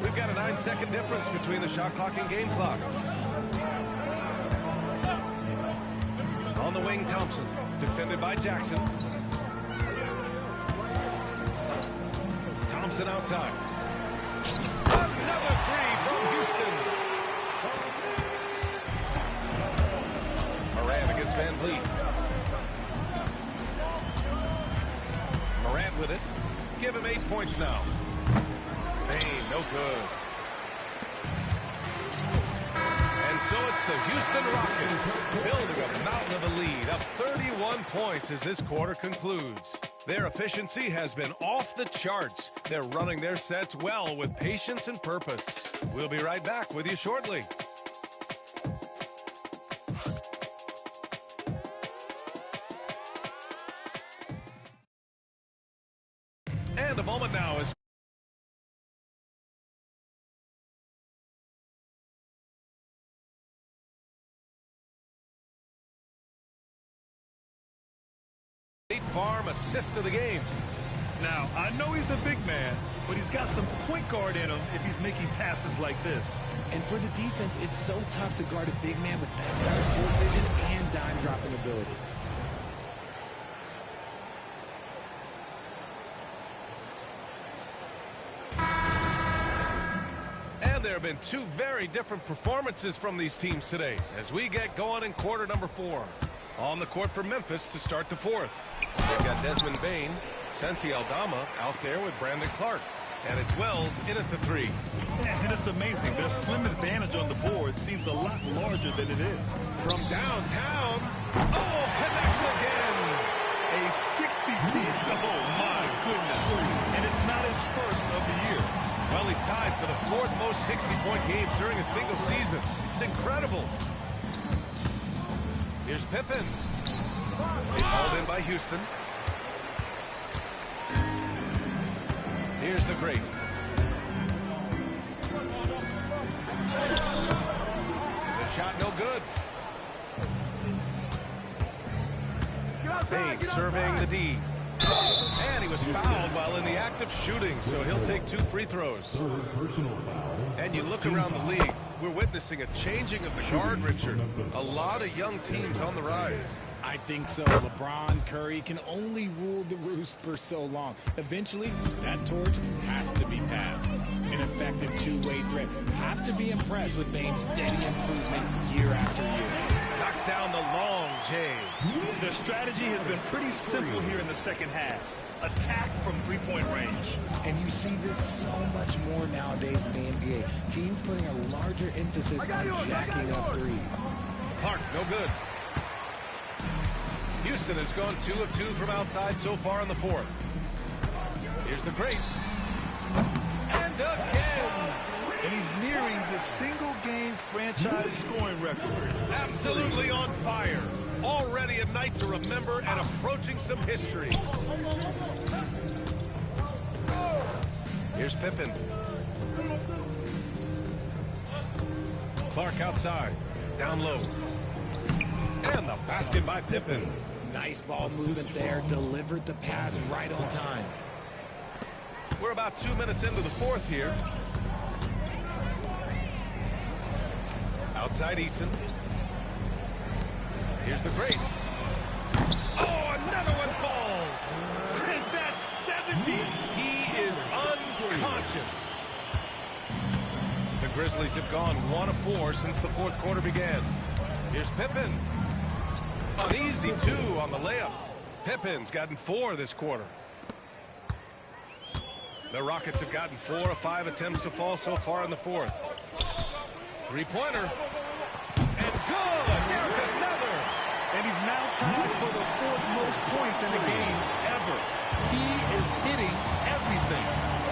We've got a 9-second difference between the shot clock and game clock. On the wing, Thompson, defended by Jackson. Thompson outside. Another three from Houston. Morant against Van Vliet. Morant with it. Give him 8 points now. Bane, no good. And so it's the Houston Rockets building a mountain of a lead, up 31 points as this quarter concludes. Their efficiency has been off the charts. They're running their sets well with patience and purpose. We'll be right back with you shortly. And a moment now is State Farm assist of the game. Now, I know he's a big man, but he's got some point guard in him if he's making passes like this. And for the defense, it's so tough to guard a big man with that kind of court vision and dime dropping ability. And there have been 2 very different performances from these teams today as we get going in quarter number 4. On the court for Memphis to start the 4th. They've got Desmond Bane, Santi Aldama out there with Brandon Clark. And it's Wells in at the 3. And it's amazing. Their slim advantage on the board seems a lot larger than it is. From downtown. Oh, connects again. A 60-piece. Oh, my goodness. And it's not his first of the year. Well, he's tied for the 4th most 60-point games during a single season. It's incredible. Here's Pippen. It's hauled in by Houston. Here's the great. The shot no good. Bane surveying the D. And he was fouled while in the act of shooting, so he'll take 2 free throws. And you look around the league, we're witnessing a changing of the guard, Richard. A lot of young teams on the rise. I think so. LeBron, Curry can only rule the roost for so long. Eventually, that torch has to be passed. An effective two-way threat. Have to be impressed with Bane's steady improvement year after year. Knocks down the long J. The strategy has been pretty simple here in the second half. Attack from three-point range. And you see this so much more nowadays in the NBA. Teams putting a larger emphasis on jacking up threes. Clark, no good. Houston has gone 2 of 2 from outside so far in the 4th. Here's the great. And again. And he's nearing the single-game franchise scoring record. Absolutely on fire. Already a night to remember and approaching some history. Here's Pippen. Clark outside. Down low. And the basket by Pippen. Nice ball movement there. Delivered the pass right on time. We're about 2 minutes into the 4th here. Outside Eason. Here's the great. Oh, another one falls. And that's 70. He is unconscious. The Grizzlies have gone 1 of 4 since the 4th quarter began. Here's Pippen. An easy 2 on the layup. Pippen's gotten 4 this quarter. The Rockets have gotten 4 of 5 attempts to fall so far in the 4th. Three-pointer. And good! There's another! And he's now tied for the 4th most points in the game ever. He is hitting everything.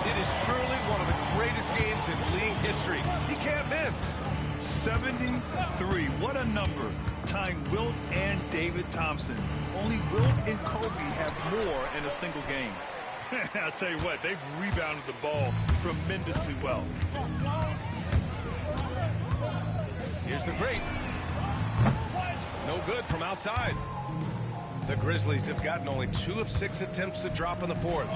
It is truly one of the greatest games in league history. He can't miss. 73. What a number. Tying Wilt and David Thompson. Only Wilt and Kobe have more in a single game. I'll tell you what, they've rebounded the ball tremendously well. Here's the great. No good from outside. The Grizzlies have gotten only 2 of 6 attempts to drop in the fourth.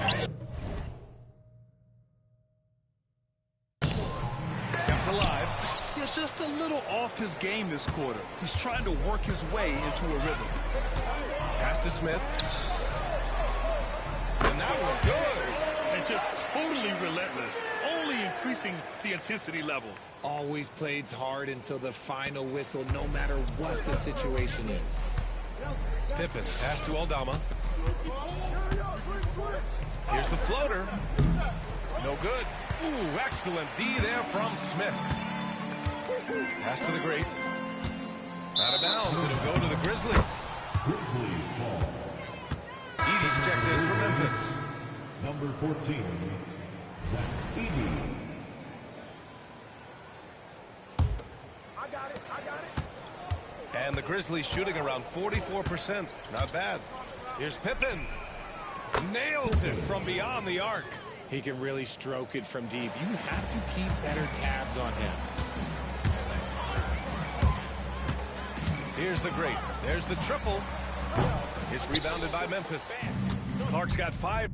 Kept alive. Yeah, just a little off his game this quarter. He's trying to work his way into a rhythm. Pass to Smith. And that one good. And just totally relentless, only increasing the intensity level. Always plays hard until the final whistle, no matter what the situation is. Pippen, pass to Aldama. Here's the floater. No good. Ooh, excellent D there from Smith. Pass to the great. Out of bounds, it'll go to the Grizzlies. Grizzlies ball. Edey's checked in for Memphis. Number 14, Zach Edey. And the Grizzlies shooting around 44%. Not bad. Here's Pippen. Nails it from beyond the arc. He can really stroke it from deep. You have to keep better tabs on him. Here's the great. There's the triple. It's rebounded by Memphis. Clark's got 5.